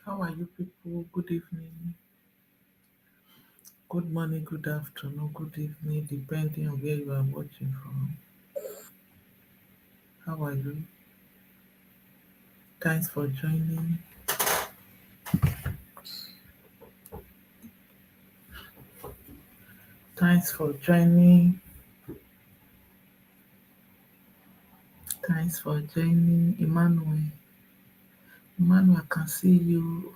How are you people? Good evening, good morning, good afternoon, good evening, depending on where you are watching from. How are you? Thanks for joining. Thanks for joining. Thanks for joining. Emmanuel. Emmanuel, I can see you.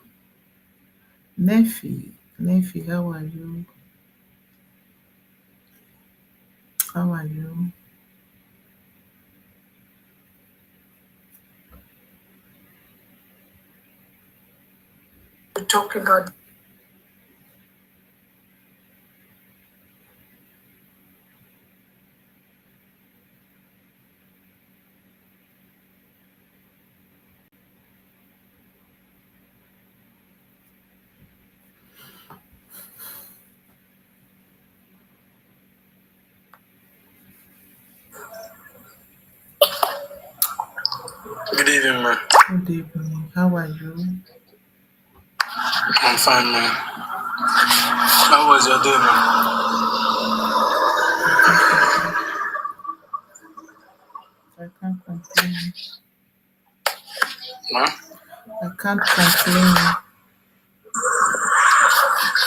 Nephi. Nephi, how are you? How are you? Talking about. Good evening, man. Good evening. How are you? I'm fine, man. How was your day, man? I can't complain. Man? I can't complain.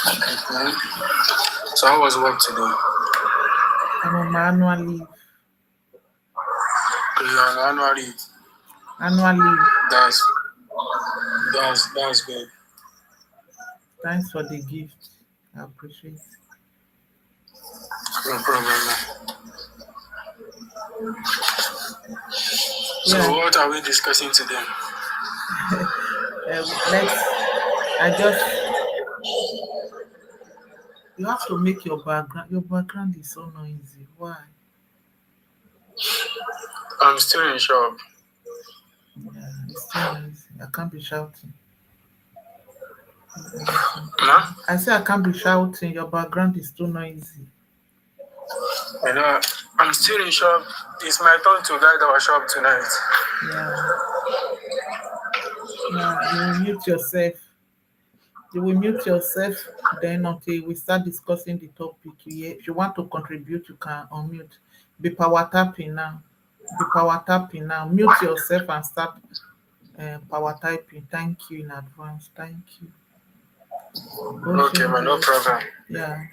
Okay. So how was work today? I'm on my annual leave. You're on annual leave. Annual leave. That's good. Thanks for the gift. I appreciate it. No problem, man. So Yeah. what are we discussing today? I just you have to make your background. Your background is so noisy. Why? I'm still in shop. Yeah, it's too noisy. I can't be shouting. Huh? I say I can't be shouting. Your background is too noisy. I know. I'm still in shop. It's my turn to guide our shop tonight. Yeah. Yeah. You will mute yourself. You will mute yourself. Then until we start discussing the topic. If you want to contribute, you can unmute. Be power tapping now. Be power tapping now. Mute yourself and start power typing. Thank you in advance. Thank you. Okay, man, no problem. Yeah,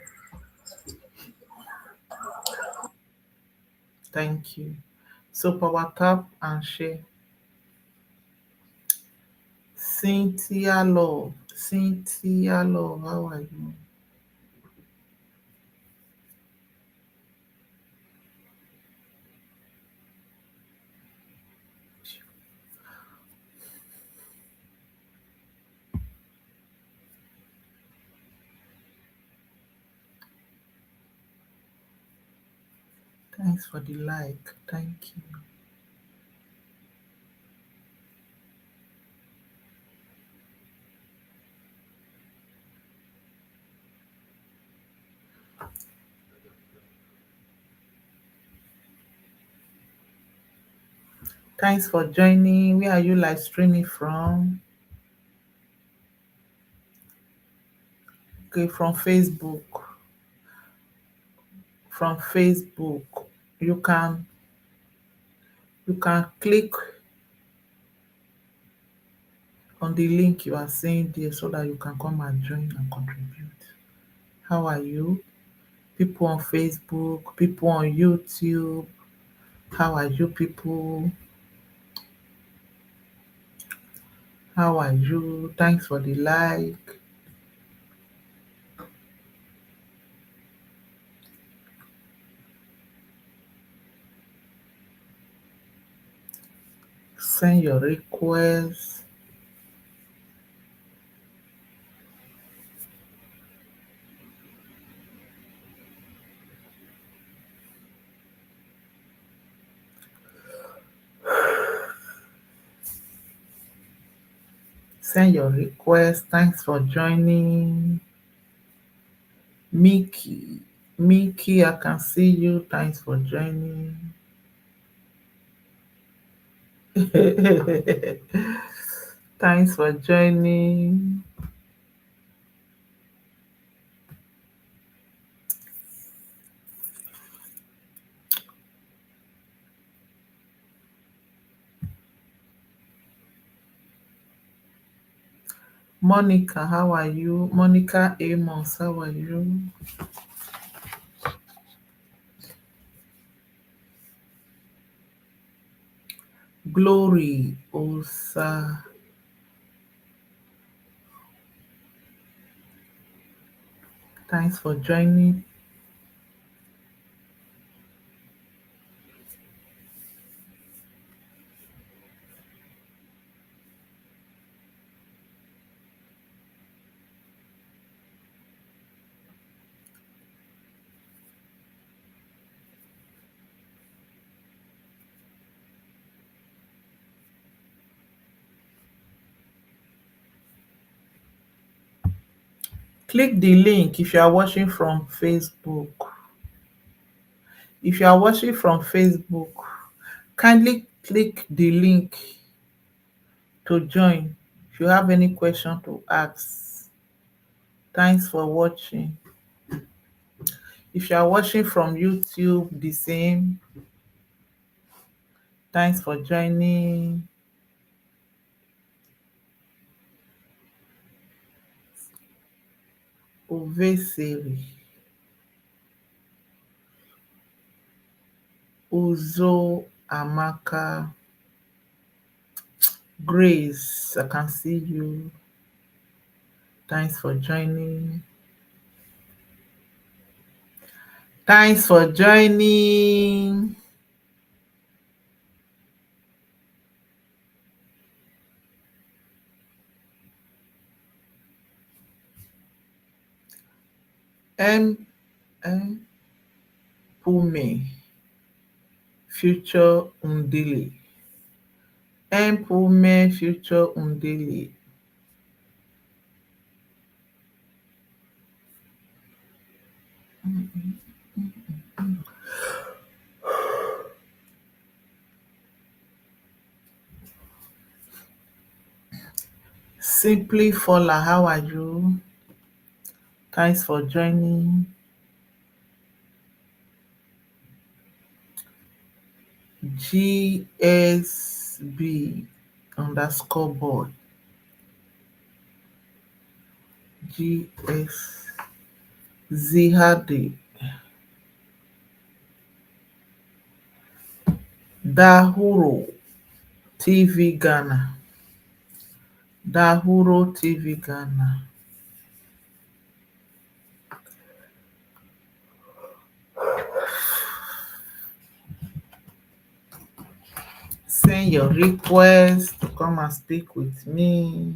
thank you. So power tap and share. Cynthia Love, how are you? Thanks for the like. Thank you. Thanks for joining. Where are you live streaming from? Okay, from Facebook. From Facebook. You can click on the link you are seeing there so that you can come and join and contribute. How are you? People on Facebook, people on YouTube. How are you people? How are you? Thanks for the like. Send your request. Send your request. Thanks for joining. Mickey. Mickey, I can see you. Thanks for joining. Thanks for joining. Monica, how are you? Monica Amos, how are you? Glory Osa, thanks for joining. Click the link if you are watching from Facebook. If you are watching from Facebook, kindly click the link to join. If you have any question to ask, thanks for watching. If you are watching from YouTube, the same. Thanks for joining. Ovesiri, Uzo Amaka, Grace, I can see you. Thanks for joining. Thanks for joining. M. M. Pume, Future Undili. M. Pume, Future Undili. Simply Fola, how are you? Thanks for joining. GSB underscore boy. GS Zihadi. Dahuro TV Ghana. Dahuro TV Ghana. Send your request to come and speak with me.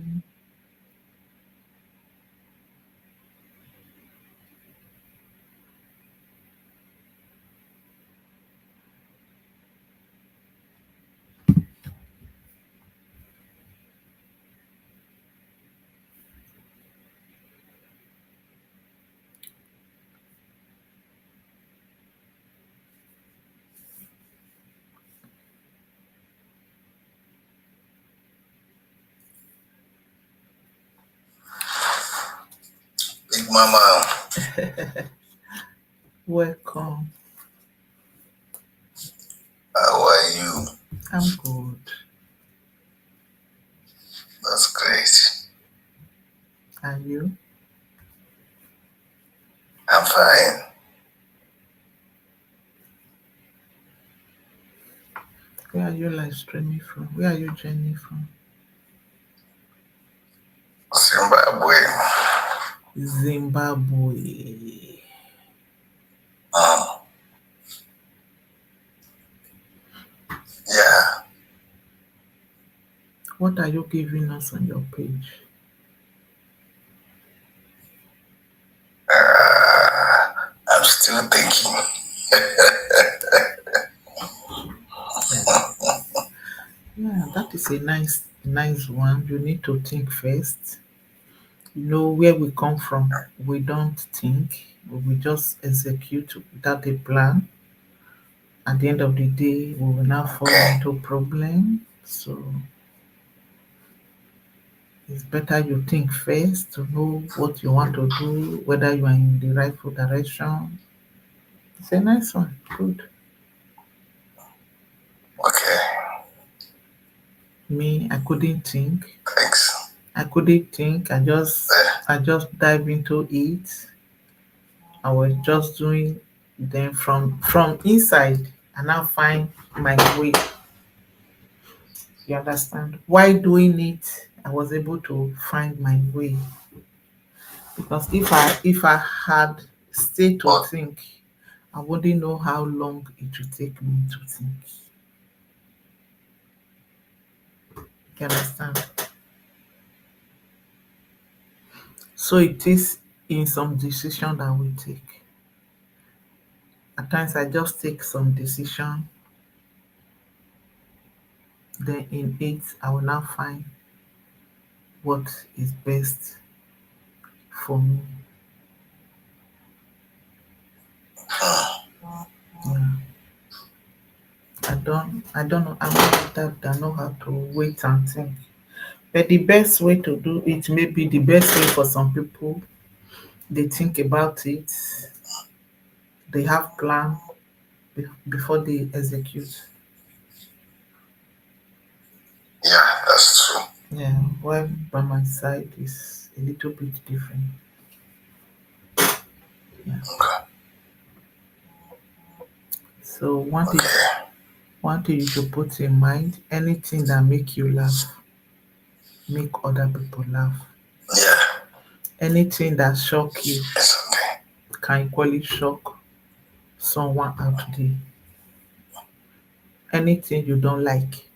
Bigmama, Welcome. how are you? I'm good. That's great. And you? I'm fine. Where are you live streaming from? Where are you joining from? Zimbabwe. Zimbabwe. Mm. Yeah. What are you giving us on your page? I'm still thinking. Yeah, that is a nice one. You need to think first. You know where we come from. We don't think. We just execute without a plan. At the end of the day, we will now fall Okay. into problem. So It's better you think first to know what you want to do, whether you are in the rightful direction. It's a nice one. Good. Okay. Me, I couldn't think. Thanks. I couldn't think. I just dive into it. I was just doing then from inside and now find my way. You understand? While doing it, I was able to find my way. Because if I had stayed to But think, I wouldn't know how long it would take me to think. You understand? So it is in some decision that we take. At times I just take some decision, then in it I will now find what is best for me. Yeah. I don't know. I'm not the type that know how to wait and think. But the best way to do it, maybe the best way for some people, they think about it, they have plan before they execute. yeah, that's true. Yeah, while by my side is a little bit different. Yeah. Okay. So Okay. one thing you should put in mind, anything that make you laugh, make other people laugh. Yeah, Anything that shock you it's okay. can equally shock someone out there. Anything you don't like,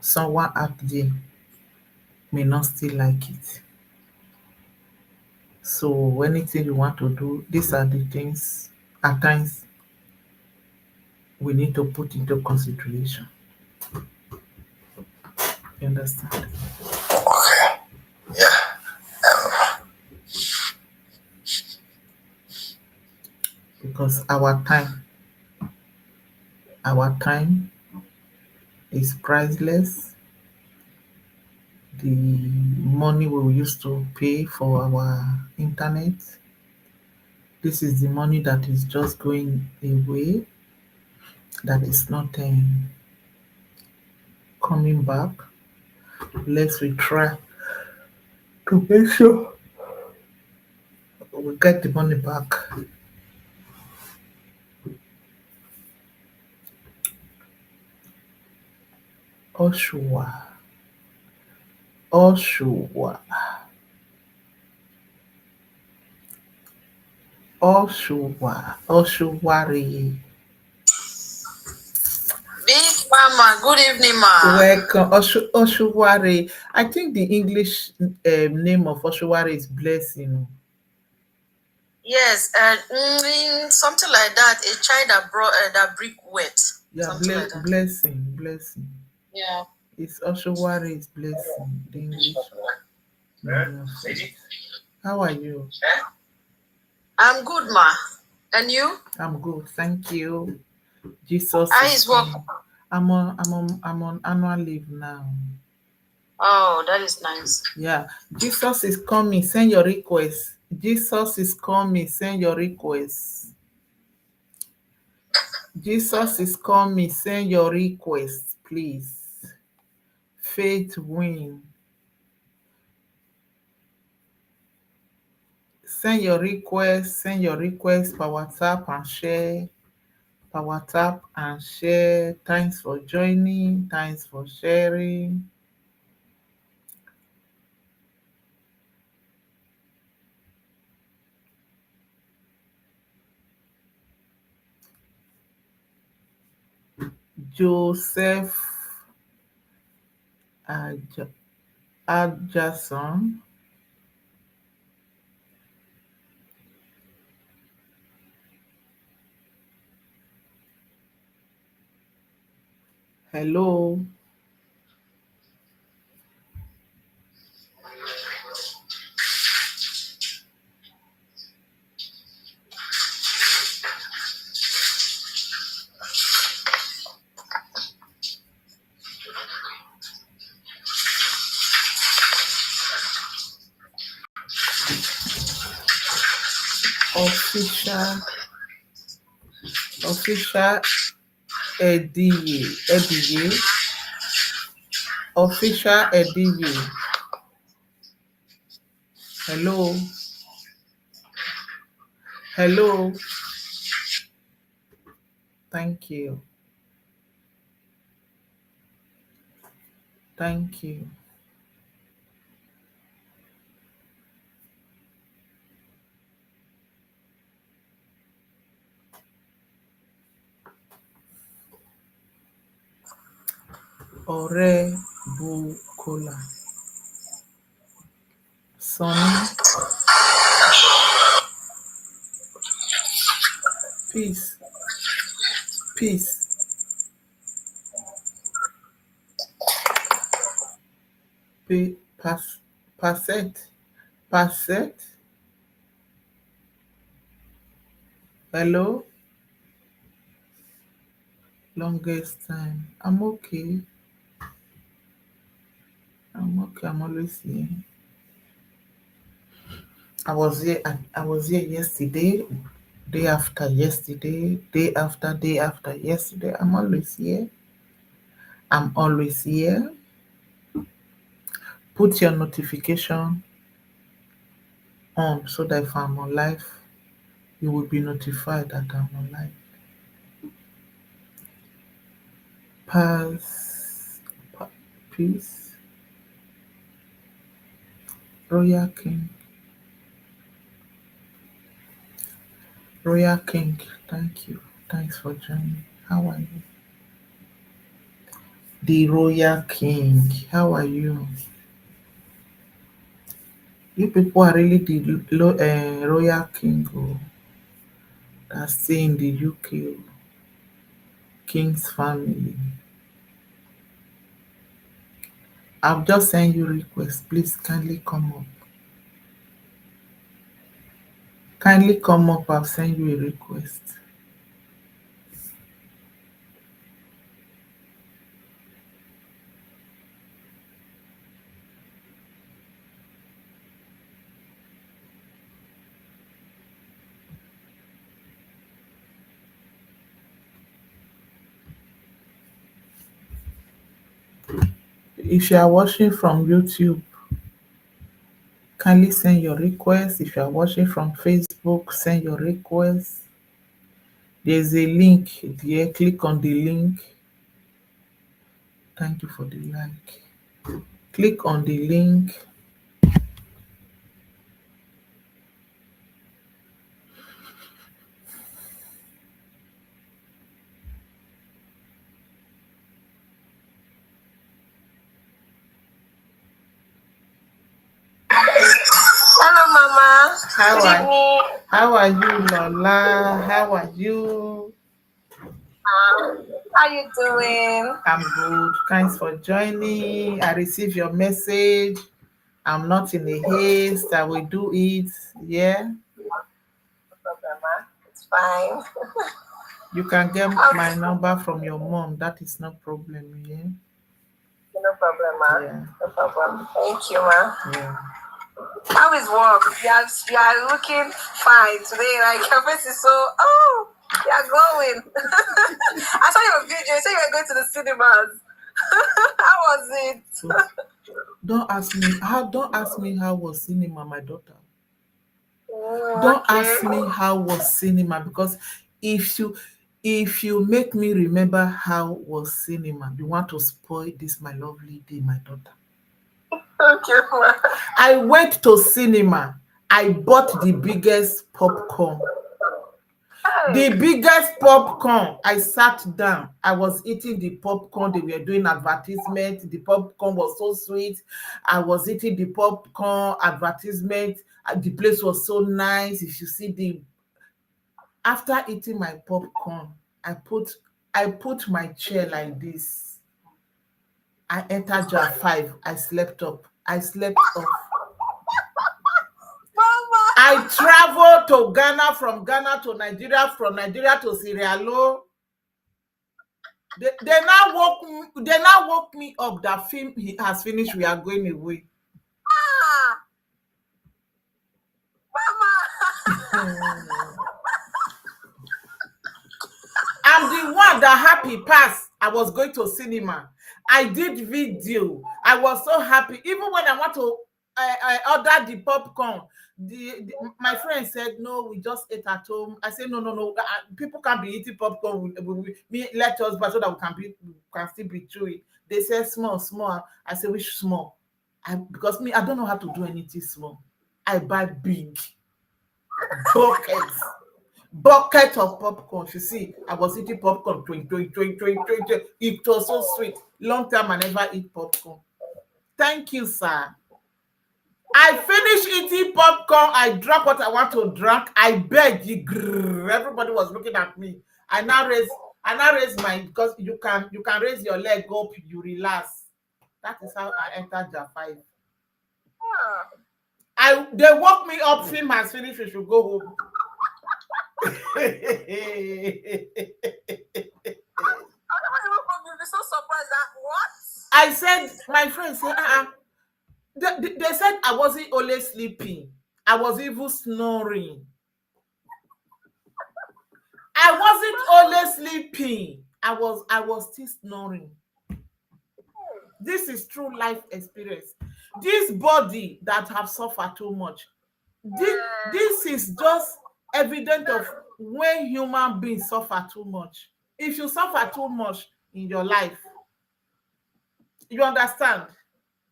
someone out there may not still like it. So anything you want to do, these are the things at times we need to put into consideration. You understand? Okay. Yeah. Because our time is priceless. The money we used to pay for our internet, this is the money that is just going away, that is not coming back. Let's we try to make sure we get the money back. Oshua, Oshua, Oshuwari. Big Mama, good evening, ma. Welcome, Oshuwari. I think the English name of Oshuwari is Blessing. Yes, something like that. A child that brought that brick wet, Yeah, something like that. blessing. Yeah. It's Oshuwari is Blessing, the English name of it. How are you? I'm good, ma. And you? I'm good, thank you. Jesus How is is work? coming. I'm on annual leave now. Oh, that is nice. Yeah, Jesus is coming. Send your request. Jesus is coming. Send your request. Jesus is coming. Send your request, please. Faith win. Send your request per WhatsApp and share. Per WhatsApp and share. Thanks for joining. Thanks for sharing. Joseph Aj- Adjason. Hello. official official Ediye official Ediye. Hello, hello. Thank you, thank you. Ore Bukola, Sonny, peace, peace, pass, passet, passet. Hello, longest time. I'm okay. I'm okay. I'm always here. I was here yesterday, day after yesterday, day after yesterday. I'm always here. I'm always here. Put your notification on so that if I'm on live, you will be notified that I'm on live. Pass, peace, Royal King, Royal King. Thank you. Thanks for joining. How are you? The Royal King. How are you? You people are really the Royal King that stay in the UK, King's family. I've just sent you request. Please kindly come up. Kindly come up. I've sent you a request. If you are watching from YouTube, kindly send your request. If you are watching from Facebook, send your request. There's a link there. Click on the link. Thank you for the like. Click on the link. Hello, Mama. How Good are evening. how are you, Lola? How are you? How you doing? I'm good. Thanks for joining. I received your message. I'm not in a haste. I will do it. Yeah. No problem, Ma. It's fine. You can get my Okay. number from your mom. That is no problem. Yeah. No problem, Ma. Yeah. No problem. Thank you, Ma. Yeah. How is work? You are looking fine today. Like your face is so. Oh, you are glowing. I saw your video. You said you were going to the cinemas. How was it? So don't ask me how was cinema, my daughter. Don't Okay. ask me how was cinema because if you if you make me remember how was cinema, you want to spoil this my lovely day, my daughter. Okay, Ma. I went to cinema. I bought the biggest popcorn. The Hey. biggest popcorn. I sat down. I was eating the popcorn. They were doing advertisement. The popcorn was so sweet. I was eating the popcorn advertisement. The place was so nice. If you see the after eating my popcorn, I put my chair like this. I entered jar five. I slept up. I slept off. Mama. I traveled to Ghana, from Ghana to Nigeria, from Nigeria to Sierra Leone. They now woke me up that film has finished. We are going away. Ah, Mama. I'm the one that happy pass. I was going to cinema. I did video. I was so happy. Even when I want to order the popcorn, my friend said, "No, we just ate at home." I said, "No, no, no. People can't be eating popcorn. Me, let us, but so that we can still be chewy." They said, "Small, small." I said, "Which small?" Because me, I don't know how to do anything small. I buy big buckets. Bucket of popcorn. You see, I was eating popcorn. It was so sweet. Long time I never eat popcorn. Thank you, sir. I finished eating popcorn. I drank what I want to drink. I begged. Everybody was looking at me. I now raise my, because you can raise your leg up, you relax. That is how I entered the 5. They woke me up, film has finished, we should go home. So surprised that what? I said, my friend said, they said I wasn't always sleeping. I was even snoring. I wasn't always sleeping. I was still snoring. This is true life experience. This body that have suffered too much. This is just evidence of when human beings suffer too much. If you suffer too much in your life, you understand?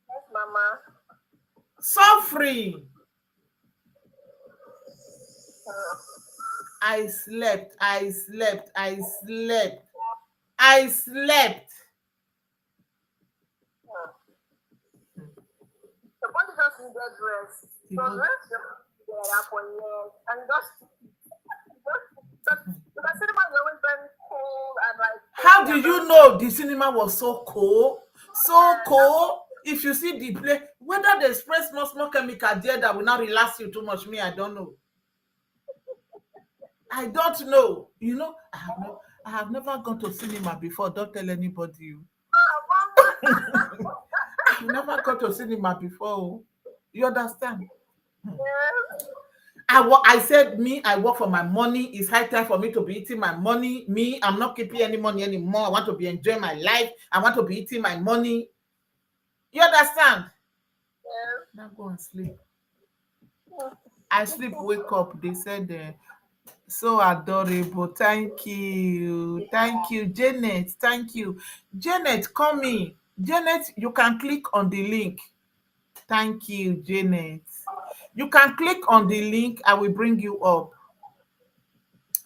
Yes, Mama. Suffering. I slept. I slept. I slept. I slept. The body just needed rest. So rest and just the cinema is always very cool and like. How do you know the cinema was so cold? So cold. If you see the play, whether they spray small chemical there that will not relax you too much, me, I don't know. I don't know. You know, I have never gone to cinema before. Don't tell anybody. I've never gone to cinema before. You understand? Yes. I said, me, I work for my money. It's high time for me to be eating my money. Me, I'm not keeping any money anymore. I want to be enjoying my life. I want to be eating my money. You understand? Yes. Now go and sleep. I sleep, wake up. They said, so adorable. Thank you. Thank you, Janet. Thank you. Janet, come in. Janet, you can click on the link. Thank you, Janet. You can click on the link. I will bring you up.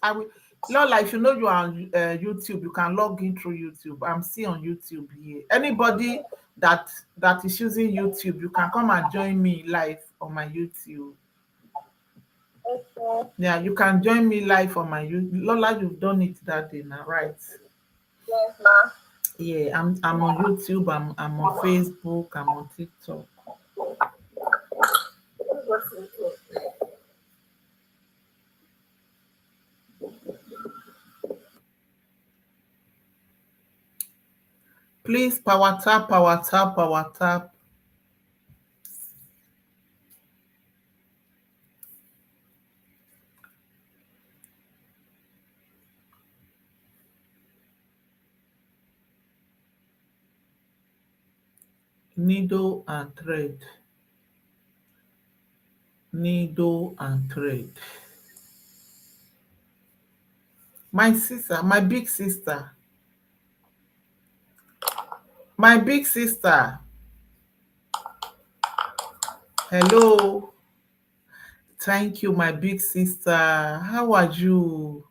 I will. Lola, if you know you are on YouTube, you can log in through YouTube. I'm still on YouTube here. Anybody that is using YouTube, you can come and join me live on my YouTube. Okay. Yeah, you can join me live on my YouTube. Lola, you've done it that day now, right? Yes, Ma. Yeah, I'm on YouTube. I'm on Facebook. I'm on TikTok. Please power tap, power tap, power tap. Needle and thread. Needle and thread. My sister, my big sister. My big sister. Hello. Thank you, my big sister. How are you?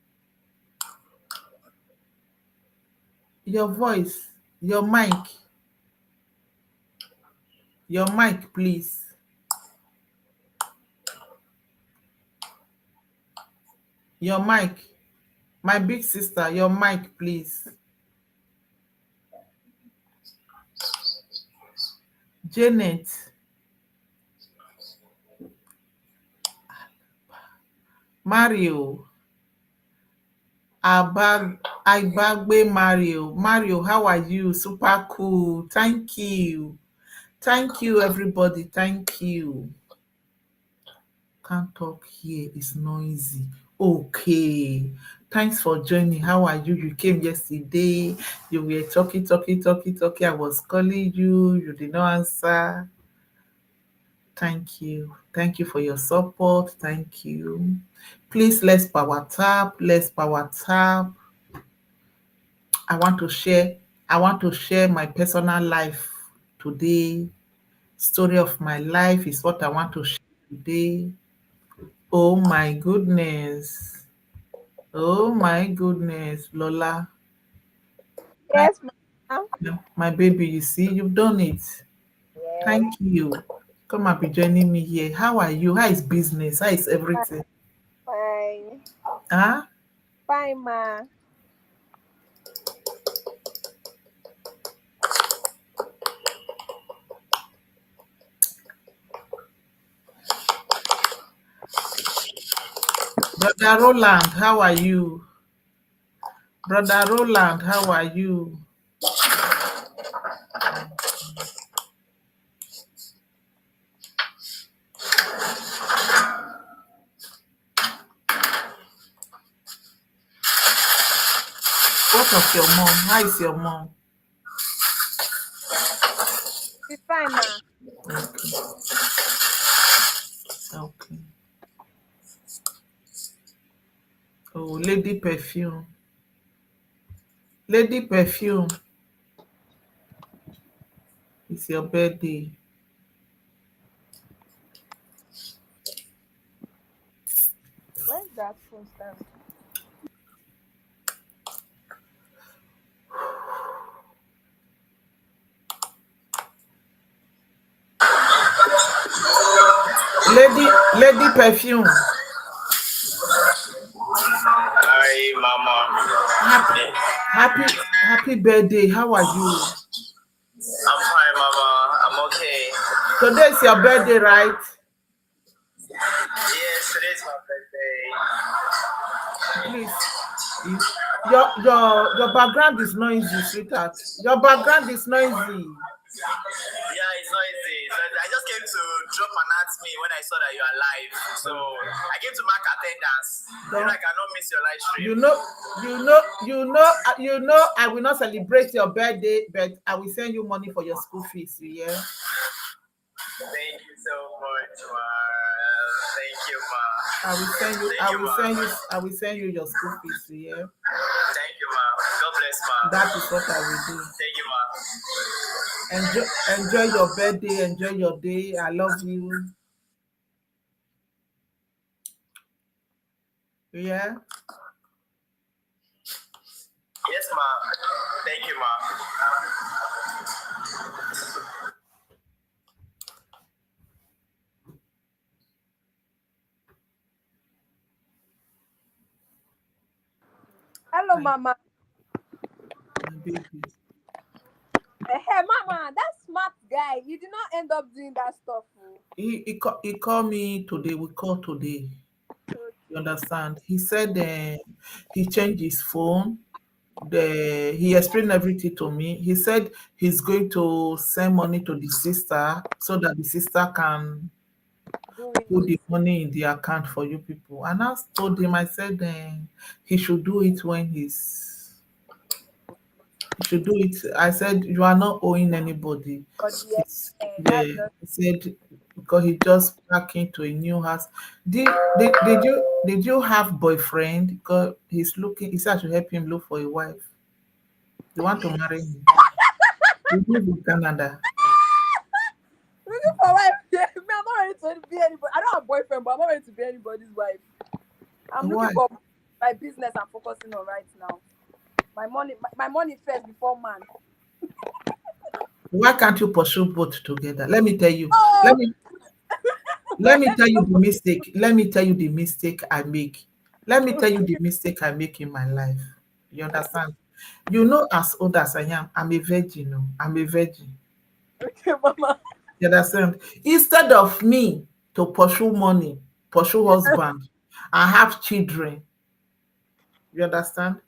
Your voice, your mic. Your mic, please. Your mic. My big sister, your mic, please. Janet. Mario. Ibagbe Mario. Mario, how are you? Super cool. Thank you. Thank you, everybody. Thank you. can't talk here. It's noisy. Okay. Thanks for joining. How are you? You came yesterday. You were talking, talking, talking, talking. I was calling you. You did not answer. Thank you. Thank you for your support. Thank you. Please let's power tap. Let's power tap. I want to share. I want to share my personal life today. Story of my life is what I want to share today. Oh my goodness. Oh my goodness, Lola. Hi, Yes, ma'am. my baby. You see, you've done it. Yes, Thank you. Come and be joining me here. How are you? How is business? How is everything? fine. Huh? Fine, ma. Brother Roland, how are you? Brother Roland, how are you? What of your mom? How is your mom? She's fine, ma. Okay. Okay. Oh, Lady Perfume. Lady Perfume, it's your birthday. Where's that phone stand? Lady Perfume. Hi, Happy Mama. happy birthday. How are you? I'm fine, Mama. I'm okay. Today is your birthday, right? Yes, today's my birthday. Please. Your background is noisy, sweetheart. Your background is noisy. Yeah, it's noisy. I just came to drop an at me when I saw that you are live. So I came to mark attendance. I cannot miss your live stream. I will not celebrate your birthday, but I will send you money for your school fees, yeah? Thank you so much, ma. Thank you, ma. I will send you your school fees, yeah? Thank you, ma. God bless, ma. That is what I will do. Thank you, ma. Enjoy your birthday, enjoy your day. I love you. Yeah. Yes, ma. Thank you, ma. Hello, My, mama. my baby. Hey, mama, that smart guy. You did not end up doing that stuff. Oh. He called me today. We called today. You understand? He said he changed his phone. He explained everything to me. He said he's going to send money to the sister so that the sister can Do put it. the money in the account for you people. And I told him, I said he should do it when he should do it. I said you are not owing anybody. But yeah, Yeah, that's just he said because he just back into a new house. Did you have boyfriend? Because he's looking. He said I should help him look for a wife. You want to marry him? We live in Canada. looking for wife. Yeah, me, I'm not ready to be anybody. I don't have a boyfriend, but I'm not ready to be anybody's wife. I'm looking Why? for my business I'm focusing on right now. My money first before man. Why can't you pursue both together? Let me tell you. Oh, Let me my let me head tell is you not the mistake. Let me tell you the mistake I make. Let me tell you the mistake I make in my life. You understand? You know, as old as I am, I'm a virgin. No? I'm a virgin. okay, mama. You understand? Instead of me to pursue money, pursue Yeah. husband, and have children, you understand?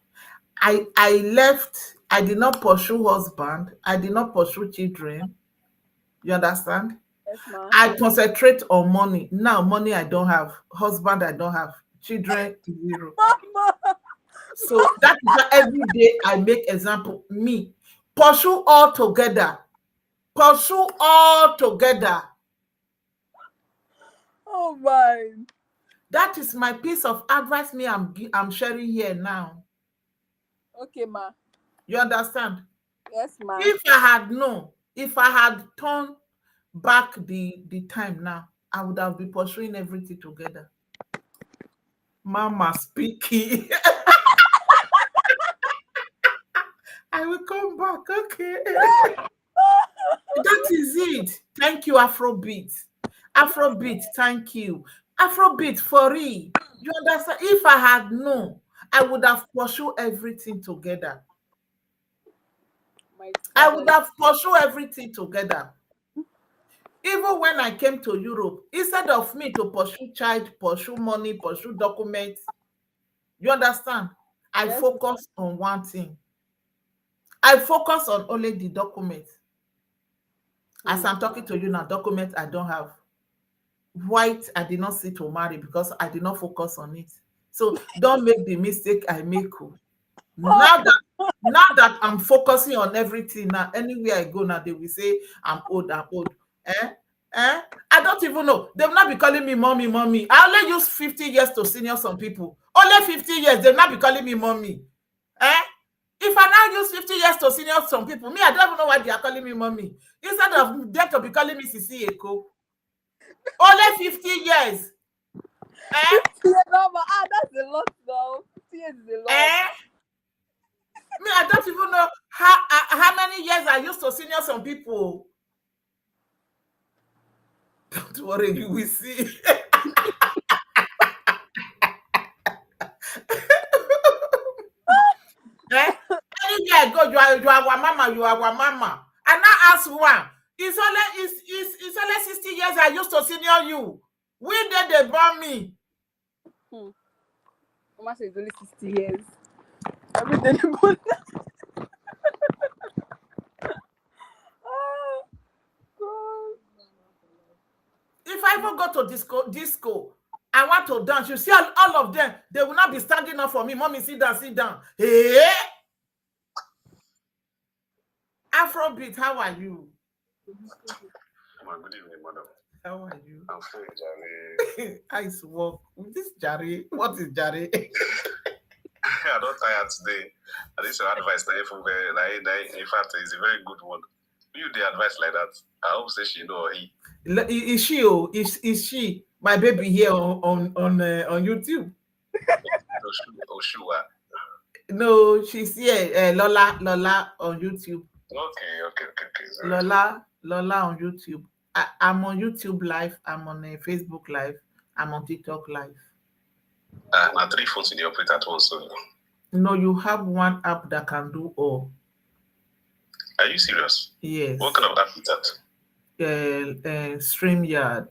I left, I did not pursue husband, I did not pursue children. You understand? Yes, ma. I concentrate on money. Now, money I don't have, husband I don't have, children zero. Mama. So that is why every day I make example. Me, pursue all together. Pursue all together. Oh my. That is my piece of advice. I'm sharing here now. Okay, ma. You understand? Yes, ma. If I had known, if I had turned back the time now, I would have been pursuing everything together. Mama speaking. I will come back. Okay. That is it. Thank you, Afrobeat. Afrobeat, thank you. Afrobeat for real. You understand? If I had known, I would have pursued everything together. My I would father. have pursued everything together. Even when I came to Europe, instead of me to pursue child, pursue money, pursue documents, you understand? I Yes, ma. focus on one thing. I focus on only the documents. As Hmm. I'm talking to you now, documents I don't have. White, I did not see to marry because I did not focus on it. So don't make the mistake I make. Oh. Now that now that I'm focusing on everything now, anywhere I go now, they will say I'm old, I'm old. Eh? I don't even know. They will not be calling me mommy, mommy. I only use 50 years to senior some people. Only 50 years, they will not be calling me mommy. Eh? If I now use 50 years to senior some people, me, I don't even know why they are calling me mommy. Instead of them to be calling me Sisi Eko. Only 50 years. Eh? 50 years, mama. Ah, that's a lot now. 50 years is a lot. Eh? Me, I don't even know how many years I used to senior some people. Don't worry, you will see. Eh? Anywhere I go, you are our mama, you are our mama. And now ask one. It's only 60 years I used to senior you. When did they born me? Hmm. Mama says it's only 60 years. Every day they go. Ah, God. If I even go to disco, I want to dance. You see all of them, they will not be standing up for me. Mommy, sit down, sit down. Hey, Afrobeat, how are you? Good evening, madam. How are you? I'm fine, Jerry. Ice walk. This Jare, what is Jare? I don't tired today. And this is your advice. In fact, it's a very good one. You the advice like that. I hope say she know or he. Is she? Oh, is she my baby here on YouTube? Oh, sure. No, she's here. Lola on YouTube. Okay. Lola on YouTube. I'm on YouTube live. I'm on Facebook live. I'm on TikTok live. Now 3 phones in the operate at once. So. No, you have one app that can do all. Are you serious? Yes. What kind of app is that? StreamYard.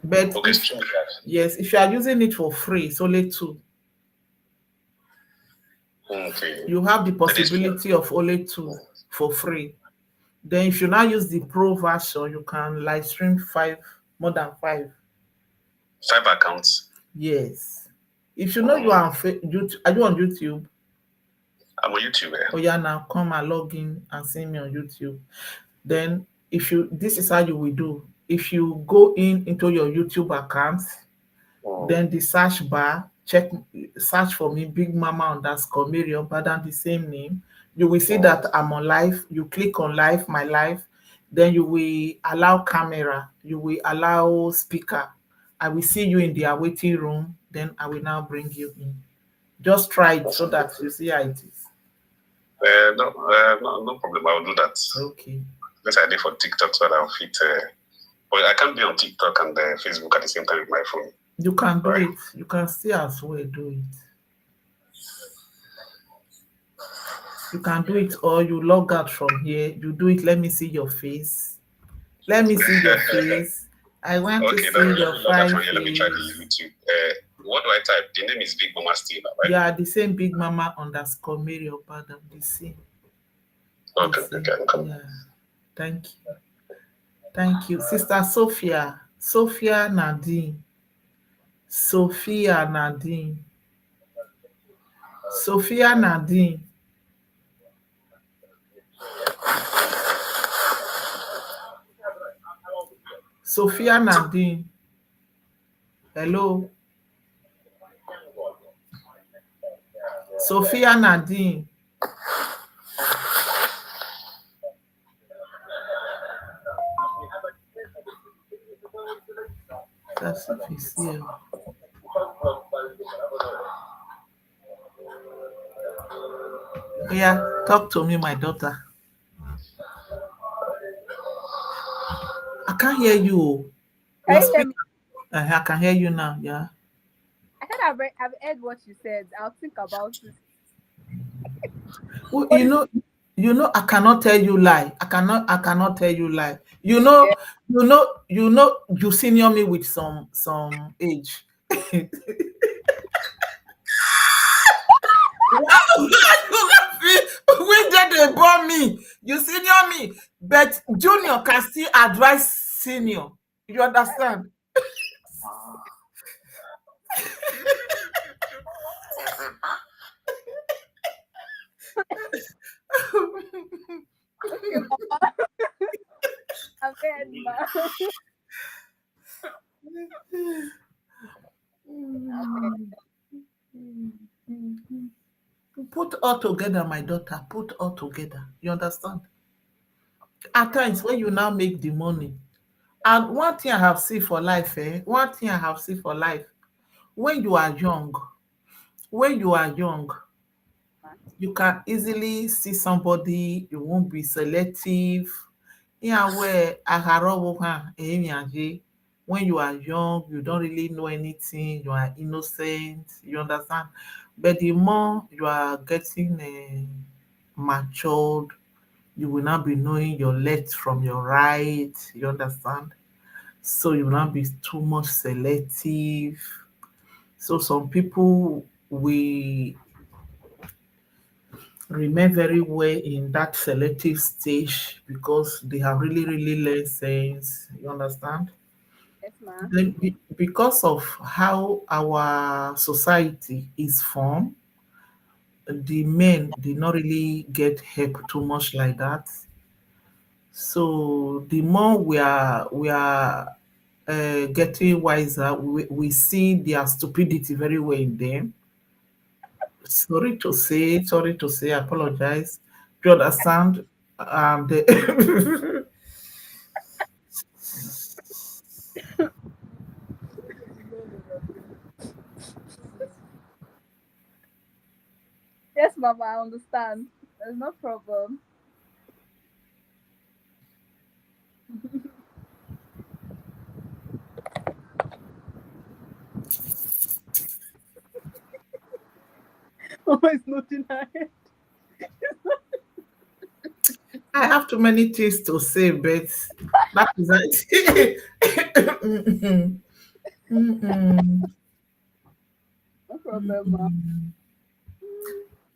But okay, StreamYard. Yes, if you are using it for free, it's only 2. Okay. You have the possibility of only 2 for free. Then if you now use the pro version, you can live stream 5, more than 5. 5 accounts? Yes. If you know you are on YouTube, are you on YouTube? I'm on YouTube. Oh yeah, now come and log in and see me on YouTube. Then this is how you will do. If you go into your YouTube account, then the search bar, search for me, Bigmama _ Mary Obadan, the same name. You will see that I'm on live. You click on live, my live. Then you will allow camera. You will allow speaker. I will see you in the waiting room. Then I will now bring you in. Just try it so that you see how it is. No problem. I will do that. Okay. That's I did for TikTok so that I'll fit. But I can't be on TikTok and Facebook at the same time with my phone. You can do it. You can still as well do it. You can do it, or you log out from here. You do it. Let me see your face. Let me see your face. I want to see your fine face. Let me try the YouTube. What do I type? The name is Bigmama still, right? Yeah, the same Bigmama _ Mary Obadan. The same. Okay. Yeah. Thank you. Thank you. Sister Sophia. Sophia Nadine. Sophia Nadine. Sophia Nadine. Sophia Nadine. Hello. Sophia Nadine. That's if he's here. Yeah, talk to me, my daughter. I can't hear you. Can Your you hear speaker. me? I can hear you now. Yeah. I said I've heard what you said. I'll think about it. Well, What is I cannot tell you lie. I cannot tell you lie. yeah? You senior me with some age. Wow, you laughing? When did they born me? You senior me, but junior can still advise senior. You understand? Okay, Mama. I've heard, ma. I've heard. Put all together, my daughter. Put all together. You understand? At times when you now make the money, and one thing I have seen for life, one thing I have seen for life, when you are young, when you are young, you can easily see somebody, you won't be selective. Yeah, where when you are young, you don't really know anything, you are innocent, you understand. But the more you are getting matured, you will not be knowing your left from your right, you understand. So you will not be too much selective. So some people we remain very well in that selective stage because they have really, really learned sense. You understand? Yes, ma. Then because of how our society is formed, the men did not really get help too much like that. So the more we are getting wiser, we see their stupidity very well in them. Sorry to say, I apologize. Do you understand? And Yes, Mama. I understand. There's no problem. Mama is nodding her head. I have too many things to say, but that is it. Mm-mm. Mm-mm. No problem, ma. Mm-mm.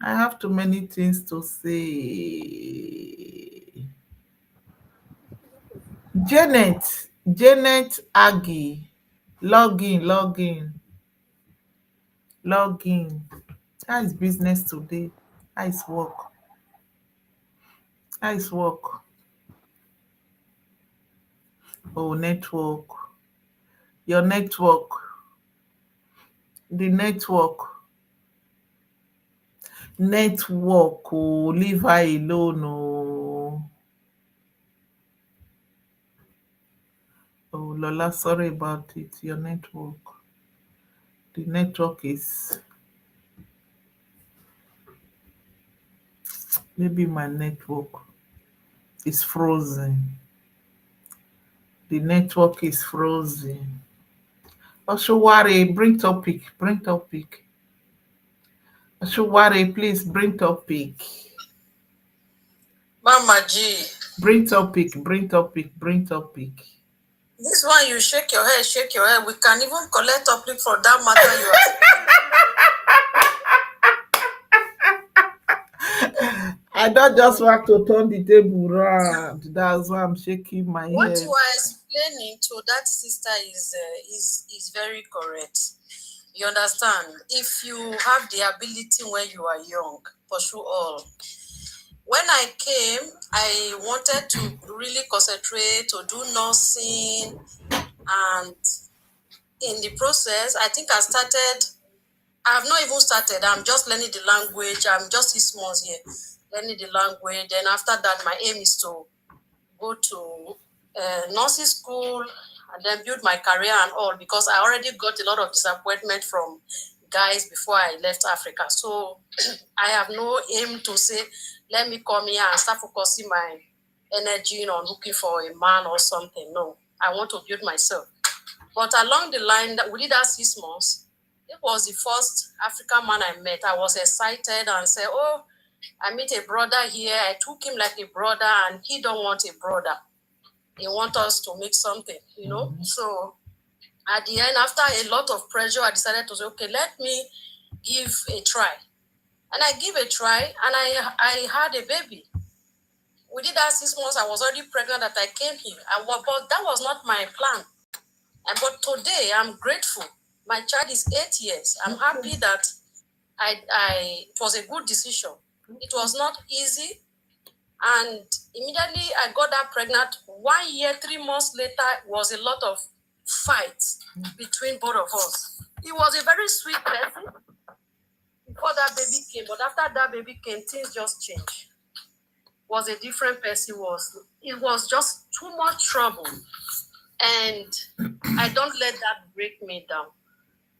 I have too many things to say. Janet Aggie, log in. How is business today? How is work? How is work? Oh, network. Your network. The network. Network. Oh, leave her alone. Oh, oh Lola, sorry about it. Your network. The network is maybe my network is frozen. The network is frozen. Oshoware, bring topic. Bring topic. Oshoware, please bring topic. Mama G, Bring topic. Bring topic. Bring topic. this one you shake your head, shake your head. We can even collect topic for that matter you are. I don't just want to turn the table round. That's why I'm shaking my What head. you are explaining to that sister is very correct. You understand? If you have the ability when you are young, pursue all. When I came, I wanted to really concentrate to do nursing, and in the process, I think I have not even started. I'm just learning the language. I'm just 6 months here, learning the language. Then after that, my aim is to go to nursing school and then build my career and all, because I already got a lot of disappointment from guys before I left Africa. So I have no aim to say, let me come here and start focusing my energy on looking for a man or something. No, I want to build myself. But along the line, that we did that 6 months. It was the first African man I met. I was excited and said, oh, I meet a brother here. I took him like a brother, and he don't want a brother. He want us to make something, you know. Mm-hmm. So at the end, after a lot of pressure, I decided to say, okay, let me give a try. And I give a try, and I had a baby. We did that 6 months. I was already pregnant that I came here. But that was not my plan. But today, I'm grateful. My child is 8 years. I'm happy that it was a good decision. It was not easy. And immediately I got that pregnant. 1 year, 3 months later, was a lot of fights between both of us. He was a very sweet person before that baby came. But after that baby came, things just changed. Was a different person. It was just too much trouble. And I don't let that break me down.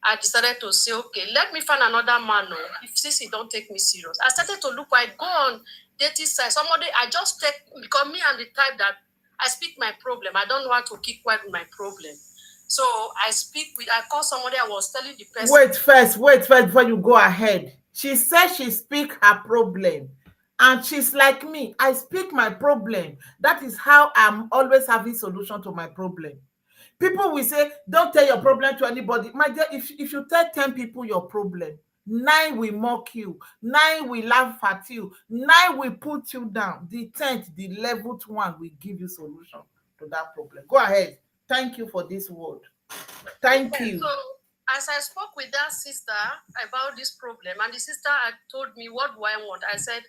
I decided to say, okay, let me find another man. Since he don't take me serious. I started to look, I go on dating side. Somebody, I just take, because me and the type that I speak my problem. I don't know how to keep quiet with my problem. So I call somebody, I was telling the person. Wait first, before you go ahead. She said she speak her problem. And she's like me. I speak my problem. That is how I'm always having solution to my problem. People will say, don't tell your problem to anybody. My dear, if you tell 10 people your problem, 9 will mock you, 9 will laugh at you, 9 will put you down. The 10th, the 11th one will give you solution to that problem. Go ahead. Thank you for this word. Thank you. So, as I spoke with that sister about this problem, and the sister had told me, what do I want? I said,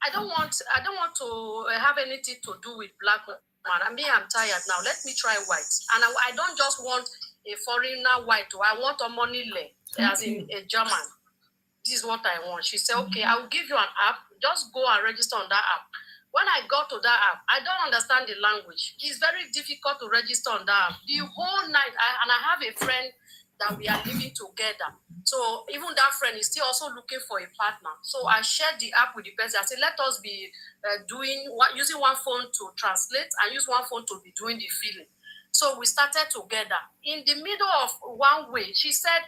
I don't want to have anything to do with black man. I'm tired now. Let me try white. And I don't just want a foreigner white. I want a money leg, as in a German. This is what I want. She said, okay, I will give you an app. Just go and register on that app. When I got to that app, I don't understand the language. It's very difficult to register on that app. The whole night, I have a friend that we are living together. So even that friend is still also looking for a partner. So I shared the app with the person. I said, let us be using one phone to translate and use one phone to be doing the filling. So we started together. In the middle of one way, she said,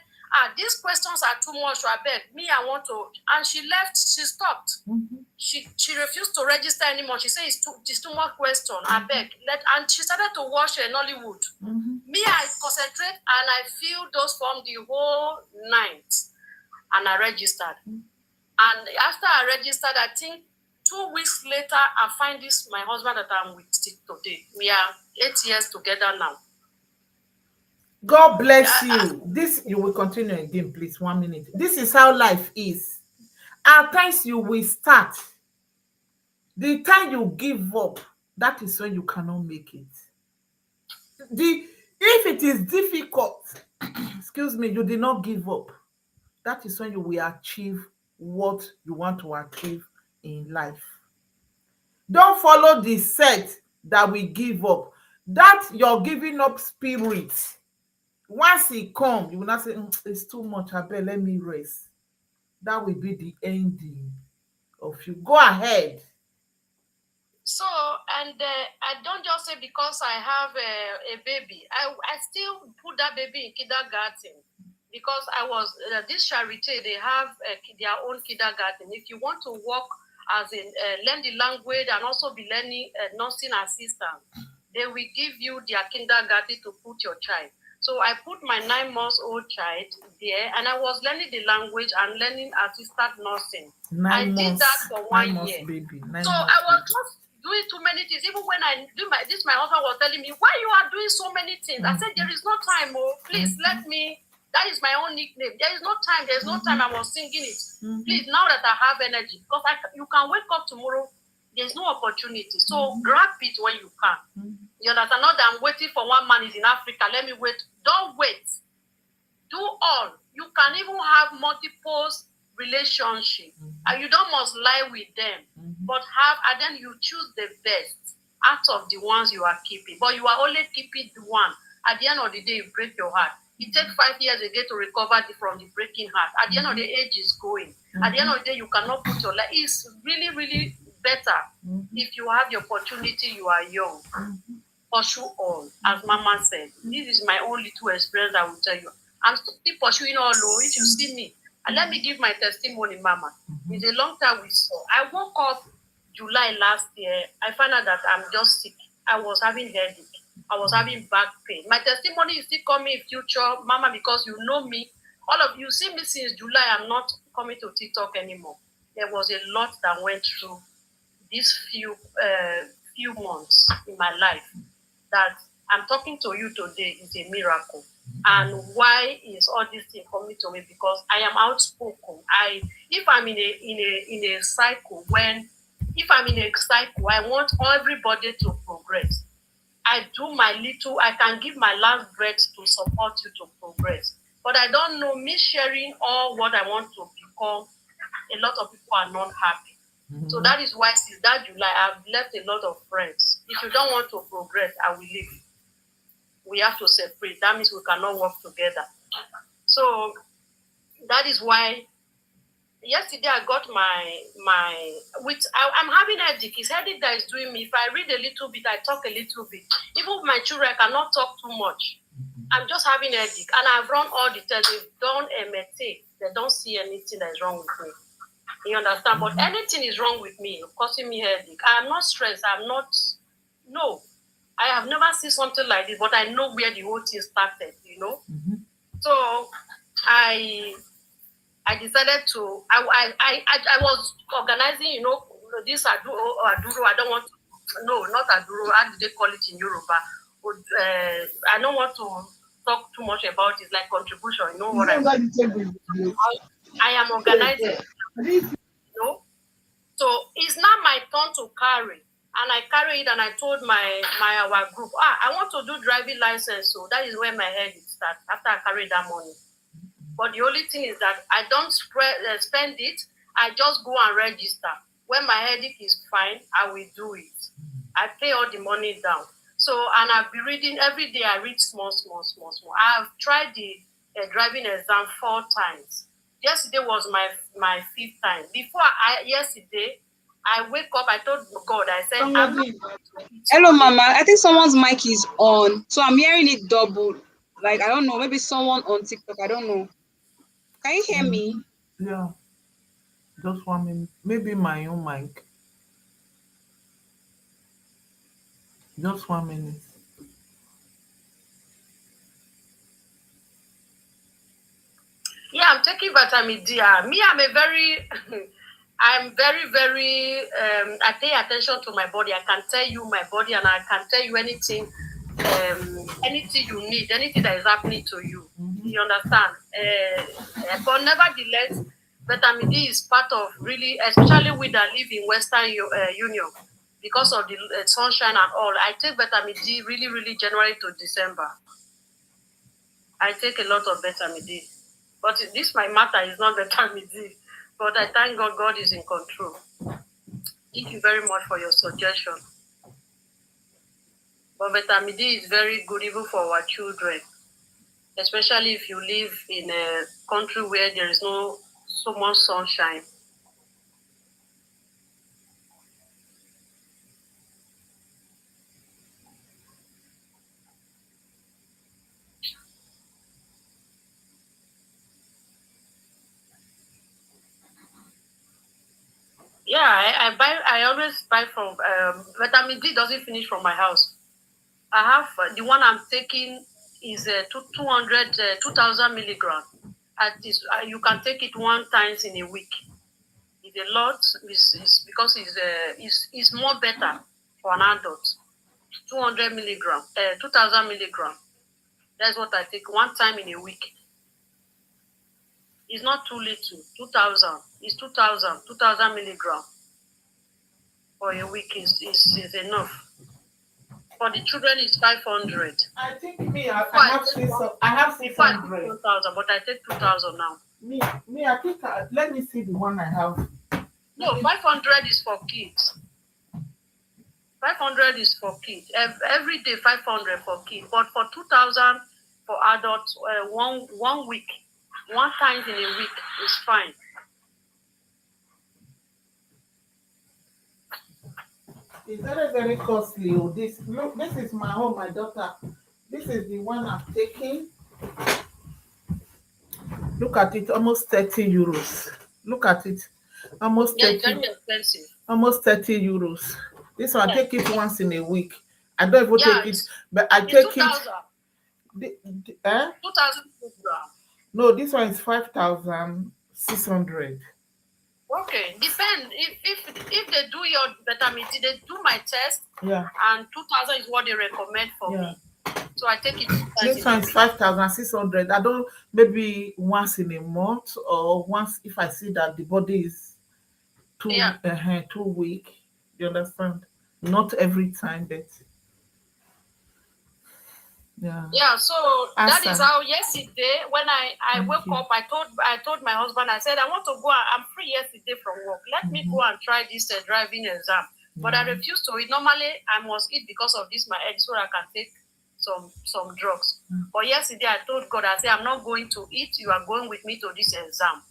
these questions are too much. I beg me, I want to. And she left. She stopped. Mm-hmm. She refused to register anymore. She said it's too much question. I beg. And she started to watch Nollywood. Mm-hmm. Me, I concentrate and I fill those forms the whole night. And I registered. Mm-hmm. And after I registered, I think 2 weeks later, I find my husband that I'm with today. We are 8 years together now. God bless you. This, you will continue again, please. 1 minute. This is how life is. At times you will start. The time you give up, that is when you cannot make it. If it is difficult, excuse me, you did not give up. That is when you will achieve what you want to achieve in life. Don't follow the set that we give up. That your giving up spirit, once it comes, you will not say, it's too much, I bet, let me rest. That will be the ending of you. Go ahead. So, and I don't just say because I have a baby. I still put that baby in kindergarten because I was, this charity, they have their own kindergarten. If you want to work as in learn the language and also be learning nursing assistant, they will give you their kindergarten to put your child. So So I put my 9 months old child there, and I was learning the language and learning assistant nursing. I did that for 1 year. Baby. So I was just doing too many things. Even when I do my husband was telling me, why you are doing so many things? I said, there is no time, oh, please let me. That is my own nickname. There is no time. There's no time. I was singing it. Please, now that I have energy, because you can wake up tomorrow, there's no opportunity. So grab it when you can. You understand? Not that I'm waiting for one man is in Africa. Let me wait. Don't wait. Do all. You can even have multiple relationships, and you don't must lie with them, but and then you choose the best out of the ones you are keeping. But you are only keeping the one. At the end of the day, you break your heart. It takes 5 years again to recover from the breaking heart. At the end of the age is going. At the end of the day, you cannot put your life. It's really, really better if you have the opportunity. You are young. Pursue all, as Mama said. This is my own little experience. I will tell you. I'm still pursuing all. If you see me, and let me give my testimony, Mama. It's a long time we saw. I woke up July last year. I found out that I'm just sick. I was having headache. I was having back pain. My testimony is still coming in future, Mama, because you know me. All of you see me since July. I'm not coming to TikTok anymore. There was a lot that went through these few months in my life. That I'm talking to you today is a miracle. And why is all this thing coming to me? Because I am outspoken. If I'm in a cycle, I want everybody to progress. I do my little, I can give my last breath to support you to progress. But I don't know, me sharing all what I want to become, a lot of people are not happy. So that is why since that July, I've left a lot of friends. If you don't want to progress, I will leave. We have to separate. That means we cannot work together. So that is why yesterday I got I'm having a headache. It's headache that is doing me. If I read a little bit, I talk a little bit. Even with my children, I cannot talk too much. I'm just having a headache. And I've run all the tests. They've done MRT. They don't see anything that is wrong with me. You understand? But anything is wrong with me, causing me headache. I am not stressed. No. I have never seen something like this, but I know where the whole thing started, So I decided to, I was organizing, this Aduro. I don't want to, no, not Aduro. How do they call it in Yoruba? I don't want to talk too much about it, like contribution. You know what I am organizing. So it's not my turn to carry. And I carry it and I told our group, I want to do driving license. So that is where my head starts after I carry that money. But the only thing is that I don't spend it. I just go and register. When my headache is fine, I will do it. I pay all the money down. So, and I've been reading every day. I read small. I have tried the driving exam 4 times. Yesterday was my 5th time. Yesterday, I wake up, I told God, I said, hello, Mama. I think someone's mic is on. So I'm hearing it double. Like, I don't know, maybe someone on TikTok. I don't know. Can you hear me? Yeah. Just 1 minute. Maybe my own mic. Just 1 minute. Yeah, I'm taking vitamin D. Me, I'm very, very, I pay attention to my body. I can tell you my body and I can tell you anything you need, anything that is happening to you. You understand? But nevertheless, vitamin D is part of really, especially we that live in Western Union, because of the sunshine and all. I take vitamin D really, really January to December. I take a lot of vitamin D. But this my matter is not vitamin D. But I thank God, God is in control. Thank you very much for your suggestion. But vitamin D is very good even for our children, especially if you live in a country where there is no so much sunshine. Yeah, I always buy from vitamin D doesn't finish from my house. I have the one I'm taking is 2,000 milligram. At this, you can take it 1 times in a week. It's a lot. Is because it's more better for an adult. 200 milligram, 2,000 milligram. That's what I take 1 time in a week. It's not too little. 2,000. It's 2,000 milligram for a week is enough. For the children, it's 500. I think me, I have 600. 2,000, but I take 2,000 now. Me, I think, let me see the one I have. No, 500 is for kids. 500 is for kids. Every day, 500 for kids. But for 2,000 for adults, 1 week, 1 time in a week is fine. It's very, very costly. Oh, this look, this is my home, my daughter. This is the one I'm taking. Look at it, almost 30 euros. Look at it, almost Yeah, it's 30, very expensive. almost 30 euros. This one, I take it once in a week. I don't even Yeah, take it, but I It's take 2,000. it. 2,000 milligram. No, this one is 5,600. Okay, depend. If they do your vitamin D, they do my test, Yeah, and 2,000 is what they recommend for yeah. me. So I take it 2 times This in one a is week. 5,600. I don't, maybe once in a month or once if I see that the body is Yeah. too weak. You understand? Not every time, but yeah. Yeah, so that is Asa, how yesterday when I thank woke you. up, I told my husband, I said I want to go. I'm free yesterday from work. Let me go and try this driving exam. But I refused to eat. Normally I must eat because of this my head, so I can take some drugs. But yesterday I told God, I said I'm not going to eat. You are going with me to this exam.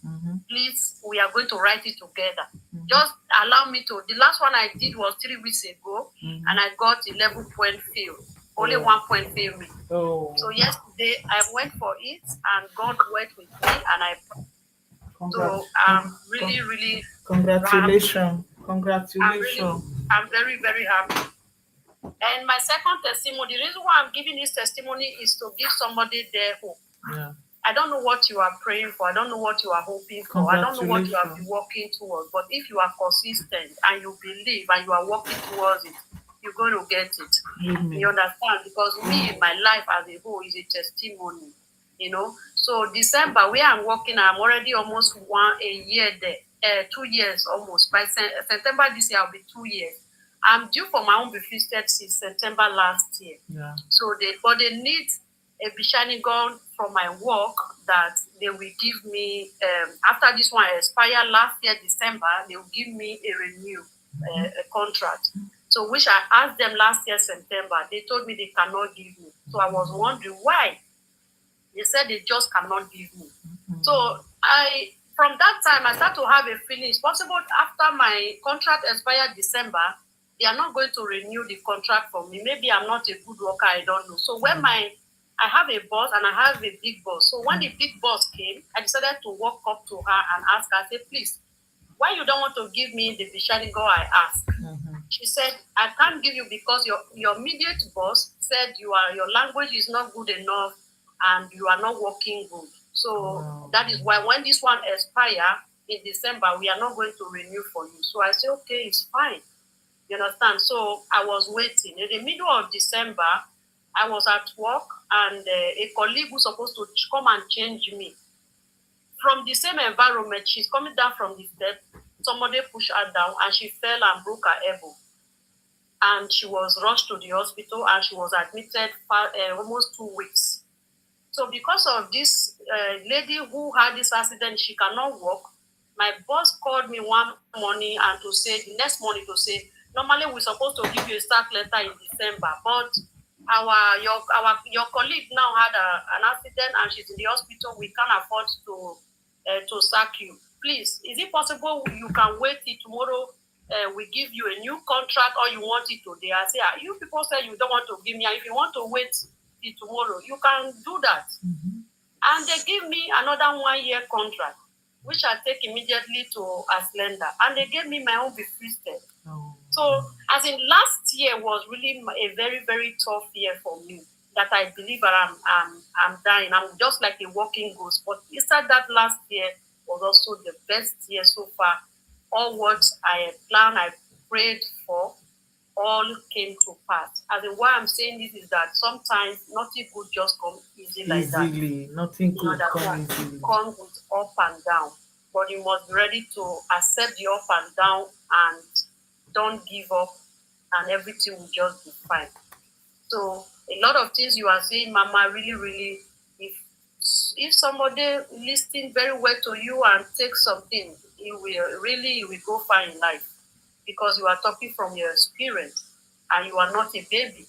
Please, we are going to write it together. Just allow me to. The last one I did was 3 weeks ago, and I got 11 point fail. Only 1 point failed me. Oh, So yesterday I went for it, and God went with me, and so I'm really congratulations. happy. Congratulations. I'm very, very happy. And my second testimony, the reason why I'm giving this testimony is to give somebody their hope. Yeah. I don't know what you are praying for. I don't know what you are hoping for. I don't know what you have been working towards. But if you are consistent and you believe and you are working towards it, you're going to get it. Amen. You understand? Because me, my life as a whole is a testimony. So December, where I'm working, I'm already almost a year there. 2 years almost. By September this year, I'll be 2 years. I'm due for my own befisted since September last year. Yeah. So they need a Bishani gun from my work that they will give me after this one expired last year December. They will give me a renew a contract. So which I asked them last year September. They told me they cannot give me. So I was wondering why. They said they just cannot give me. So from that time I started to have a feeling it's possible after my contract expired December, they are not going to renew the contract for me. Maybe I'm not a good worker, I don't know. So when I have a boss and I have a big boss. So when the big boss came, I decided to walk up to her and ask her, I said, please, why you don't want to give me the Bishani girl I asked? She said, I can't give you because your immediate boss said your language is not good enough and you are not working good. So that is why when this one expire in December, we are not going to renew for you. So I said, okay, it's fine. You understand? So I was waiting. In the middle of December, I was at work and a colleague who's supposed to come and change me. From the same environment, she's coming down from the step. Somebody pushed her down and she fell and broke her elbow. And she was rushed to the hospital and she was admitted for almost 2 weeks. So because of this lady who had this accident, she cannot walk. My boss called me one morning and the next morning to say, normally we're supposed to give you a sack letter in December, but your colleague now had an accident and she's in the hospital. We can't afford to sack you. Please, is it possible you can wait till tomorrow? We give you a new contract, or you want it today? I say, you people say you don't want to give me. If you want to wait till tomorrow, you can do that. And they give me another 1 year contract, which I take immediately to Aslenda. And they gave me my own befristed. So, as in last year was really a very, very tough year for me. that I believe I'm dying. I'm just like a walking ghost. But inside that last year was also the best year so far. All what I planned, I prayed for, all came to pass. As in, why I'm saying this is that sometimes nothing good just comes easy like that. Easily, nothing You good come understand? easily. Come with up and down. But you must be ready to accept the up and down and don't give up, and everything will just be fine. So a lot of things you are saying, Mama, really, really, if somebody listen very well to you and take something, you will go far in life, because you are talking from your experience and you are not a baby.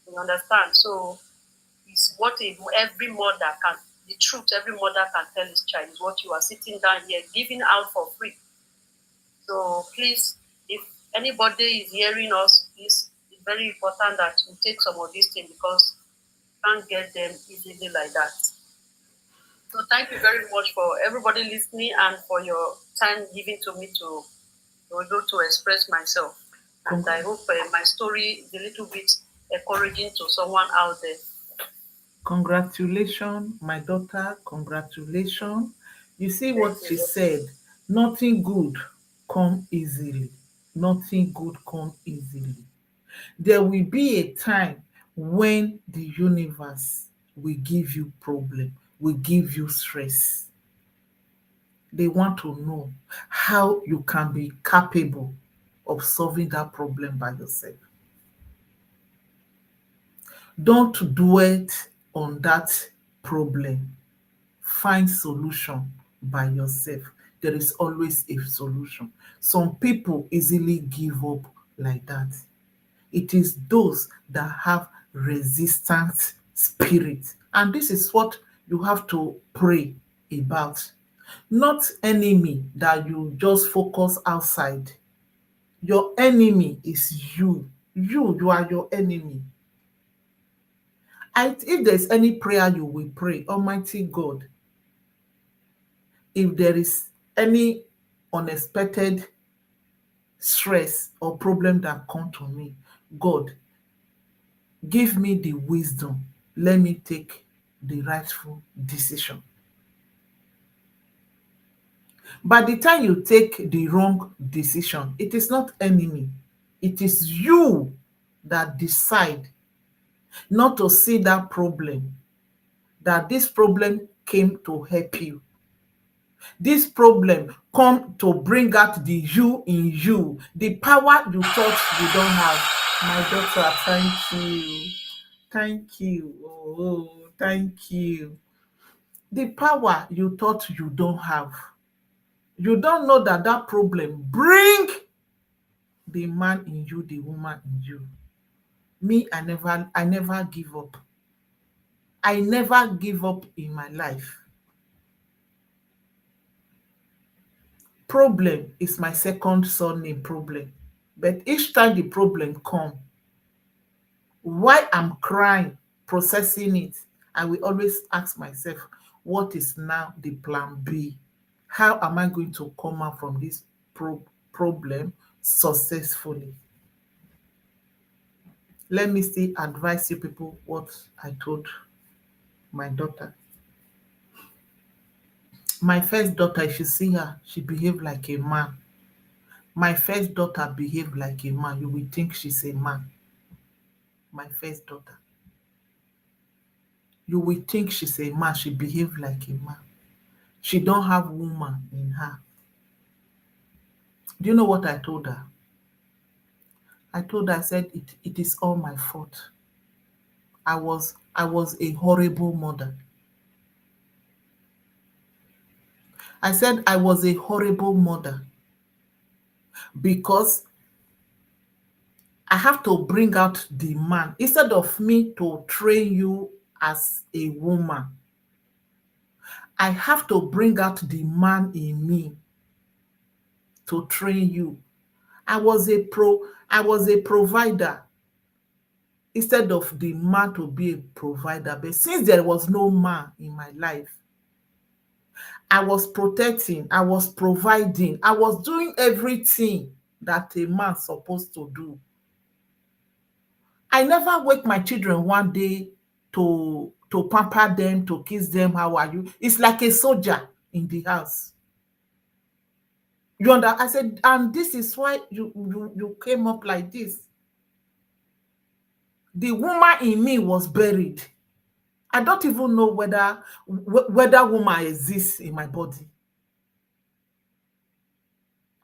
You understand? So it's what every mother can, the truth every mother can tell his child is what you are sitting down here giving out for free. So please, if anybody is hearing us, it's very important that we take some of these things, because you can't get them easily like that. So thank you very much for everybody listening and for your time given to me to be able to express myself. And I hope my story is a little bit encouraging to someone out there. Congratulations, my daughter. Congratulations. You see what Thank she you. said. Nothing good come easily. Nothing good come easily. There will be a time when the universe will give you problem, will give you stress. They want to know how you can be capable of solving that problem by yourself. Don't dwell on that problem. Find solution by yourself. There is always a solution. Some people easily give up like that. It is those that have resistant spirit. And this is what you have to pray about. Not enemy that you just focus outside. Your enemy is you. You are your enemy. If there's any prayer you will pray, Almighty God, if there is any unexpected stress or problem that come to me, God, give me the wisdom. Let me take the rightful decision. By the time you take the wrong decision, it is not enemy. It is you that decide not to see that problem, that this problem came to help you. This problem come to bring out the you in you, the power you thought you don't have. My daughter, thank you. Thank you. Oh, thank you. The power you thought you don't have. You don't know that that problem bring the man in you, the woman in you. Me, I never give up. I never give up in my life. Problem is my second surname, problem. But each time the problem come, why I'm crying, processing it, I will always ask myself, what is now the plan B? How am I going to come out from this problem successfully? Let me still advise you people what I told my daughter. My first daughter, if you see her, she behaved like a man. My first daughter behaved like a man. You will think she's a man. My first daughter. You will think she's a man. She behaved like a man. She don't have woman in her. Do you know what I told her? I told her, I said, it is all my fault. I was a horrible mother. I said I was a horrible mother because I have to bring out the man. Instead of me to train you as a woman, I have to bring out the man in me to train you. I was a provider instead of the man to be a provider. But since there was no man in my life, I was protecting, I was providing, I was doing everything that a man supposed to do. I never wake my children one day to pamper them, to kiss them. How are you? It's like a soldier in the house. You understand? I said, and this is why you came up like this. The woman in me was buried. I don't even know whether woman exists in my body.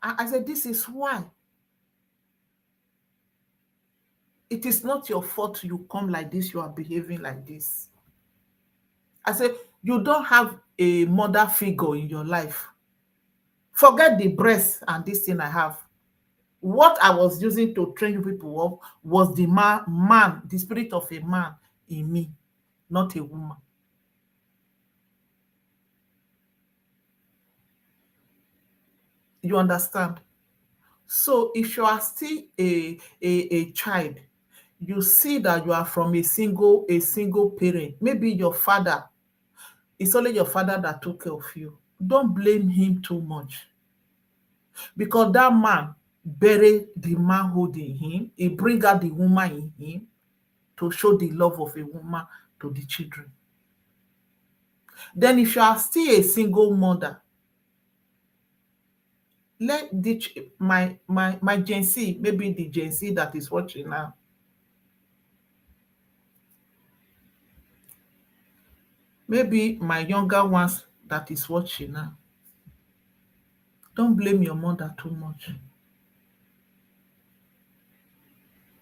I said, this is why. It is not your fault you come like this, you are behaving like this. I said, you don't have a mother figure in your life. Forget the breast and this thing I have. What I was using to train you people up was the man, the spirit of a man in me, not a woman. You understand? So if you are still a child, you see that you are from a single parent. Maybe your father, it's only your father that took care of you. Don't blame him too much. Because that man buried the manhood in him. He bring out the woman in him to show the love of a woman to the children. Then if you are still a single mother, let my Gen Z, maybe the Gen Z that is watching now, maybe my younger ones that is watching now, don't blame your mother too much.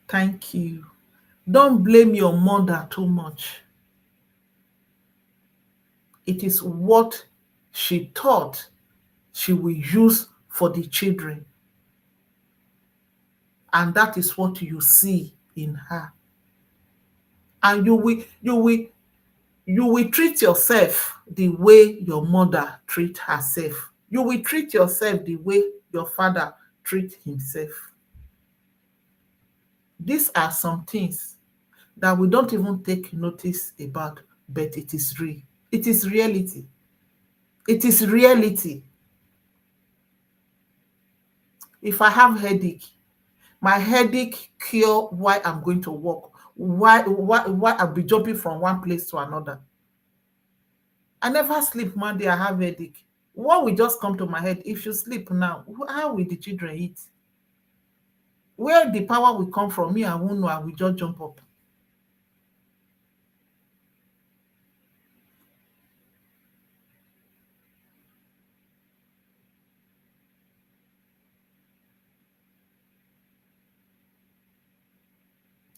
Thank you. Don't blame your mother too much. It is what she thought she will use for the children. And that is what you see in her. And you will treat yourself the way your mother treat herself. You will treat yourself the way your father treat himself. These are some things that we don't even take notice about, but it is real. It is reality. It is reality. If I have headache, my headache cure why I'm going to work. Why I'll be jumping from one place to another. I never sleep Monday, I have headache. What will just come to my head? If you sleep now, how will the children eat? Where the power will come from, me, I won't know. I will just jump up.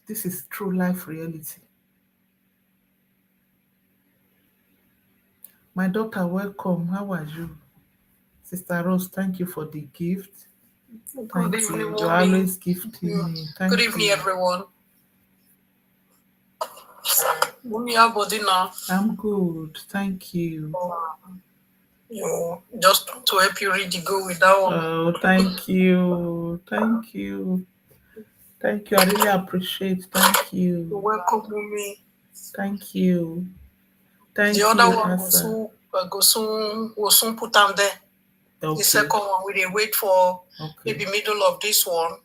This is true life reality. My daughter, welcome. How are you? Sister Rose, thank you for the gift. Good Thank evening, you. mommy. You're always gifting me. Thank Good evening, you. everyone. Mommy, how body now? I'm good. Thank you. You just to help you read the go with that one. Oh, thank you. Thank you. Thank you. I really appreciate. Thank You're you. welcome, mommy. Thank you. Thank The you, other one Asa. will soon put them there. Okay. The second one, we dey wait for Okay. maybe middle of this one.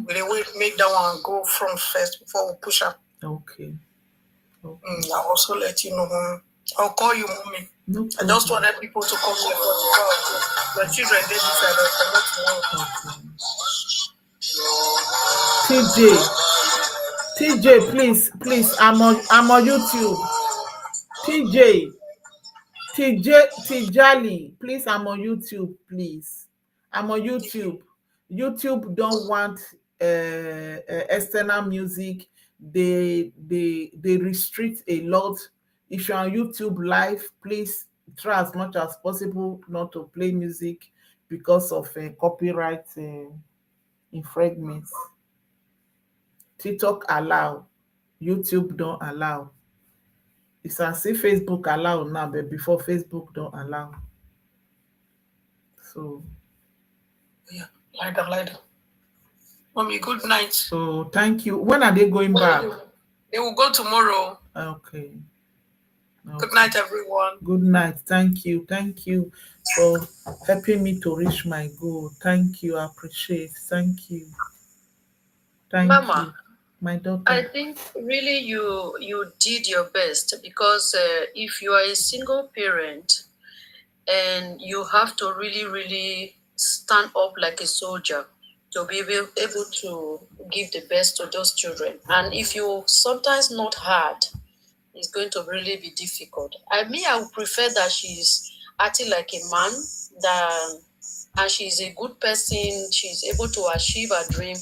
We dey wait make that one go from first before we push up. Okay. I'll also let you know. I'll call you, mommy. No I just problem. wanted people to come here for the children. They decided to come tomorrow. TJ, please, I'm on YouTube. TJ, Tijali, please, I'm on YouTube, please. I'm on YouTube. YouTube don't want external music. They restrict a lot. If you're on YouTube live, please try as much as possible not to play music because of copyright infringements. TikTok allow, YouTube don't allow. It's as if Facebook allow now, but before Facebook don't allow. So Yeah, lie down. Mommy, good night. So thank you. When are they going back? They will go tomorrow. Okay. Good night, everyone. Good night. Thank you. Thank you for helping me to reach my goal. Thank you. I appreciate. Thank you. Thank Mama, you. My I daughter. think really you did your best because if you are a single parent and you have to really stand up like a soldier to be able to give the best to those children, and if you sometimes not hard, it's going to really be difficult. I would prefer that she's acting like a man than and she's a good person, she's able to achieve her dream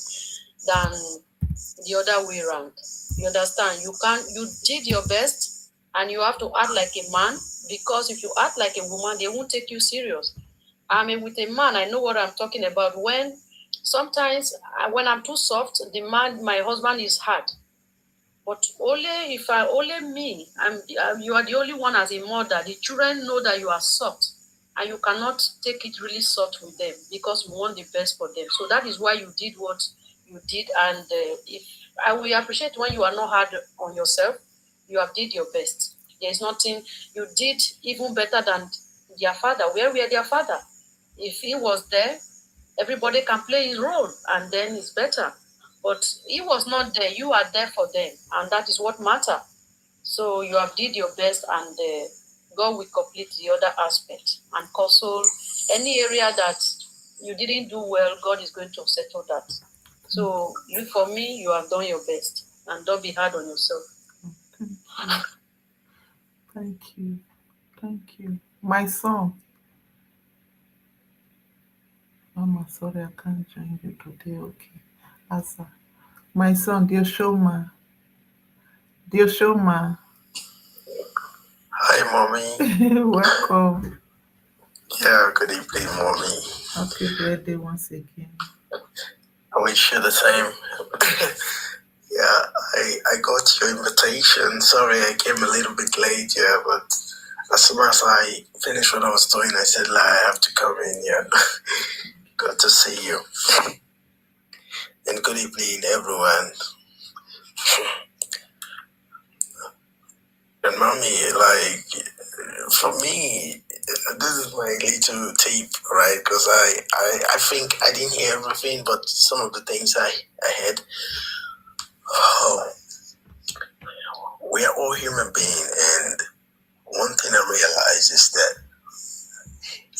than the other way around. You understand? You did your best and you have to act like a man because if you act like a woman, they won't take you serious. I mean, with a man, I know what I'm talking about. When sometimes when I'm too soft, the man, my husband is hard. But only if I only me, you are the only one as a mother. The children know that you are soft, and you cannot take it really soft with them because you want the best for them. So that is why you did what you did, and if I will appreciate when you are not hard on yourself, you have did your best. There is nothing you did even better than their father. Where were their father? If he was there, everybody can play his role and then it's better. But he was not there. You are there for them, and that is what matter. So you have did your best, and God will complete the other aspect and console any area that you didn't do well. God is going to settle that. So you, for me, you have done your best, and don't be hard on yourself. Thank you. Thank you. My son. Mama, sorry, I can't join you today. Okay. Asa. My son, dear Shoma. Dear Shoma. Hi, mommy. Welcome. Yeah, good evening, mommy. Happy birthday once again. I wish you the same. Yeah, I got your invitation. Sorry, I came a little bit late. Yeah, but as soon as I finished what I was doing, I said, like, I have to come in. Yeah, good to see you. And good evening, everyone. And mommy, like, for me, this is my little tip, right? Because I think I didn't hear everything, but some of the things I heard. Oh, we are all human beings, and one thing I realize is that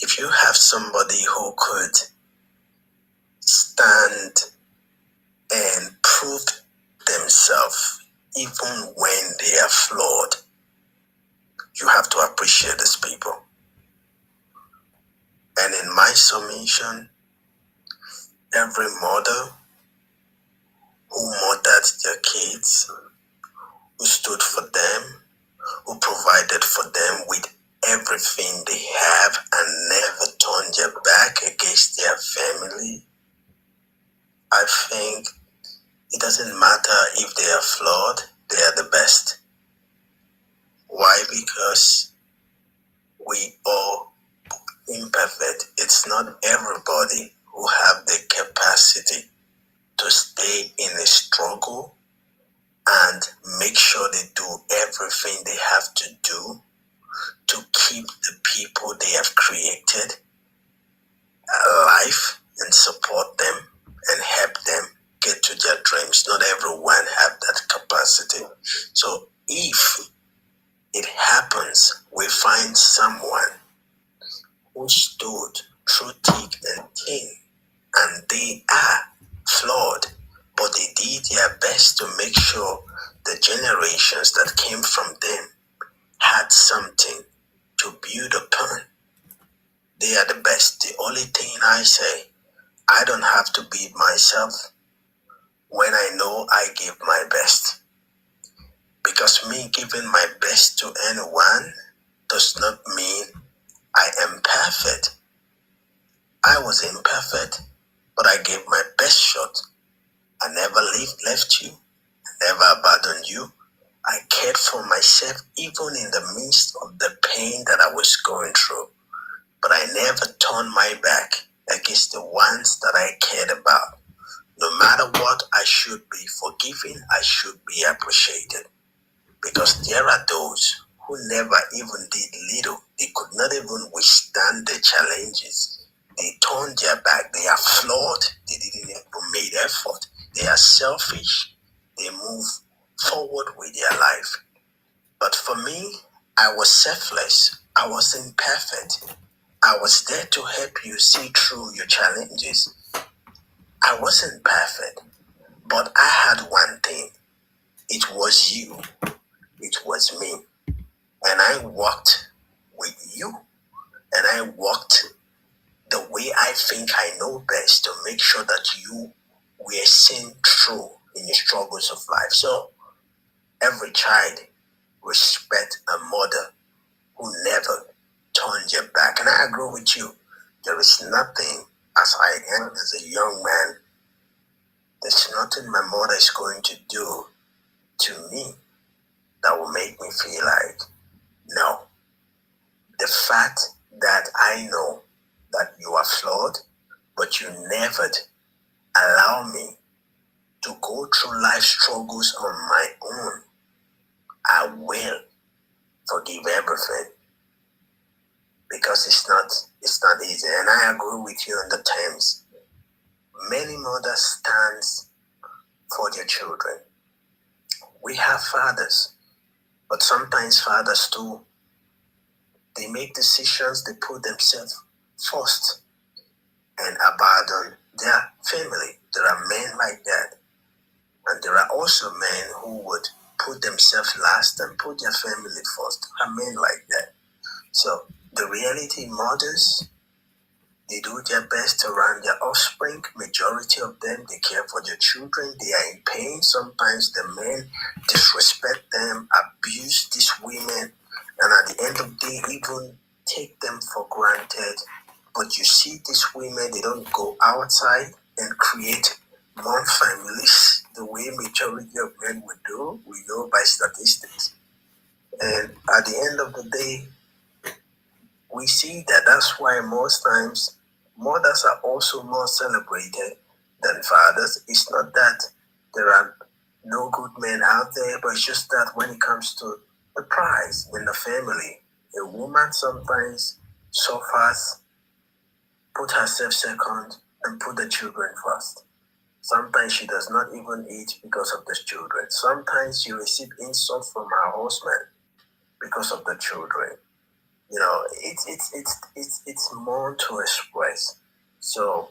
if you have somebody who could stand and prove themselves even when they are flawed, you have to appreciate these people. And in my summation, every mother who mothered their kids, who stood for them, who provided for them with everything they have and never turned their back against their family, I think it doesn't matter if they are flawed, they are the best. Why? Because we are imperfect. It's not everybody who have the capacity to stay in a struggle and make sure they do everything they have to do to keep the people they have created alive and support them and help them get to their dreams. Not everyone have that capacity. So if it happens, we find someone who stood through thick and thin, and they are flawed, but they did their best to make sure the generations that came from them had something to build upon. They are the best. The only thing I say, I don't have to beat myself when I know I give my best. Because me giving my best to anyone does not mean I am perfect. I was imperfect, but I gave my best shot. I never left you, never abandoned you. I cared for myself even in the midst of the pain that I was going through. But I never turned my back against the ones that I cared about. No matter what, I should be forgiven, I should be appreciated. Because there are those who never even did little. They could not even withstand the challenges. They turned their back. They are flawed. They didn't even make effort. They are selfish. they move forward with their life. But for me, I was selfless. I wasn't perfect. I was there to help you see through your challenges. I wasn't perfect, but I had one thing. It was you. It was me. And I walked with you. And I walked the way I think I know best to make sure that you were seen through in the struggles of life. So every child respect a mother who never turned your back. And I agree with you. There is nothing, as I am as a young man, there's nothing my mother is going to do to me that will make me feel like, no. The fact that I know that you are flawed, but you never allow me to go through life struggles on my own, I will forgive everything because it's not easy. And I agree with you on the terms. Many mothers stands for their children. We have fathers, but sometimes fathers too, they make decisions, they put themselves first and abandon their family. There are men like that. And there are also men who would put themselves last and put their family first. There are men like that. So the reality, mothers, they do their best around their offspring. Majority of them, they care for their children. They are in pain. Sometimes the men disrespect them, abuse these women, and at the end of the day, even take them for granted. But you see these women, they don't go outside and create more families the way majority of men would do. We know by statistics. And at the end of the day, we see that that's why most times mothers are also more celebrated than fathers. It's not that there are no good men out there, but it's just that when it comes to the prize in the family, a woman sometimes suffers, put herself second, and put the children first. Sometimes she does not even eat because of the children. Sometimes she receives insult from her husband because of the children. You know, it's more to express. So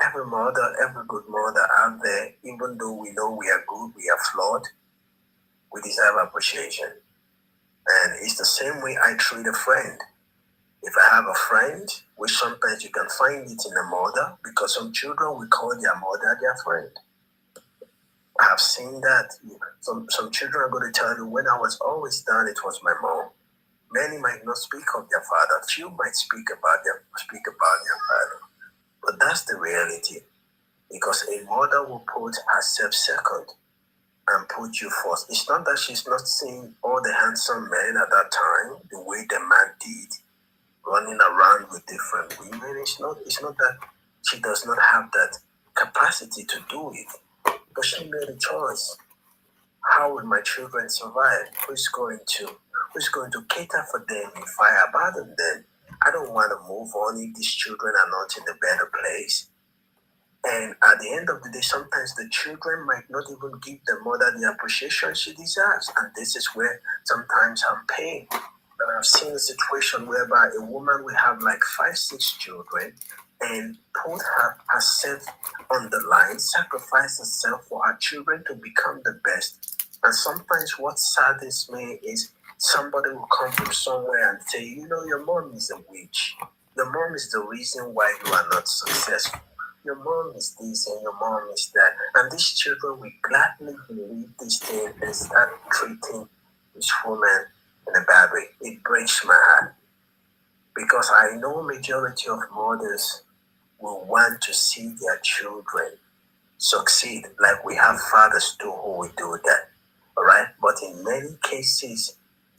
every good mother out there, even though we know we are good, we are flawed, we deserve appreciation. And it's the same way I treat a friend. If I have a friend, which sometimes you can find it in a mother, because some children will call their mother their friend. I have seen that. Some children are going to tell you, when I was always down, it was my mom. Many might not speak of their father. Few might speak about their father. But that's the reality. Because a mother will put herself second and put you first. It's not that she's not seeing all the handsome men at that time, the way the man did, running around with different women. It's not that she does not have that capacity to do it. But she made a choice. How will my children survive? Who's going to cater for them if I abandon them? I don't want to move on if these children are not in a better place. And at the end of the day, sometimes the children might not even give the mother the appreciation she deserves. And this is where sometimes I'm pain. But I've seen a situation whereby a woman will have like 5, 6 children and put herself on the line, sacrifice herself for her children to become the best. And sometimes what saddens me is somebody will come from somewhere and say, your mom is a witch. Your mom is the reason why you are not successful. Your mom is this and your mom is that. And these children will gladly believe this thing and start treating this woman in a bad way. It breaks my heart because I know majority of mothers will want to see their children succeed, like we have fathers too who will do that. All right, but in many cases,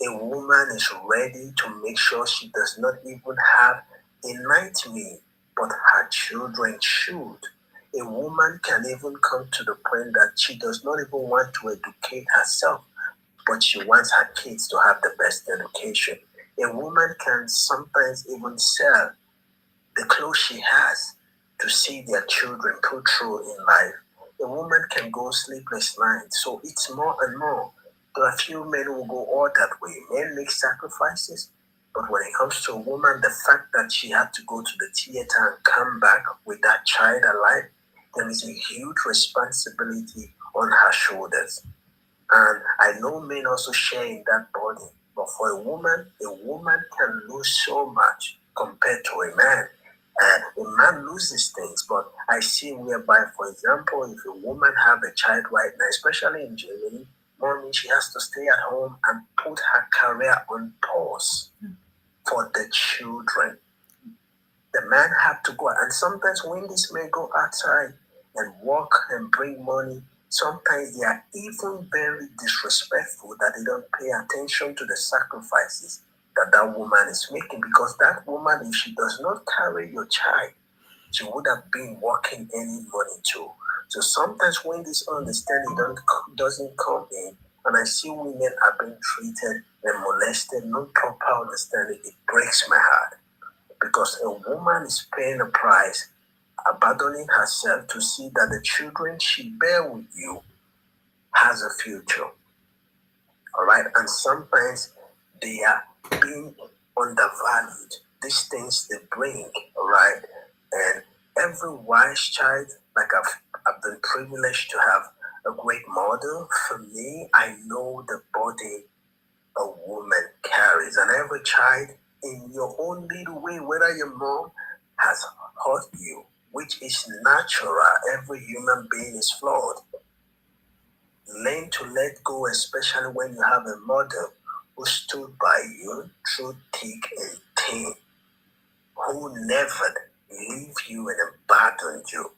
a woman is ready to make sure she does not even have a nightmare, but her children should. A woman can even come to the point that she does not even want to educate herself, but she wants her kids to have the best education. A woman can sometimes even sell the clothes she has to see their children put through in life. a woman can go sleepless nights. So it's more and more. There are a few men who go all that way. Men make sacrifices, but when it comes to a woman, the fact that she had to go to the theater and come back with that child alive, there is a huge responsibility on her shoulders. And I know men also share in that burden. But for a woman can lose so much compared to a man. A man loses things, but I see whereby, for example, if a woman have a child right now, especially in Germany, mommy, she has to stay at home and put her career on pause for the children. The man have to go, and sometimes when this men go outside and work and bring money, sometimes they are even very disrespectful that they don't pay attention to the sacrifices that that woman is making, because that woman, if she does not carry your child, she would have been working any money too. So sometimes when this understanding doesn't come in, and I see women are being treated and molested, no proper understanding, it breaks my heart, because a woman is paying a price, abandoning herself to see that the children she bear with you has a future. All right, and sometimes they are being undervalued. These things they bring, all right, and every wise child, like I've been privileged to have a great model. For me, I know the body a woman carries, and every child in your own little way, whether your mom has hurt you, which is natural. Every human being is flawed. Learn to let go, especially when you have a mother who stood by you through thick and thin, who never leave you and abandoned you,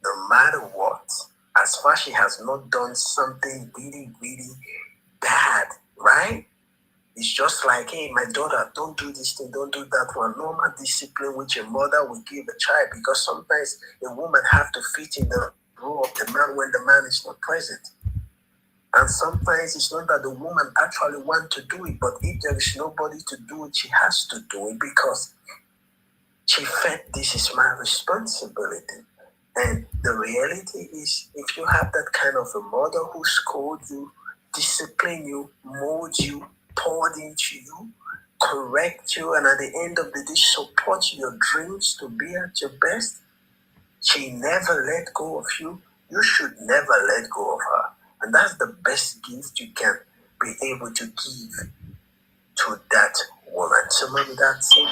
no matter what. As far as she has not done something really, really bad, right? It's just like, hey, my daughter, don't do this thing, don't do that one. Normal discipline which a mother will give a child, because sometimes a woman have to fit in the role of the man when the man is not present. And sometimes it's not that the woman actually want to do it, but if there is nobody to do it, she has to do it because she felt this is my responsibility. And the reality is, if you have that kind of a mother who scolds you, discipline you, mold you, poured into you, correct you, and at the end of the day, support your dreams to be at your best, she never let go of you. You should never let go of her. And that's the best gift you can be able to give to that woman. So maybe that's it.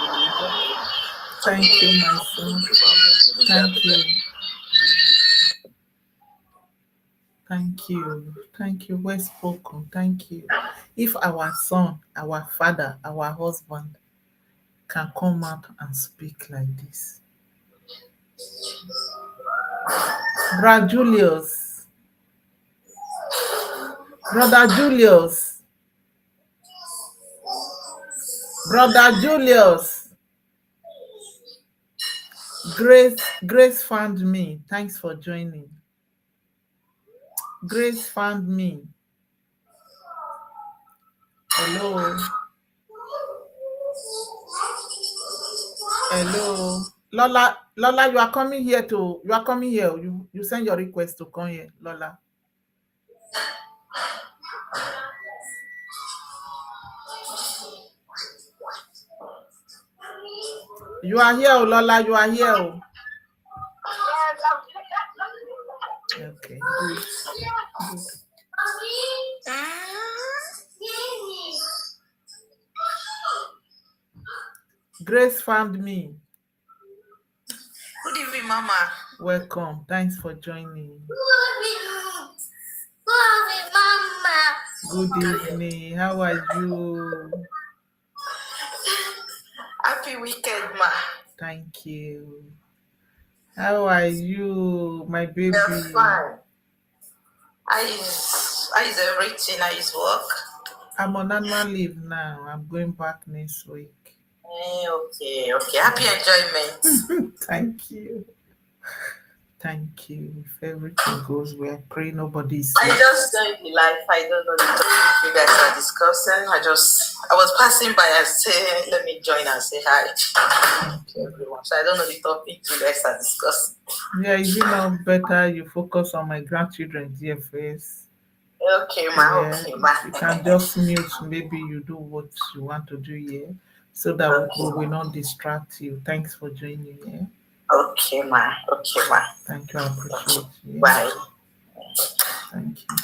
Thank you, my son. Thank you. Thank you. Thank you. Well spoken. Thank you. If our son, our father, our husband can come out and speak like this. Brother Julius. Brother Julius. Brother Julius. Grace found me. Thanks for joining. Grace found me. Hello. Hello. Lola, you are coming here. You send your request to come here, Lola. You are here, Lola. You are here. Okay, good. Grace found me. Good evening, Mama. Welcome. Thanks for joining. Good evening. How are you? Happy weekend, Ma. Thank you. How are you, my baby? I'm fine. How is everything? How is work? I'm on annual leave now. I'm going back next week. Okay. Happy enjoyment. Thank you. Thank you. If everything goes well, pray nobody is I sick. just joined the life. I don't know the topic you guys are discussing. I was passing by and say, let me join and say hi to everyone. So I don't know the topic you guys are discussing. Yeah, is it not better you focus on my grandchildren there first? Okay, ma. Yeah, Okay, ma. you can just mute. Maybe you do what you want to do here, so that we Okay, will not distract you. Thanks for joining. Yeah, okay, ma. Okay, ma. thank you. I appreciate you. Yeah, Bye. thank you.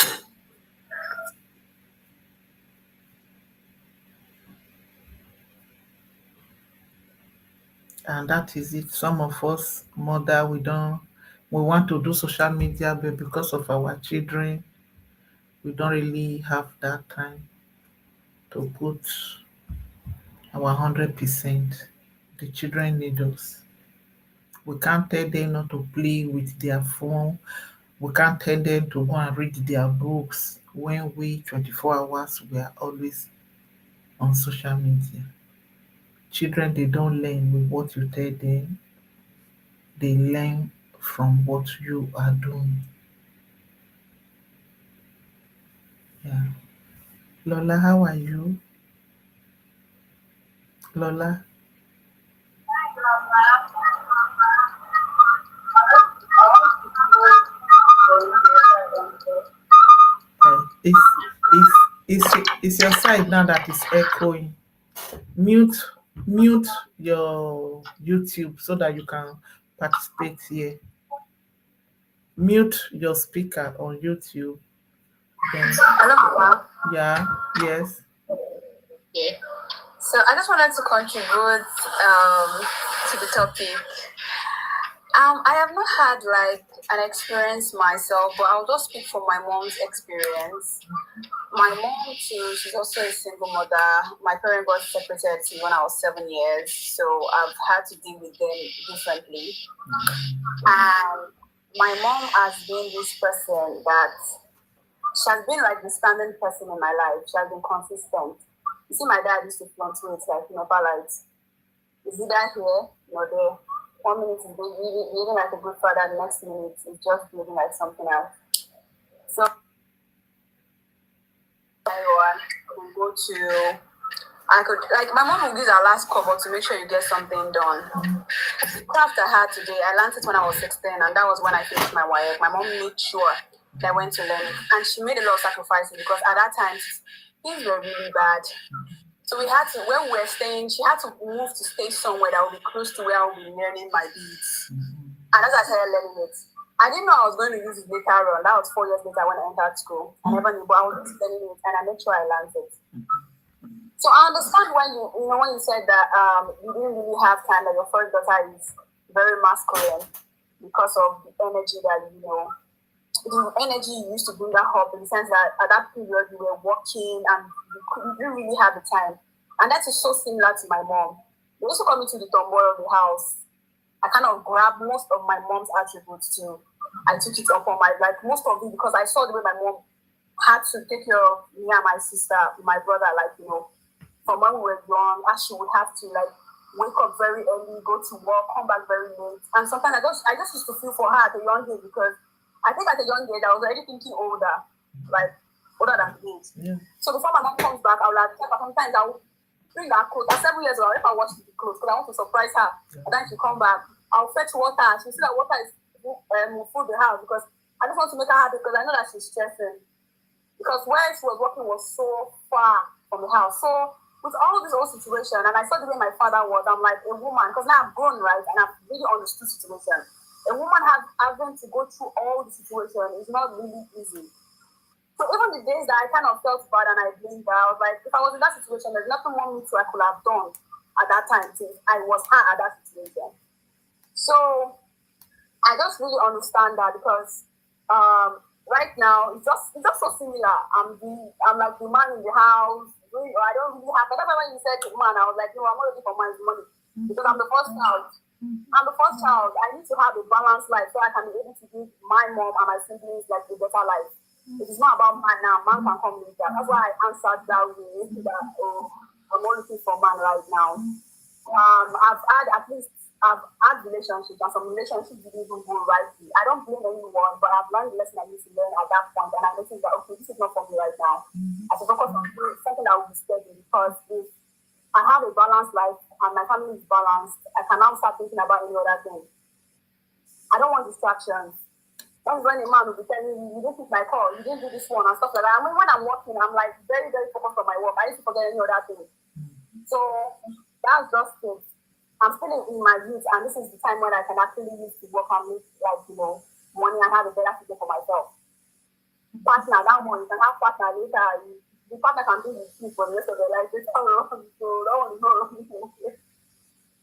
And that is it. Some of us, mother, we want to do social media, but because of our children, we don't really have that time to put our 100%. The children need us. We can't tell them not to play with their phone. We can't tell them to go and read their books when we 24 hours we are always on social media. Children, they don't learn with what you tell them. They learn from what you are doing. Yeah. Lola, how are you? Lola, it's your side now that is echoing. Mute mute your YouTube so that you can participate here. Mute your speaker on YouTube. Then Hello, mama. yeah, yes. Yeah. So I just wanted to contribute to the topic. I have not had like an experience myself, but I'll just speak from my mom's experience. My mom too, she's also a single mother. My parents got separated when I was 7 years, so I've had to deal with them differently. And my mom has been this person that she has been like the standing person in my life. She has been consistent. You see, my dad used to fluctuate like never lights. Is either here or there. 1 minute is behaving like a good father, the next minute is just behaving like something else. So everyone could go to I could like my mom would use her last cover to make sure you get something done. The craft I had today, I learned it when I was 16, and that was when I finished my YF. My mom made sure that I went to learn it, and she made a lot of sacrifices because at that time things were really bad. So we had to, when we were staying, she had to move to stay somewhere that would be close to where I would be learning my beads. And as I started learning it, I didn't know I was going to use it later on. That was 4 years later when I entered school. I never knew, but I was learning it, and I made sure I learned it. So I understand when when you said that you didn't really have time, that your first daughter is very masculine because of the energy that the energy you used to bring her up, in the sense that at that period you were working and you didn't really have the time. And that is so similar to my mom. They used to come into the tomboy of the house. I kind of grabbed most of my mom's attributes too. I took it upon most of it, because I saw the way my mom had to take care of me and my sister, my brother, from when we were young, as she would have to wake up very early, go to work, come back very late. And sometimes I just used to feel for her at a young age, because I think at a young age I was already thinking older than age. Yeah. So before my mom comes back, sometimes I'll bring her clothes. At 7 years old, if I wash the clothes, because I want to surprise her. And then she come back, I'll fetch water. She'll see that water is full the house, because I just want to make her happy, because I know that she's stressing. Because where she was working was so far from the house. So with all this whole situation, and I saw the way my father was, I'm like, a woman, because now I've grown, right, and I've really understood the situation. A woman having to go through all the situation is not really easy. So even the days that I kind of felt bad and I blamed her, I was like, if I was in that situation, there's nothing more me to I could have done at that time since I was her at that situation. So I just really understand that, because right now it's just so similar. I'm like the man in the house. I don't really have. That's why when you said man, I was like, no, I'm not looking for man's money, because I'm the first child. I'm the first child. I need to have a balanced life so I can be able to give my mom and my siblings a better life. It is not about man now. Man can come later. That's why I answered that way. That I'm not looking for man right now. I've had at least I've had relationships, and some relationships didn't even go rightly. I don't blame anyone, but I've learned the lesson I need to learn at that point, and I noticed that okay, this is not for me right now. I should focus on doing something that will be steady, because if I have a balanced life and my family is balanced, I can now start thinking about any other thing. I don't want distractions. That's when a man will be telling me, you didn't pick my call, you didn't do this one, and stuff like that. I mean, when I'm working, I'm like very, very focused on my work. I used to forget any other thing. So that's just it. I'm still in my youth, and this is the time when I can actually use to work and make, like, money and have a better future for myself. Partner, that one, you can have partner later. The partner can be with you for the rest of your life. It's all wrong. So that one is not wrong.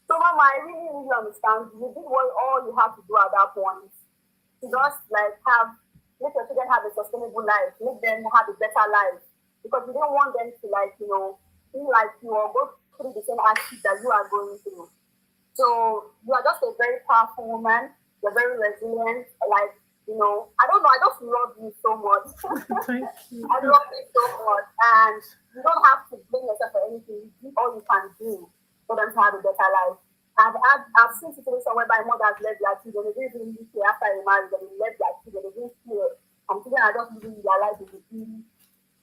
So, Mama, I really, really understand. You did what all you have to do at that point. To just like make your children have a sustainable life, make them have a better life. Because you don't want them to like, feel like you or go through the same hardship that you are going through. So you are just a very powerful woman. You're very resilient. Like, I don't know, I just love you so much. Thank you. I love you so much. And you don't have to blame yourself for anything. You do all you can do for them to have a better life. I've seen situations whereby mothers left their children, they didn't really care after they married, they left their children, they didn't care. And children are just living their life in the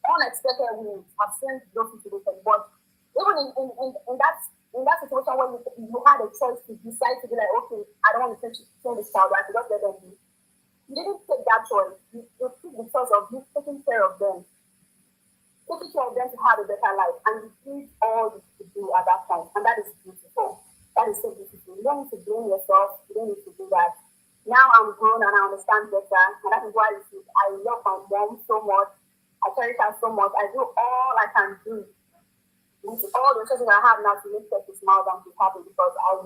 unexpected ways. I've seen those situations. But even in that situation where you had a choice to decide to be like, okay, I don't want to train this child, I should just let them be. You didn't take that choice. You took the choice of you taking care of them. Taking care of them to have a better life. And you did all you could do at that time. And that is beautiful. That is so beautiful. You don't need to blame yourself. You don't need to do that. Now I'm grown and I understand better. And that is why I love my mom so much. I cherish her so much. I do all I can do with all the resources I have now to make her smile and be happy, because I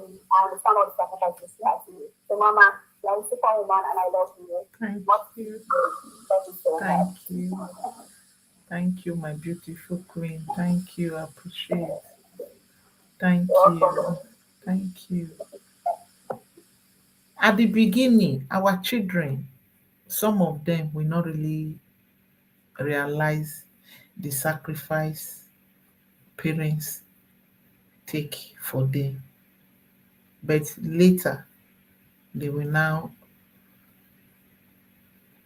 understand all the sacrifices she has to make. So, Mama, you're a super woman and I love you. Thank Much you. love you so much. Thank you. Thank you, my beautiful queen. Thank you. I appreciate it. Thank You're you. welcome. Thank you. At the beginning, our children, some of them will not really realize the sacrifice parents take for them. But later, they will now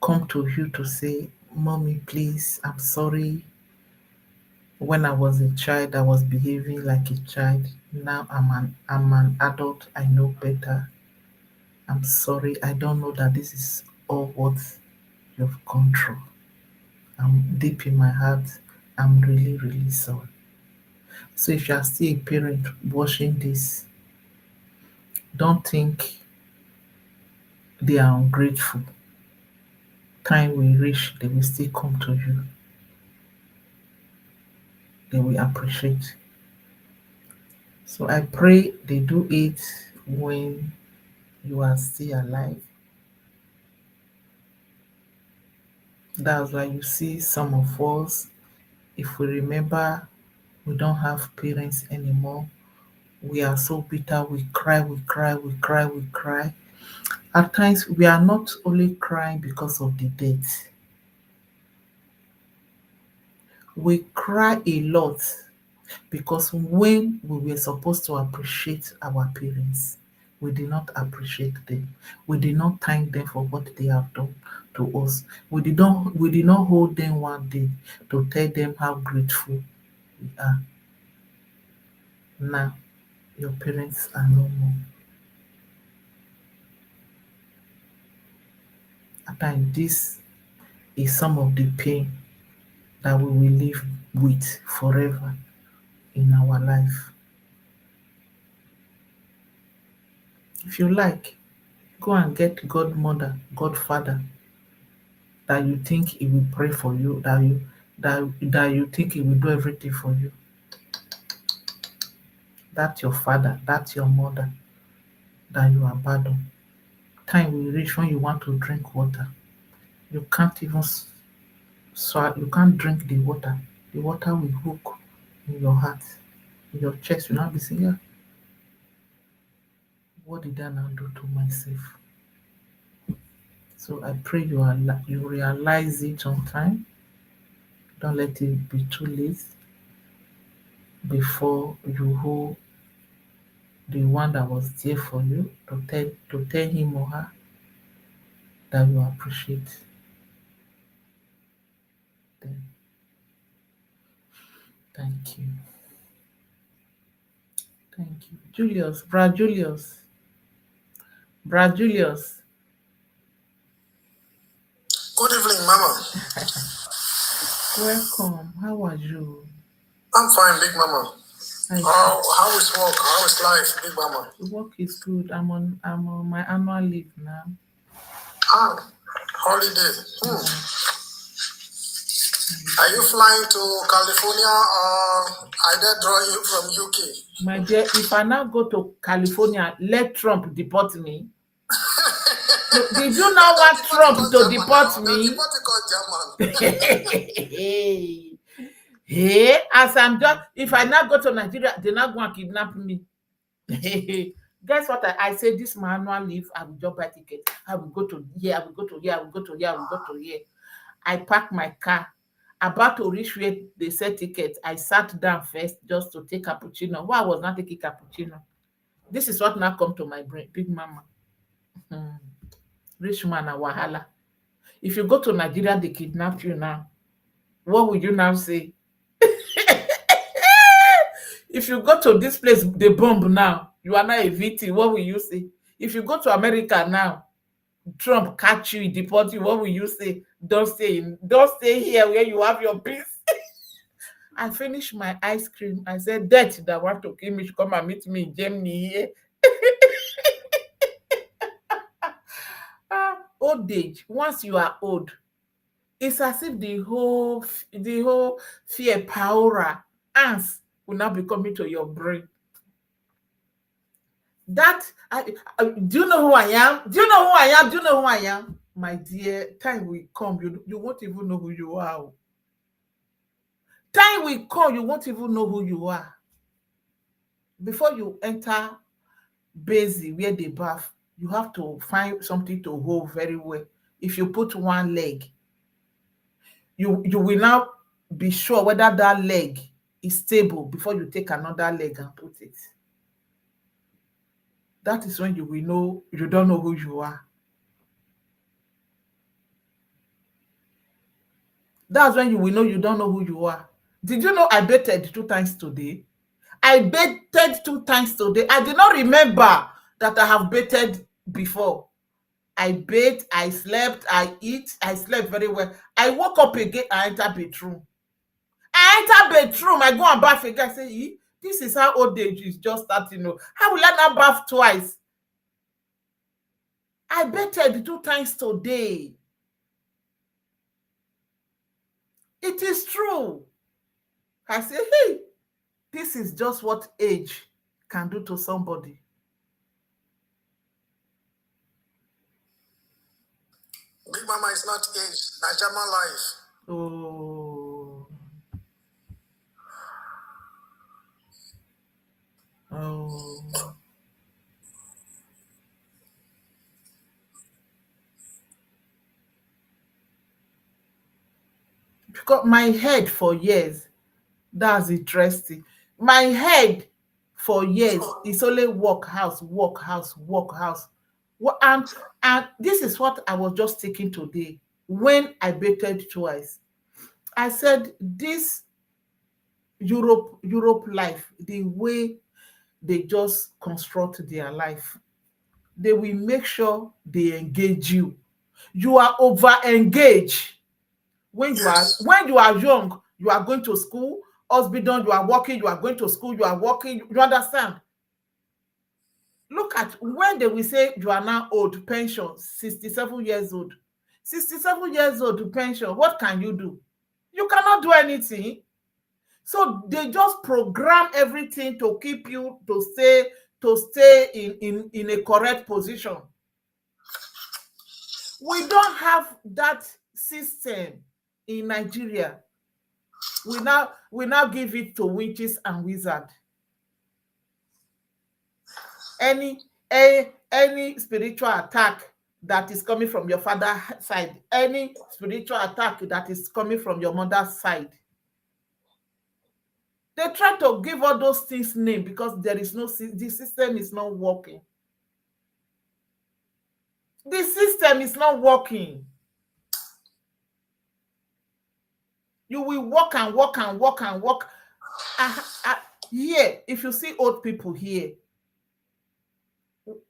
come to you to say, Mommy, please, I'm sorry. When I was a child, I was behaving like a child. Now I'm an adult. I know better. I'm sorry. I don't know that this is all what you've gone through. I'm deep in my heart. I'm really, really sorry. So if you are still a parent watching this, don't think they are ungrateful. Time will reach, they will still come to you. They will appreciate. So I pray they do it when you are still alive. That's why you see some of us, if we remember we don't have parents anymore, we are so bitter, we cry, we cry, we cry, we cry. At times, we are not only crying because of the death, we cry a lot because when we were supposed to appreciate our parents, we did not appreciate them. We did not thank them for what they have done to us. We did not hold them one day to tell them how grateful we are. Now your parents are no more. At times this is some of the pain that we will live with forever in our life. If you like, go and get godmother, godfather that you think he will pray for you, that you think he will do everything for you. That's your father, that's your mother that you abandon. Time will reach when you want to drink water. You can't even swallow, you can't drink the water. The water will hook in your heart, in your chest. You'll not be saying, yeah, what did I now do to myself? So I pray you realize it on time. Don't let it be too late before you hold the one that was there for you, to tell him or her that you appreciate them. Thank you. Thank you. Julius, Brad Julius. Brad Julius. Good evening, Mama. Welcome. How are you? I'm fine, Big Mama. I How is work? How is life, Big Mama? Work is good. I'm on my annual leave now. Ah, holiday. Are you flying to California or I dare draw you from UK? My dear, if I now go to California, let Trump deport me. Did you now want Trump to deport me? Hey, hey, as I'm just, if I now go to Nigeria, they now go and kidnap me. Guess what? I say this my annual leave. I will just buy ticket. I will go to here. I will go to here. I will go to here. I will go to here. I park my car. About to reach where they sell tickets, I sat down first just to take cappuccino. Why I was not taking cappuccino? This is what now come to my brain. Big Mama. Rich man and wahala. If you go to Nigeria, they kidnap you now. What would you now say? If you go to this place, they bomb now. You are not a victim. What will you say? If you go to America now, Trump catch you, deport you. What will you say? Don't stay here where you have your peace. I finished my ice cream. I said, death that want to kill me should come and meet me in Germany here. Old age. Once you are old, it's as if the whole fear power ants will now be coming to your brain. Do you know who I am? Do you know who I am? Do you know who I am? My dear, time will come. You won't even know who you are. Time will come, you won't even know who you are. Before you enter Basie where they bath, you have to find something to hold very well. If you put one leg, you will now be sure whether that leg is stable before you take another leg and put it. That is when you will know you don't know who you are. That's when you will know you don't know who you are. Did you know I baited 2 times today? I baited 2 times today. I did not remember that I have baited before. I bait, I slept, I eat, I slept very well. I woke up again, I enter bedroom. I go and bath again. I say, this is how old age is just starting. How will I not bath twice? I baited 2 times today. It is true. I say, hey, this is just what age can do to somebody. Big Mama is not age, na German life. Oh. Oh. Because my head for years, that's interesting. My head for years is only work house, work house, work house. And this is what I was just thinking today when I baited twice. I said, this Europe life, the way they just construct their life, they will make sure they engage you. You are over engaged. When you are young, you are going to school, husband, you are working, you are going to school, you are working, you understand? Look at when they will say you are now old, pension, 67 years old. 67 years old pension, what can you do? You cannot do anything. So they just program everything to keep you to stay in a correct position. We don't have that system in Nigeria. We now give it to witches and wizards. Any spiritual attack that is coming from your father's side, any spiritual attack that is coming from your mother's side, They try to give all those things name because there is no the system is not working. The system is not working. You will work and work and work and work. Here, if you see old people here,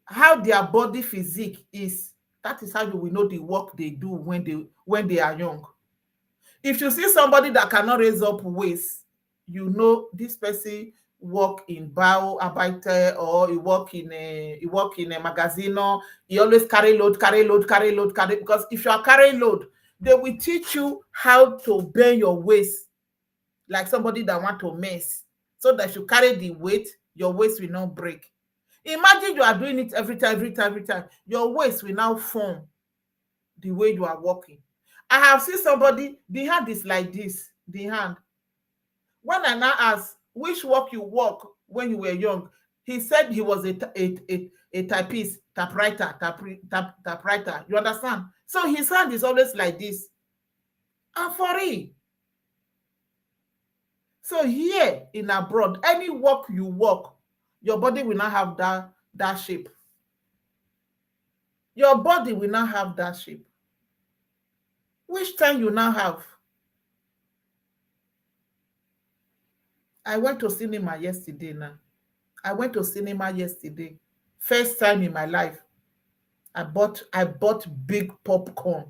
how their body physique is, that is how you will know the work they do when they are young. If you see somebody that cannot raise up waist, you know this person work in bio arbeiter, or he work in a magazine, or he always carry load, carry load, carry load, carry. Because if you are carrying load, they will teach you how to bend your waist like somebody that want to mess, so that you carry the weight, your waist will not break. Imagine you are doing it every time, every time, every time. Your waist will now form the way you are walking. I have seen somebody, the hand is like this, the hand. When I now ask which work you work when you were young, he said he was a typist, typewriter. You understand? So his hand is always like this. And for it. So here in abroad, any work you work, your body will not have that shape. Your body will not have that shape. Which time you now have? I went to cinema yesterday now. I went to cinema yesterday. First time in my life. I bought big popcorn.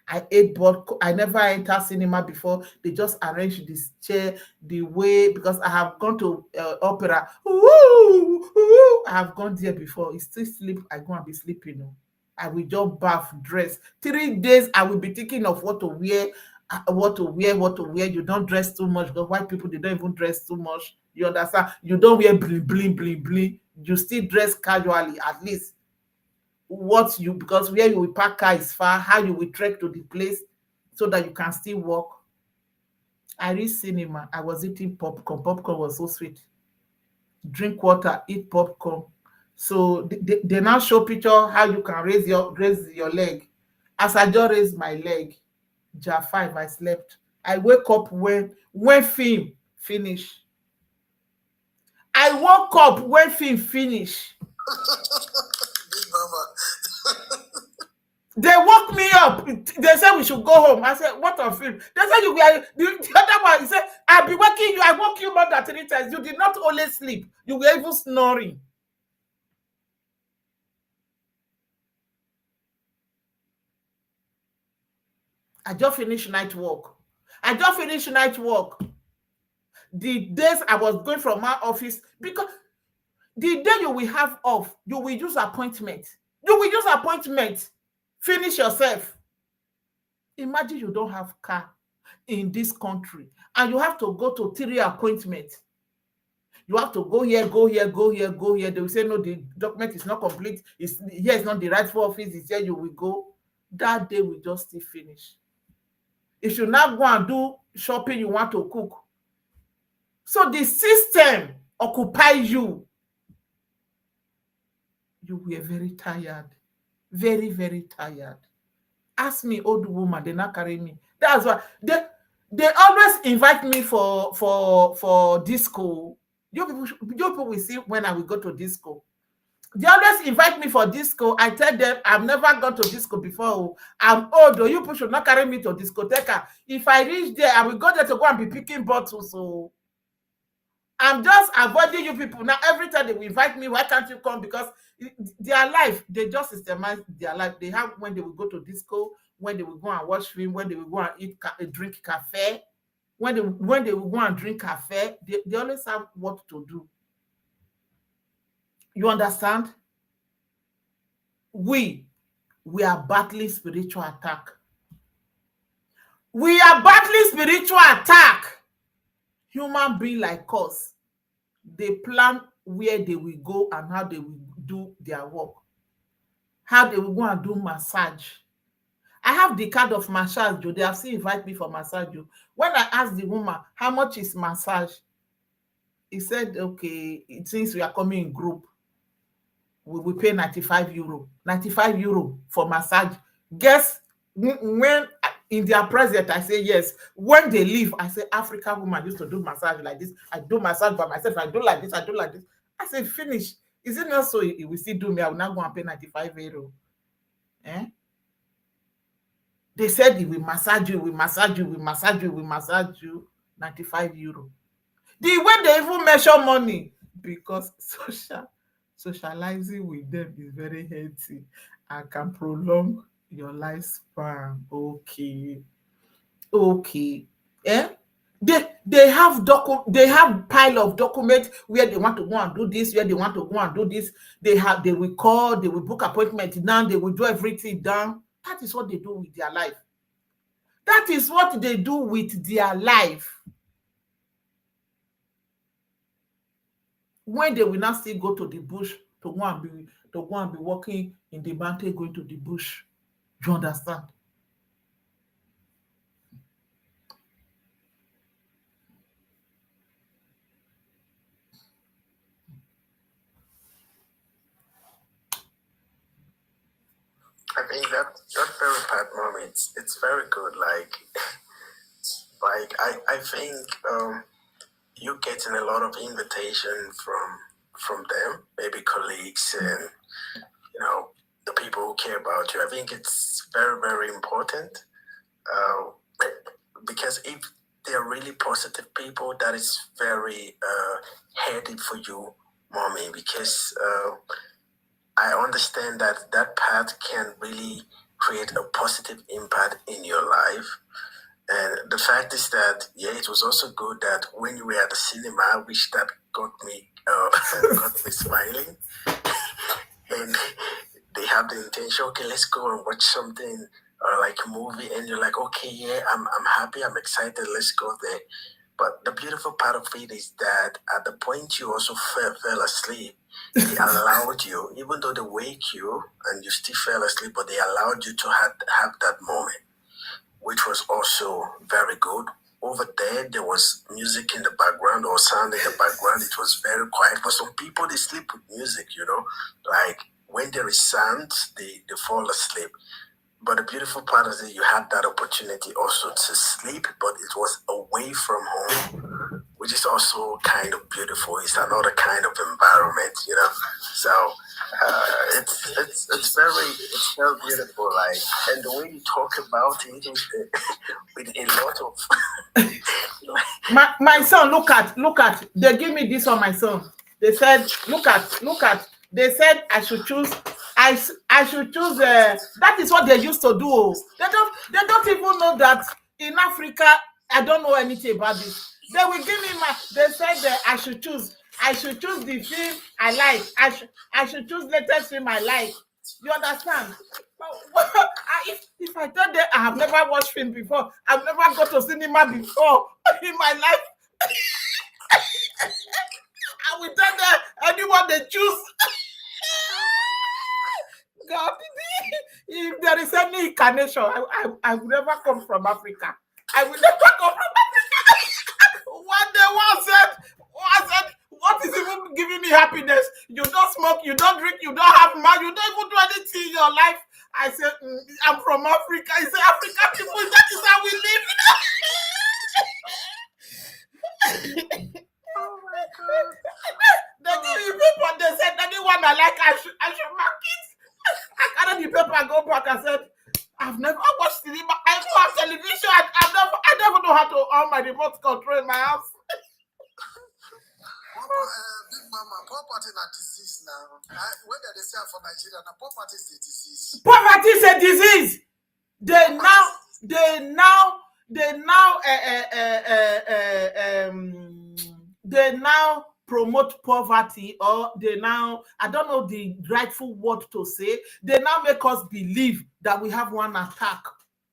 I ate popcorn. I never entered cinema before. They just arranged this chair the way, because I have gone to opera. Ooh, ooh, I have gone there before. It's still sleep. I go and be sleeping. No. I will just bath, dress. 3 days I will be thinking of what to wear, what to wear, what to wear. You don't dress too much, because white people, they don't even dress too much. You understand? You don't wear bling bling bling bling. You still dress casually, at least. What you, because where you will park car is far, how you will trek to the place so that you can still walk. I reach cinema. I was eating popcorn. Popcorn was so sweet. Drink water, eat popcorn. So they now show picture how you can raise your leg. As I just raised my leg, jar 5, I slept. I wake up when film finish. I woke up when film finish. Big Mama. They woke me up. They said we should go home. I said, what of film? They said you were the other one. He said, I'll be waking you. I woke you more than 3 times. You did not only sleep, you were even snoring. I just finished night work. The days I was going from my office, because the day you will have off, you will use appointment. Finish yourself. Imagine you don't have car in this country and you have to go to 3 appointments. You have to go here, go here, go here, go here. They will say, no, the document is not complete. Here is not the rightful office. It's here you will go. That day will just still finish. If you now go and do shopping, you want to cook. So the system occupy you. You were very tired. Very, very tired. Ask me, old woman, they not carry me. That's why they always invite me for disco. You people will see when I will go to disco. They always invite me for disco. I tell them I've never gone to disco before. I'm old. You people should not carry me to discotheque. If I reach there, I will go there to go and be picking bottles. So I'm just avoiding you people. Now, every time they will invite me, why can't you come? Because their life, they just systemize their life. They have when they will go to disco, when they will go and watch film, when they will go and drink cafe. When they will go and drink cafe, they always have what to do. You understand? We are battling spiritual attack. We are battling spiritual attack. Human being like us, they plan where they will go and how they will do their work. How they will go and do massage. I have the card of massage. They have still invite me for massage. When I asked the woman, how much is massage? He said, okay, since we are coming in group, we will pay 95 euro. 95 euro for massage. Guess when in their presence, I say yes. When they leave, I say African woman used to do massage like this. I do massage by myself. I do like this. I do like this. I say finish. Is it not so? He will still do me. I will not go and pay 95 euro. Eh? They said he will massage you, will massage you, will massage you, will massage you. 95 euro. The way they even measure money, because socializing with them is very healthy and can prolong your lifespan. Okay. Okay. Eh? They have pile of documents where they want to go and do this, where they want to go and do this. They will call, they will book appointment down, they will do everything down. That is what they do with their life. That is what they do with their life. When they will not still go to the bush to go and be walking in the mountain, going to the bush. You understand? I think that very part, mom, it's very good. I think you're getting a lot of invitation from them, maybe colleagues and the people who care about you. I think it's very, very important because if they're really positive people, that is very heady for you, mommy, because I understand that path can really create a positive impact in your life. And the fact is that, yeah, it was also good that when you were at the cinema, which that got me got me smiling. And they have the intention, okay, let's go and watch something like a movie, and you're like, okay, yeah, I'm happy, I'm excited, let's go there. But the beautiful part of it is that at the point you also fell asleep, they allowed you, even though they wake you and you still fell asleep, but they allowed you to have that moment, which was also very good. Over there was music in the background or sound in the background. It was very quiet. For some people, they sleep with music, like when there is sound, they fall asleep. But the beautiful part is that you had that opportunity also to sleep, but it was away from home, which is also kind of beautiful. It's another kind of environment, So it's very beautiful. Like, and the way you talk about it with a lot of my son, look at. They give me this on my son. They said, look at. They said I should choose. I should choose. That is what they used to do. They don't even know that in Africa. I don't know anything about this. They will give me They said that I should choose. I should choose the film I like. I should choose latest film I like. You understand? If I tell them I have never watched film before, I've never gone to cinema before in my life, I will tell them anyone they choose. God, if there is any incarnation, I will never come from Africa. I will never come from Africa. One day, one said, what is even giving me happiness? You don't smoke, you don't drink, you don't have man, you don't even do anything in your life. I said, I'm from Africa. He said, African people, that is how we live. oh my God. They give me paper. They said anyone I like, I should mark it. I carried the paper, I go back. I said, I've never watched cinema. I don't have television. I never know how to on my remote control in my house. Bigmama, poverty is a disease now. When they say for Nigeria, now poverty is a disease. Poverty is a disease. They now promote poverty, or I don't know the rightful word to say. They now make us believe that we have one attack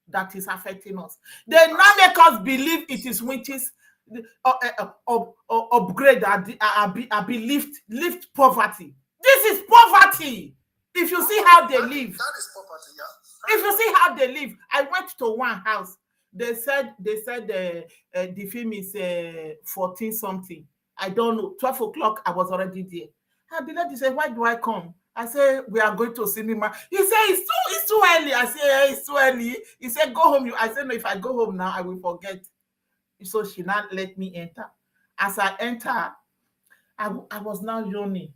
that is affecting us. They now make us believe it is witches upgrade lift poverty. This is poverty. If you see how they live, that is poverty, yeah. If you see how they live, I went to one house. They said the film is 14 something. I don't know. 12 o'clock, I was already there. And the lady said, why do I come? I say, we are going to cinema. He said, it's too early. I say, yeah, it's too early. He said, go home. I said, no, if I go home now, I will forget. So she not let me enter. As I enter, I was now yawning.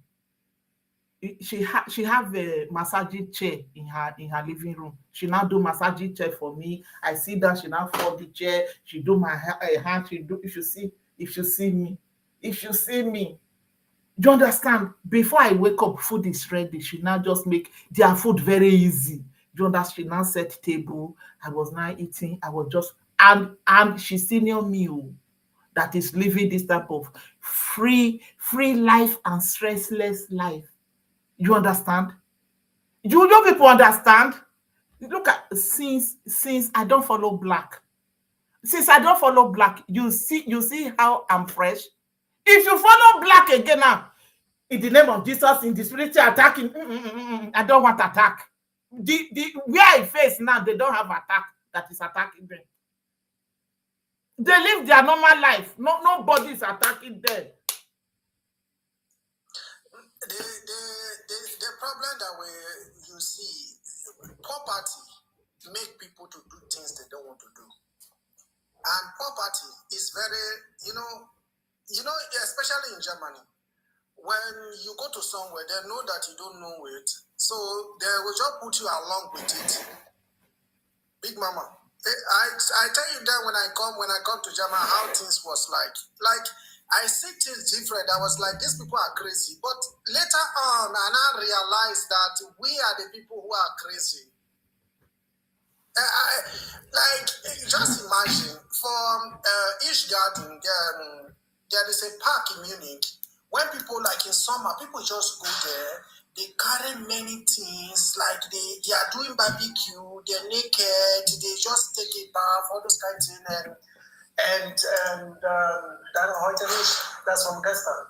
She have a massaging chair in her living room. She now do massaging chair for me. I see that she now fold the chair. She do my hand. She do. If you see me, if you see me, do you understand? Before I wake up, food is ready. She now just make their food very easy. Do you understand? She now set table. I was now eating. I was just and she senior me. Oh, that is living this type of free life and stressless life. You understand? You people understand? Look at since I don't follow black. Since I don't follow black, you see how I'm fresh. If you follow black again now, in the name of Jesus, in the spiritual attacking, I don't want attack. The where I face now, they don't have attack that is attacking them. They live their normal life. Nobody is attacking them. The problem that you see, poverty make people to do things they don't want to do. And poverty is very, especially in Germany, when you go to somewhere, they know that you don't know it, so they will just put you along with it. Bigmama, I tell you that when I come to Germany, how things was like I see things different. I was like, these people are crazy. But later on, and I realized that we are the people who are crazy. Just imagine, from each garden, there is a park in Munich. When people, like in summer, people just go there. They carry many things, like they are doing barbecue, they're naked, they just take a bath, all those kinds of things, and that's from Gestern.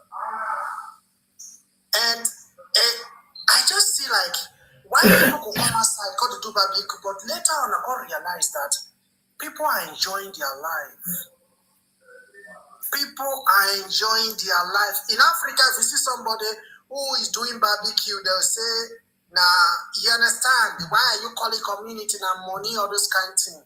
And I just see like, why people go come outside, go to do barbecue, but later on I got realize that people are enjoying their life. People are enjoying their life. In Africa, if you see somebody who is doing barbecue, they'll say, nah, you understand, why are you calling community and money, all those kind of things.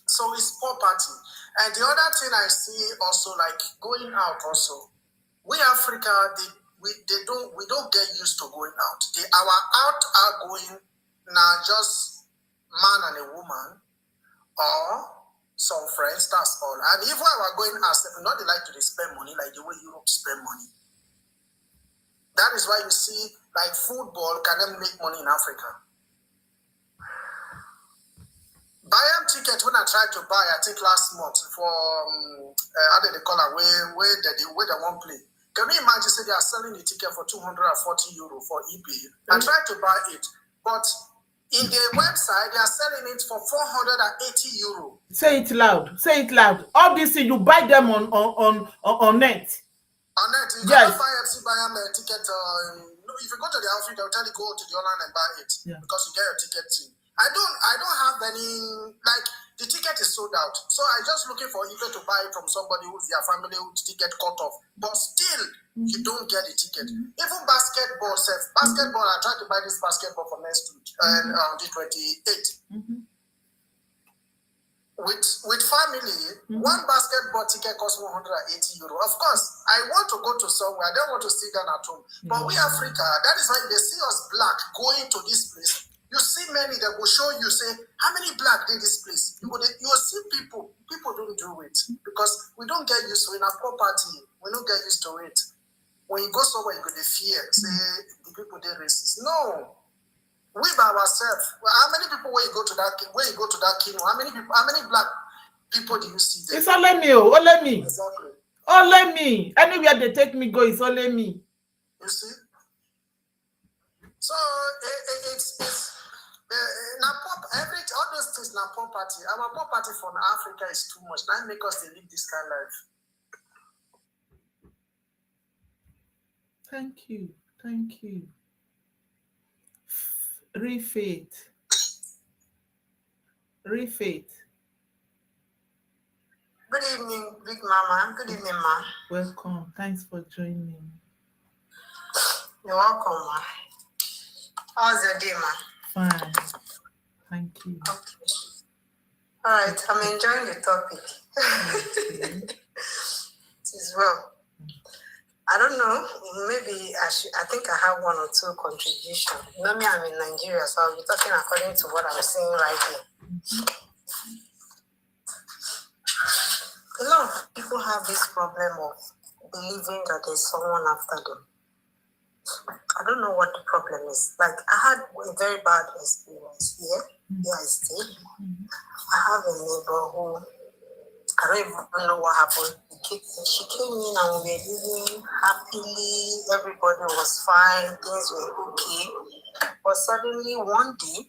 So it's poverty. And the other thing I see also, like going out also, we Africa, we don't get used to going out. Our out are going now just man and a woman or some friends, that's all. And if we are going out, not they like to spend money like the way Europe spend money. That is why you see like football can never make money in Africa. Buy ticket when I tried to buy, I think last month for how did they call it, where they won't play. Can you imagine say they are selling the ticket for €240 for eBay? I tried to buy it, but in the website they are selling it for €480. Say it loud. Say it loud. All this thing you buy them on net. On net, you Yes. cannot buy a ticket. If you go to the outfit, they'll tell you go to the online and buy it because you get your ticket too. I don't have any, like, the ticket is sold out. So I just looking for either to buy it from somebody who's their family whose ticket cut off. But still, you don't get the ticket. Even basketball, I tried to buy this basketball for next week, on the 28th. With family, one basketball ticket costs €180. Of course, I want to go to somewhere. I don't want to sit down at home. But we Africa, that is why they see us black going to this place. You see many that will show you, say, how many black did this place? You will see people don't do it because we don't get used to it. In our property, we don't get used to it. When you go somewhere, you go to fear, say, the people, they're racist. No. We by ourselves. Well, how many people when you go to that kingdom? How many black people do you see there? It's only me, only me. Exactly. Only me. Anywhere they take me go, it's only me. You see? So it's all those things now property. Our property from Africa is too much. Now make us live this kind of life. Thank you. Refaith. Good evening, Bigmama. Good evening, ma. Welcome. Thanks for joining. You're welcome, ma. How's your day, ma? Fine. Thank you. Okay. All right, I'm enjoying the topic. Okay. It is well. I don't know. Maybe I think I have one or two contributions. You know me, I'm in Nigeria, so I'll be talking according to what I'm seeing right here. A lot of people have this problem of believing that there's someone after them. I don't know what the problem is. Like, I had a very bad experience here. Here I stay. I have a neighbor who, I don't even know what happened. She came in and we were living happily. Everybody was fine. Things were okay. But suddenly one day,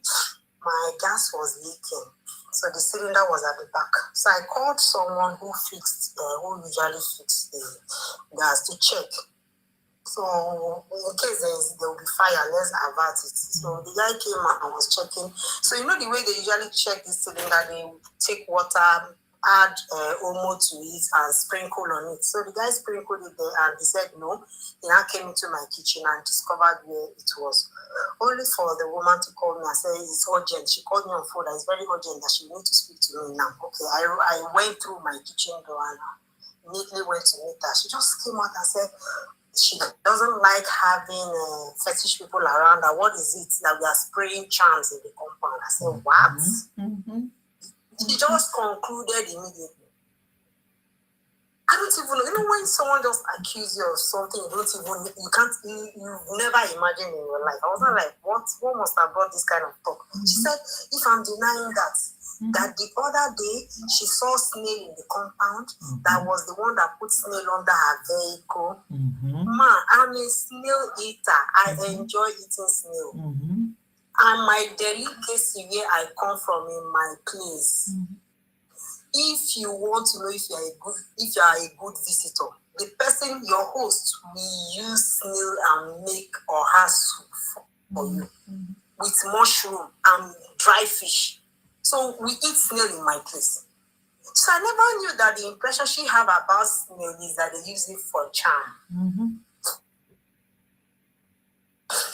my gas was leaking. So the cylinder was at the back. So I called someone who who usually fixed the gas to check. So in case there will be fire, let's avert it. So the guy came and was checking. So you know the way they usually check this cylinder, they take water, add omo to it and sprinkle on it. So the guy sprinkled it there and he said no. He now came into my kitchen and discovered where it was. Only for the woman to call me and say it's urgent. She called me on phone that it's very urgent that she needs to speak to me now. Okay, I went through my kitchen door and immediately went to meet her. She just came out and said she doesn't like having fetish people around her. What is it that we are spraying charms in the compound? I said, what? She just concluded immediately. I don't even know. You know, when someone just accuses you of something you've never imagined in your life. I was not like, what must have brought this kind of talk? She said, if I'm denying that the other day she saw snail in the compound, that was the one that put snail under her vehicle. Ma, I'm a snail eater. I enjoy eating snail. And my delicacy where I come from in my place. If you want to know if you are a good visitor, the person, your host, will use snail and make or have soup for you with mushroom and dry fish. So we eat snail in my place. So I never knew that the impression she have about snail is that they use it for charm.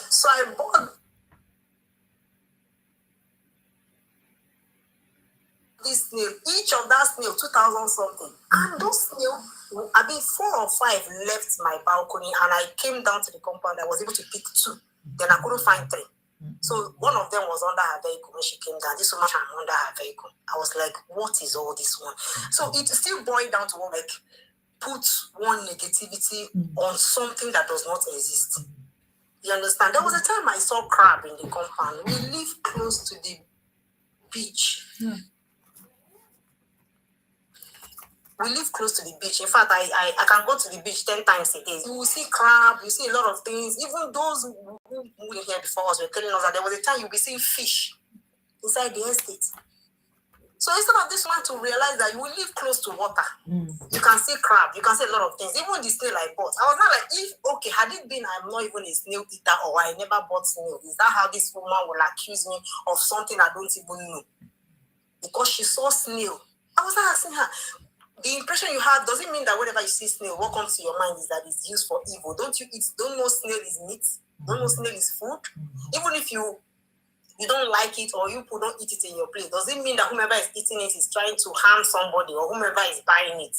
So I bought this snail, each of that snail 2,000 something, and those snail, 4 or 5 left my balcony, and I came down to the compound. I was able to pick 2, then I couldn't find 3. So one of them was under her vehicle when she came down. This woman was under her vehicle. I was like, what is all this one? So it still boiled down to like put one negativity on something that does not exist. You understand? There was a time I saw crab in the compound. We live close to the beach. We live close to the beach. In fact, I can go to the beach 10 times a day. You will see crab, you see a lot of things. Even those who were here before us were telling us that there was a time you'll be seeing fish inside the estate. So instead of this one to realize that you will live close to water, you can see crab, you can see a lot of things. Even the snail I bought, I was not like, had it been I'm not even a snail eater or I never bought snail, is that how this woman will accuse me of something I don't even know? Because she saw snail. I was not asking her, the impression you have, does it mean that whenever you see snail, what comes to your mind is that it's used for evil? Don't know snail is meat? Don't know snail is food? Even if you don't like it or you don't eat it in your place, does it mean that whomever is eating it is trying to harm somebody or whomever is buying it?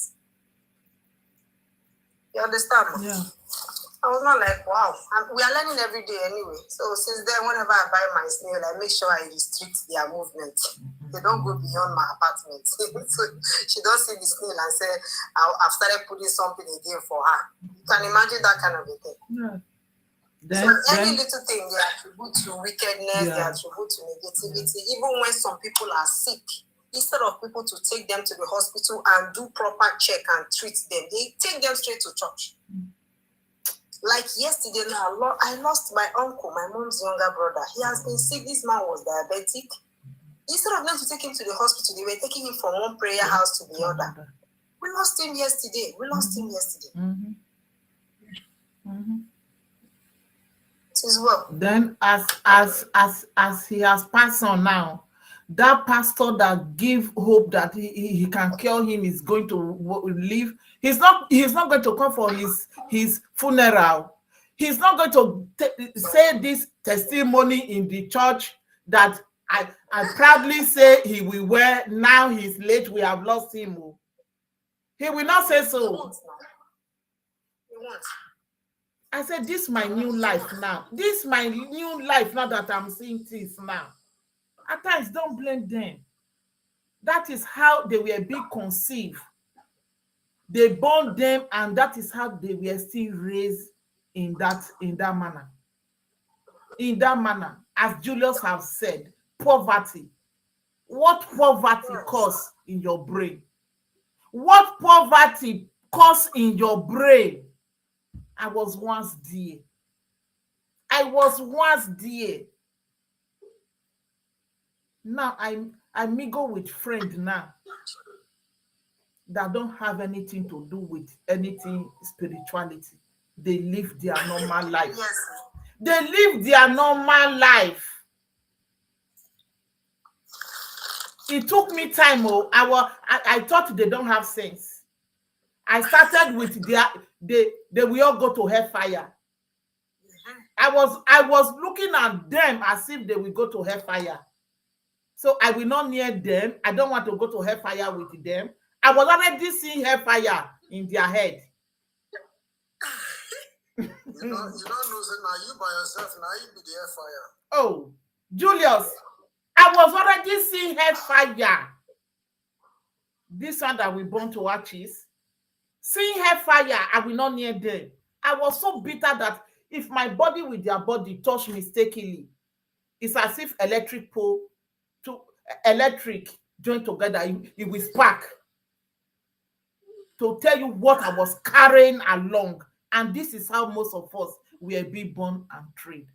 You understand? Yeah. I was not like, wow. We are learning every day anyway. So since then, whenever I buy my snail, I make sure I restrict their movement. They don't go beyond my apartment. So she don't see the snail and say, I've started putting something again for her. You can imagine that kind of a thing. Yeah. Any little thing they attribute to wickedness, they attribute to negativity. Even when some people are sick, instead of people to take them to the hospital and do proper check and treat them, they take them straight to church. Like yesterday now, I lost my uncle, my mom's younger brother. He has been sick. This man was diabetic. Instead of them to take him to the hospital, they were taking him from one prayer house to the other. We lost him yesterday. It is well. Then as he has passed on now, that pastor that give hope that he can cure him is going to leave. He's not going to come for his funeral. He's not going to say this testimony in the church that I proudly say he will wear. Now he's late. We have lost him. He will not say so. I said, this is my new life now. This is my new life now that I'm seeing things now. At times, don't blame them. That is how they were being conceived. They born them, and that is how they were still raised in that manner. In that manner, as Julius have said, poverty. What poverty cause in your brain? What poverty cause in your brain? I was once there. I was once there. Now I mingle with friends now that don't have anything to do with anything spirituality. They live their normal life. They live their normal life. It took me time. I thought they don't have sense. I started with they will all go to hellfire. I was looking at them as if they will go to hellfire. So I will not near them. I don't want to go to hellfire with them. I was already seeing hellfire in their head. You don't losing now. You by yourself now. You be the hellfire. Oh, Julius, I was already seeing hellfire. This one that we born to watch is seeing hellfire. I will not near them. I was so bitter that if my body with their body touch mistakenly, it's as if electric pole to electric join together. It will spark. To tell you what I was carrying along, and this is how most of us will be born and trained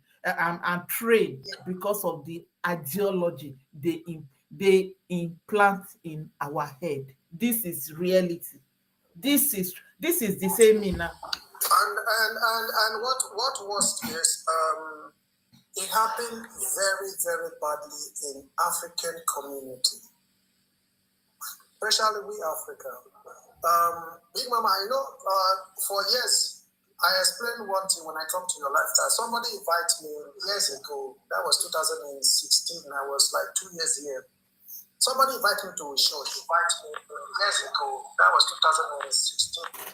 because of the ideology they implant in our head. This is reality. This is the same me now. And what was this? It happened very, very badly in African community, especially we Africa. Bigmama, for years, I explained one thing when I come to your lifestyle. Somebody invited me years ago. That was 2016. I was like 2 years here. Somebody invited me to a show. He invited me years ago. That was 2016.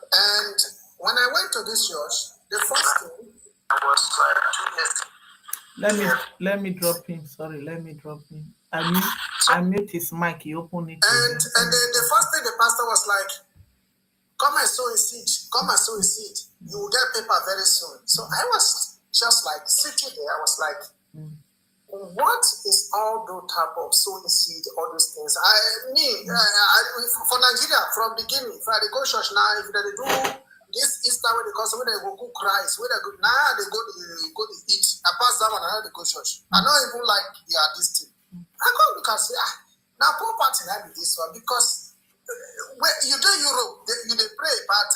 And when I went to this church, the first thing I was like 2 years. Let me drop him. Sorry, let me drop him. I mute his mic. He opened it. And the first thing the pastor was like, "Come and sow a seed. Come and sow a seed. You will get paper very soon." So I was just like sitting there. I was like, what is all those type of sowing seed, all those things? For Nigeria, from beginning, if I go church now, if they do this Easter when they go, when they go cook rice, when they go now they go to eat. I pass that one and they go church. I don't even like this thing. I go because now property I be this one because when you do Europe, you pray about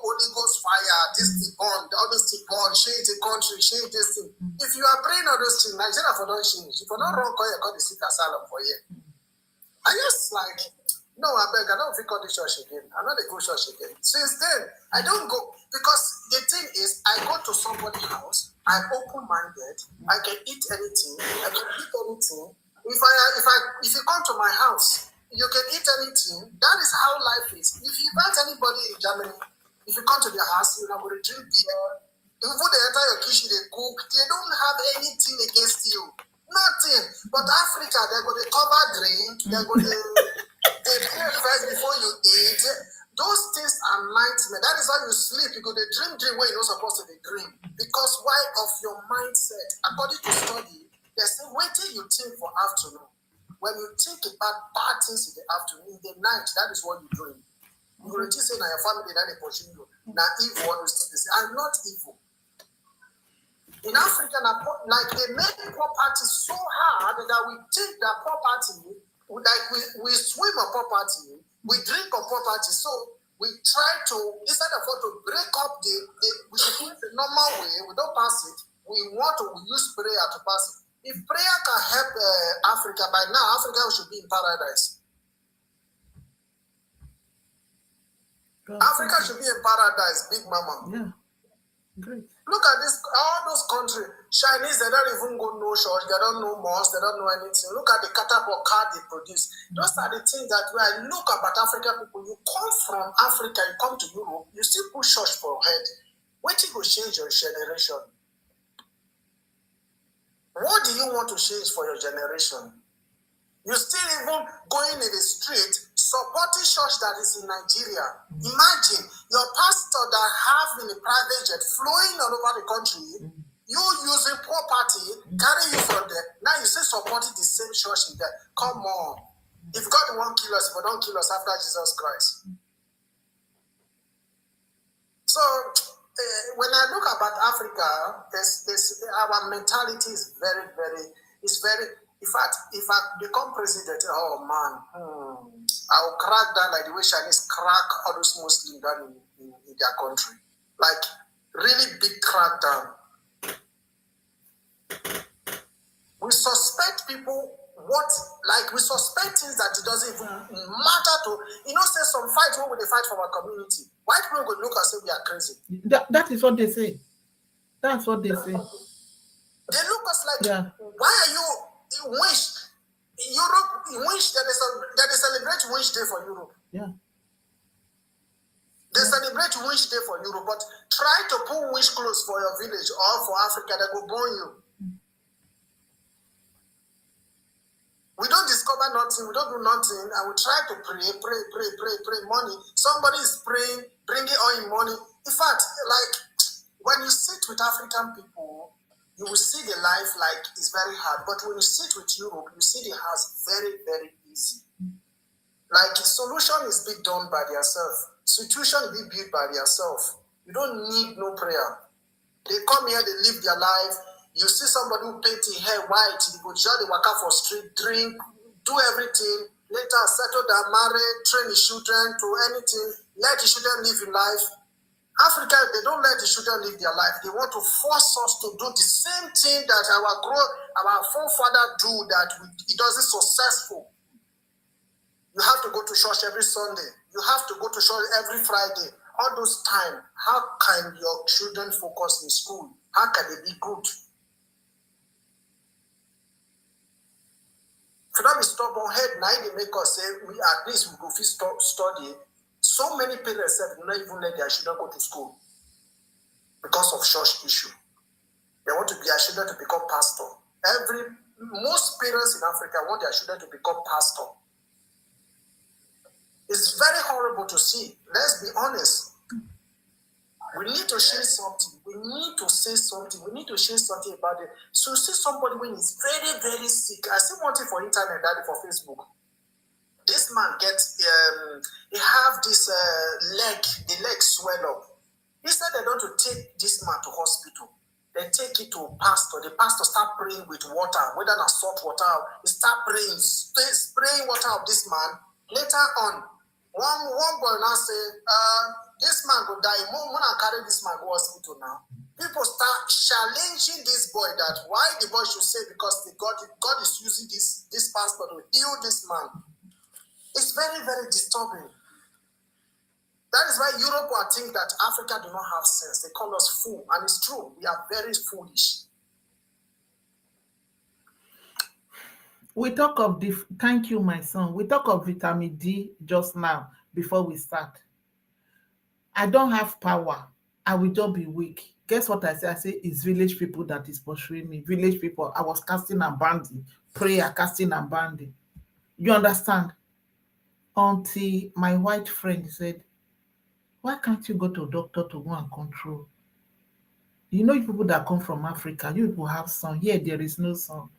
Holy Ghost fire, this thing on, all this thing on, change the country, change this thing. If you are praying all those things, Nigeria for don't change. If you're not wrong, you got the sick asylum for you. I just like, no, I beg, I don't think of the church again. I'm not a go church again. Since then, I don't go because the thing is, I go to somebody's house, I'm open-minded, I can eat anything, I can eat anything. If you come to my house, you can eat anything. That is how life is. If you invite anybody in Germany, if you come to their house, you're going to drink beer. Even they enter your kitchen, they cook. They don't have anything against you. Nothing. But Africa, they're going to cover drink. They're going to pray first before you eat. Those things are nightmare. That is why you sleep. You go to drink where you're not supposed to be drink. Because why of your mindset? According to study, they say, wait till you think for afternoon. When you think about bad things in the afternoon, in the night, that is what you're doing. You will just say, now your family, that they pushing you. Now, evil, I'm not evil. In Africa, like they make property so hard that we take that property, like we swim on property, we drink on property. So we try to, instead of to break up we should do it the normal way, we don't pass it. We use prayer to pass it. If prayer can help Africa, by now Africa should be in paradise. Africa should be a paradise, Big Mama. Yeah, great. Look at this, all those countries. Chinese, they don't even go no church, they don't know mosque, they don't know anything. Look at the catapult car they produce. Those are the things that when I look about African people, you come from Africa, you come to Europe, you still put church for head. What will change your generation? What do you want to change for your generation? You still even going in the street supporting church that is in Nigeria. Imagine your pastor that have in a private jet flowing all over the country, you using property, carry you from there. Now you say supporting the same church in there. Come on. If God won't kill us, if He don't kill us after Jesus Christ. So when I look about Africa, our mentality is very, in fact, if I become president, oh man, I'll crack down like the way Chinese crack all those Muslims down in their country. Like, really big crackdown. We suspect people we suspect things that it doesn't even matter to, say some fight when they fight for our community. White people will look and say we are crazy. That is what they say. That's what they say. They look us like, yeah. Why are you wish Europe wish that they celebrate wish day for Europe? Yeah. They celebrate wish day for Europe, but try to put wish clothes for your village or for Africa, they will burn you. We don't discover nothing, we don't do nothing, and we try to pray money. Somebody is praying, bringing all in money. In fact, like when you sit with African people, you will see the life like it's very hard. But when you sit with Europe, you see the house very, very easy. Like solution is being done by themselves. Situation is being built by themselves. You don't need no prayer. They come here, they live their life. You see somebody who paint his hair white, they go just they walk out for street, drink, do everything, later settle down, marry, train his children to anything, let the children live in life. Africa, they don't let the children live their life. They want to force us to do the same thing that our forefather do that it doesn't successful. You have to go to church every Sunday. You have to go to church every Friday. All those time, how can your children focus in school? How can they be good? If that be stubborn head, now they make us say, at least we go stop study. So many parents have not even let their children go to school because of church issue. They want their children to become pastor. Most parents in Africa want their children to become pastor. It's very horrible to see. Let's be honest. We need to share something. We need to say something. We need to share something about it. So see somebody when he's very, very sick. I see one thing for internet, that for Facebook. This man he have this the leg swell up. He said they don't to take this man to hospital. They take it to pastor. The pastor start praying with water, whether not salt water. He start praying, spraying water of this man. Later on, one boy now say, this man will die. When I carry this man go hospital now, people start challenging this boy that why the boy should say because God is using this pastor to heal this man. It's very, very disturbing. That is why Europe will think that Africa do not have sense. They call us fool, and it's true. We are very foolish. We talk of thank you, my son. We talk of vitamin D just now before we start. I don't have power. I will just be weak. Guess what I say? I say it's village people that is pursuing me. Village people. I was casting and banding. Prayer, casting and banding. You understand? Until my white friend said, why can't you go to a doctor to go and control? You know, you people that come from Africa, you people have sun. Here, there is no sun.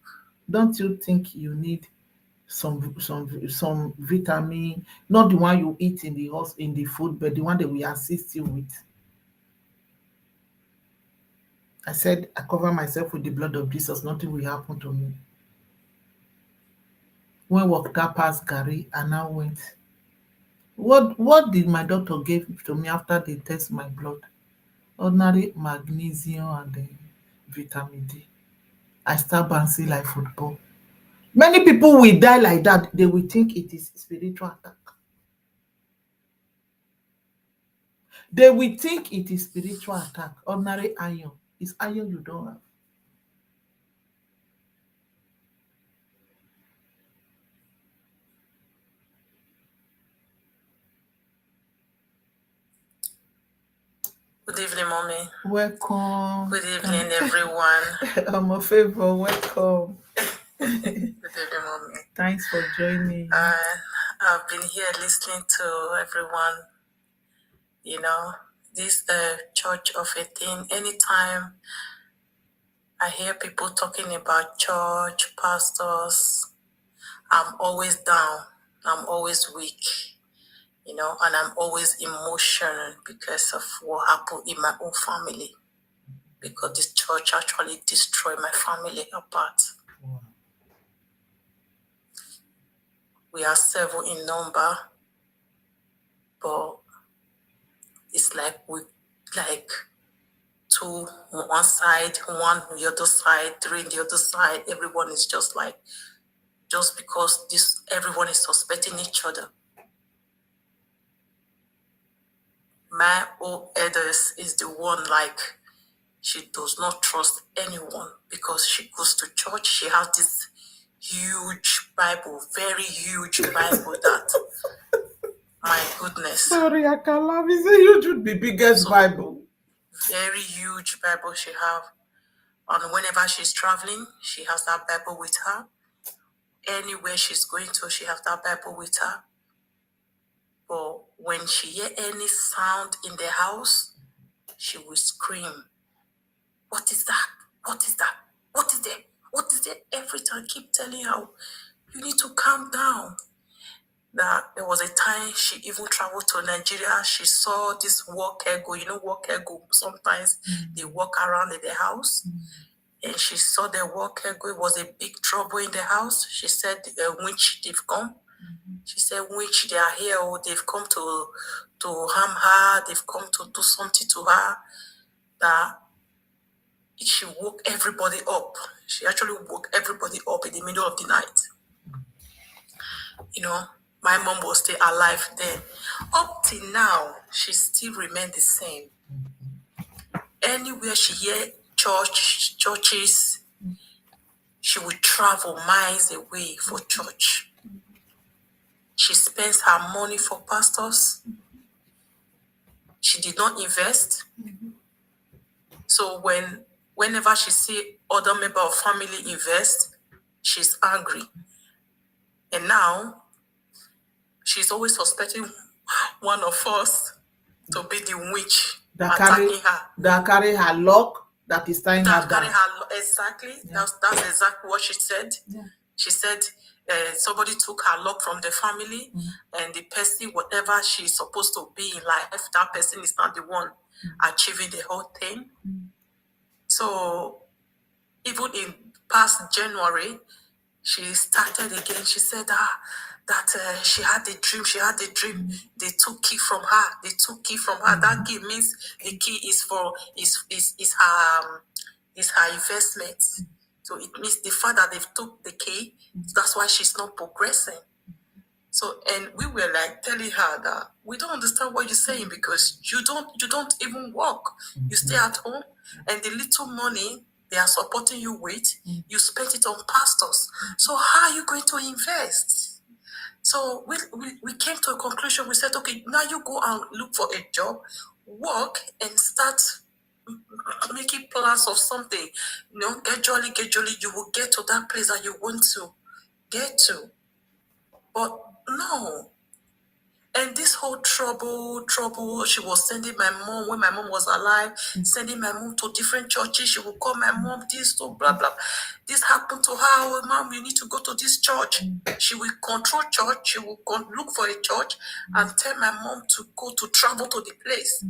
Don't you think you need some vitamin, not the one you eat in the food, but the one that we assist you with? I said, I cover myself with the blood of Jesus. Nothing will happen to me. When walked up past Gary, I now went. What did my doctor give to me after they test my blood? Ordinary magnesium and vitamin D. I start bouncing like football. Many people will die like that. They will think it is spiritual attack. They will think it is spiritual attack. Ordinary iron. It's iron you don't have. Good evening, mommy. Welcome. Good evening, everyone. I'm a favor. Welcome. Good evening, mommy. Thanks for joining. I've been here listening to everyone. You know, this church of a thing. Anytime I hear people talking about church, pastors, I'm always down. I'm always weak, and I'm always emotional because of what happened in my own family. Because this church actually destroyed my family apart. Wow. We are 7 in number, but it's like two on one side, one on the other side, 3 on the other side. Everyone is just because everyone is suspecting each other. My old elders is the one she does not trust anyone because she goes to church. She has this huge Bible, very huge Bible that, my goodness. Sorry, I can laugh. It's a huge, the biggest Bible. Very huge Bible she have. And whenever she's traveling, she has that Bible with her. Anywhere she's going to, she has that Bible with her. But when she hear any sound in the house, she will scream, "What is that? What is that? What is there? What is there?" Every time I keep telling her, "You need to calm down." That there was a time she even traveled to Nigeria. She saw this walk ego. You know, walk ego. Sometimes they walk around in the house. And she saw the walk ego. It was a big trouble in the house. She said, "Witch, they've come." She said, "Witch, they are here. Oh, they've come to harm her. They've come to do something to her." That she woke everybody up. She actually woke everybody up in the middle of the night. My mom was still alive then. Up till now, she still remained the same. Anywhere she hear churches, she would travel miles away for church. She spends her money for pastors. She did not invest. So whenever she see other member of family invest, she's angry. And now she's always suspecting one of us to be the witch attacking her. That carry her lock, that is tying her down. Exactly. Yeah. That's exactly what she said. Yeah. She said somebody took her lock from the family, and the person, whatever she's supposed to be in life, that person is not the one achieving the whole thing. So even in past January, she started again. She said that she had a dream. She had a dream. They took key from her. That key means the key is for her investment. So it means the fact that they've took the key. That's why she's not progressing. So, and we were telling her that we don't understand what you're saying because you don't even work. You stay at home, and the little money they are supporting you with, you spend it on pastors. So how are you going to invest? So we came to a conclusion. We said, okay, now you go and look for a job, work, and start making plans of something. Gradually, you will get to that place that you want to get to. But no. And this whole trouble, she was sending my mom, when my mom was alive, sending my mom to different churches. She would call my mom this, so blah, blah. This happened to her. "Oh, mom, you need to go to this church." She will control church. She will look for a church and tell my mom to go to travel to the place.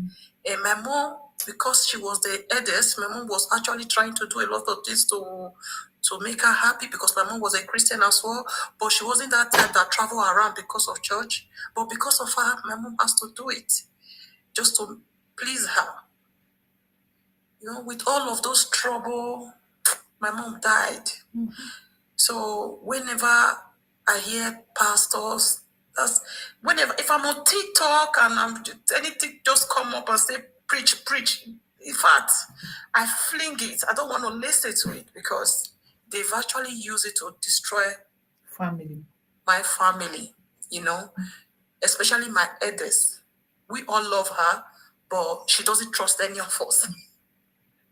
And my mom, because she was the eldest, my mom was actually trying to do a lot of this to make her happy because my mom was a Christian as well. But she wasn't that type that travel around because of church. But because of her, my mom has to do it just to please her. With all of those trouble, my mom died. So whenever I hear pastors That's whenever if I'm on TikTok and anything just come up and say preach, preach. In fact, I fling it. I don't want to listen to it because they've actually used it to destroy family. My family, especially my elders. We all love her, but she doesn't trust any of us.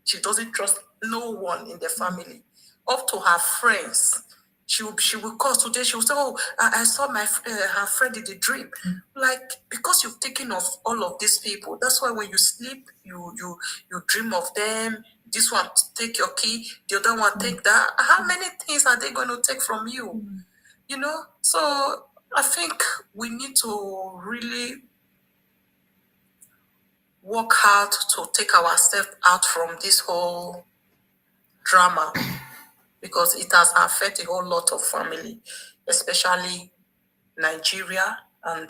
She doesn't trust no one in the family. Up to her friends. She will call today. She will say, "Oh, I saw her friend in the dream." Like, because you've taken off all of these people. That's why when you sleep, you dream of them. This one take your key, the other one take that. How many things are they going to take from you? So I think we need to really work hard to take ourselves out from this whole drama because it has affected a whole lot of family, especially Nigeria, and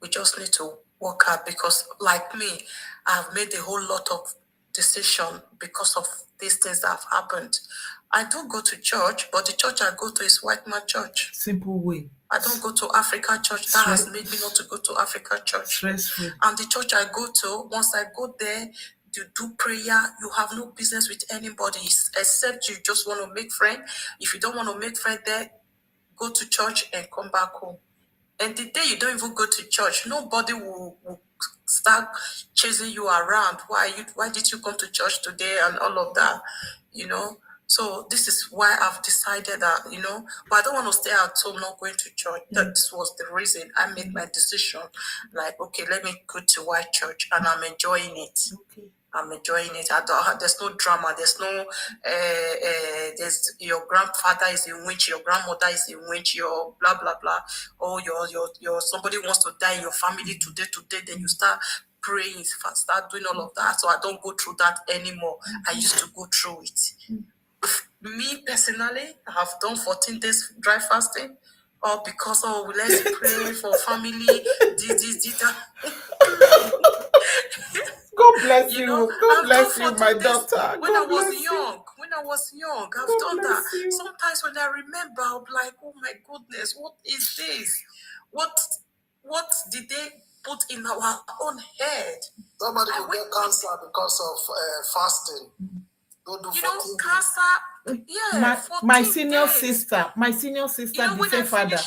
we just need to work hard because, like me, I've made a whole lot of decision because of these things that have happened. I do go to church, but the church I go to is white man church. Simple way. I don't go to African church. That has made me not to go to African church. Stress-free. And the church I go to, once I go there, you do prayer, you have no business with anybody except you just want to make friend. If you don't want to make friend there, go to church and come back home. And the day you don't even go to church, nobody will start chasing you around. Why did you come to church today and all of that, So this is why I've decided that, but I don't want to stay at home not going to church. This was the reason I made my decision. Like, okay, let me go to white church, and I'm enjoying it. Okay. I'm enjoying it. There's no drama. There's no. There's your grandfather is in winch. Your grandmother is in winch. Your blah blah blah. Oh, your somebody wants to die in your family today. Then you start praying, start doing all of that. So I don't go through that anymore. I used to go through it. Me personally, I have done 14 days dry fasting. Or because let's pray for family. This that. God bless you. God bless you, my daughter. When I was young, I've done that. Sometimes when I remember, I'm like, oh my goodness, what is this? What did they put in our own head? Somebody will get cancer because of fasting. Cancer. Yeah, my senior sister, the same father.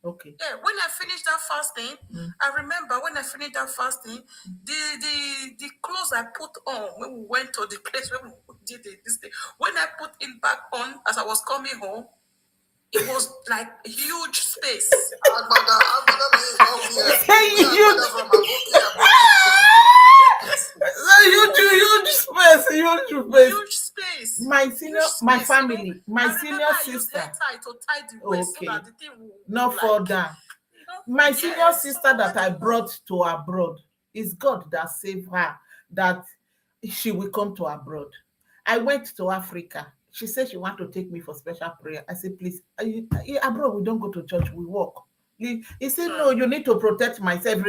Okay. Yeah, when I finished that fasting, I remember when I finished that fasting, the clothes I put on when we went to the place when we did this thing, when I put it back on as I was coming home, it was like a huge space. Huge space. My family, my senior sister. To tie the waist so that the thing will not fall down. My senior sister that I brought to abroad, is God that saved her, that she will come to abroad. I went to Africa. She said she want to take me for special prayer. I said, please, abroad we don't go to church, we walk. He said, no, you need to protect myself.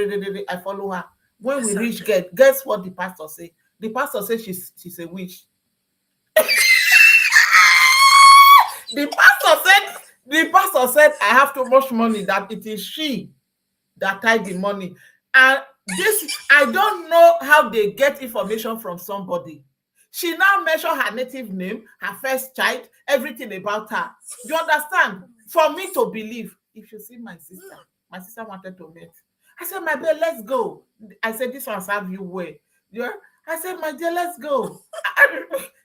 I follow her. When we reach, guess what the pastor said? The pastor said she's a witch. The pastor said I have too much money, that it is she that tied the money. And this, I don't know how they get information from somebody. She now mentioned her native name, her first child, everything about her. You understand? For me to believe, if you see my sister wanted to meet. I said, my dear, let's go. I said, this one serve you well. Yeah. I said, my dear, let's go.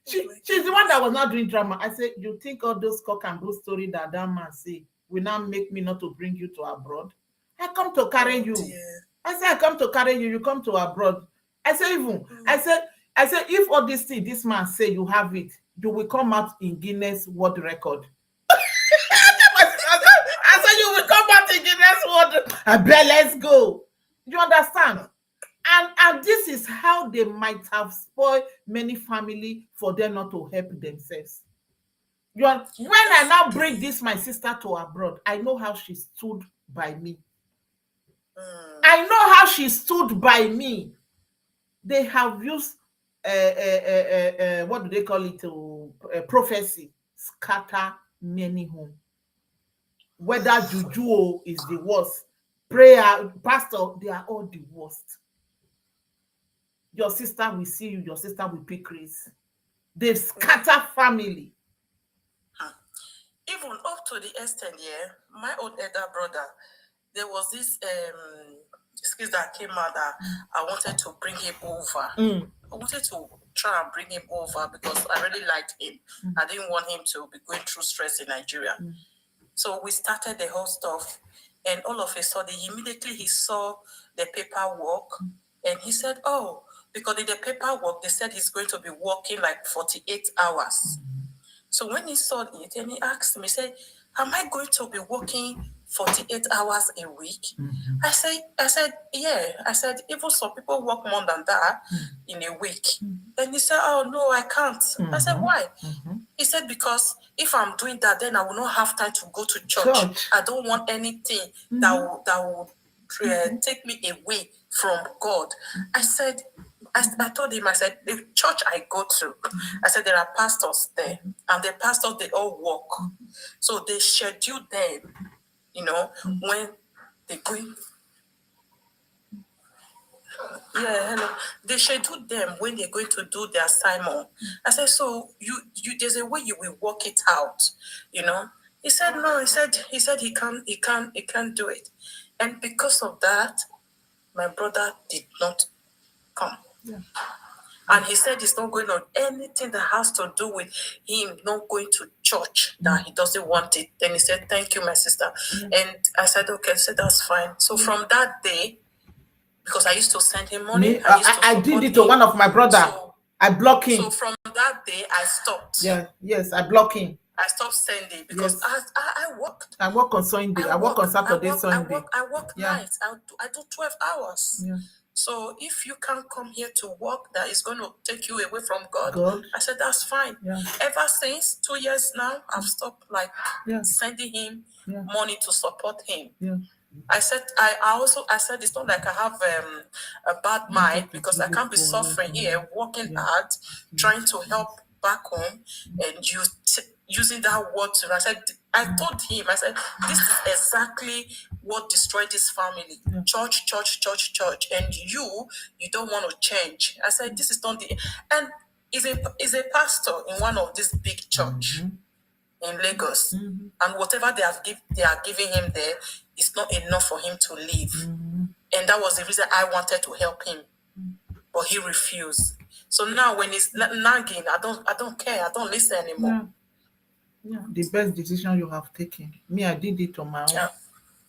She's the one that was not doing drama. I said, you think all those cock and bull story that man say will now make me not to bring you to abroad? I come to carry you. I said, I come to carry you. You come to abroad. I said, I said, if all this thing this man say you have it, you will come out in Guinness World Record. I said, you will come out in Guinness World. I bet, let's go. You understand? And this is how they might have spoiled many family for them not to help themselves. When I now bring this my sister to abroad, I know how she stood by me. I know how she stood by me. They have used what do they call it? Prophecy, scatter many homes. Whether juju is the worst, prayer, pastor, they are all the worst. Your sister will see you, your sister will pick race. They scatter family. Even up to the extent, yeah, my old elder brother, there was this excuse that came out that I wanted to bring him over. I wanted to try and bring him over because I really liked him. I didn't want him to be going through stress in Nigeria. So we started the whole stuff, and all of a sudden, immediately he saw the paperwork, and he said, "Oh, because in the paperwork they said he's going to be working like 48 hours." So when he saw it, and he asked me, he said, "Am I going to be working 48 hours a week?" I said, yeah. I said, even some people work more than that in a week. And he said, "Oh no, I can't." I said, "Why?" He said, "Because if I'm doing that, then I will not have time to go to church. I don't want anything that will take me away from God." I said, I told him, I said, the church I go to, I said, there are pastors there, and the pastors, they all work. So they schedule them, when they go. Yeah, hello. They schedule them when they're going to do their assignment. I said, so you there's a way you will work it out. He said no. He said he can't do it, and because of that, my brother did not come. And he said he's not going on anything that has to do with him not going to church, that he doesn't want it. Then he said, "Thank you, my sister." And I said, "Okay." I said, "That's fine." So from that day, because I used to send him money, I did it to one of my brother. So I block him. So from that day, I stopped. Yeah, yes, I block him. I stopped sending because I worked. I work on Sunday. I work on Saturday, Sunday. I work nights. I do 12 hours. Yeah. So if you can't come here to work, that is going to take you away from God. I said, that's fine. Yeah. Ever since 2 years now, I've stopped sending him money to support him. Yeah. I said it's not like I have a bad mind, because I can't be suffering here, working hard, trying to help back home, and using that word to. I told him, I said, this is exactly what destroyed this family. Church, church, church, church, and you don't want to change. I said, this is not the, and is a pastor in one of these big church in Lagos, and whatever they are giving him there is not enough for him to live. And that was the reason I wanted to help him, but he refused. So now when he's nagging, I don't care. I don't listen anymore. Yeah. The best decision you have taken. Me, I did it on my own. Yeah.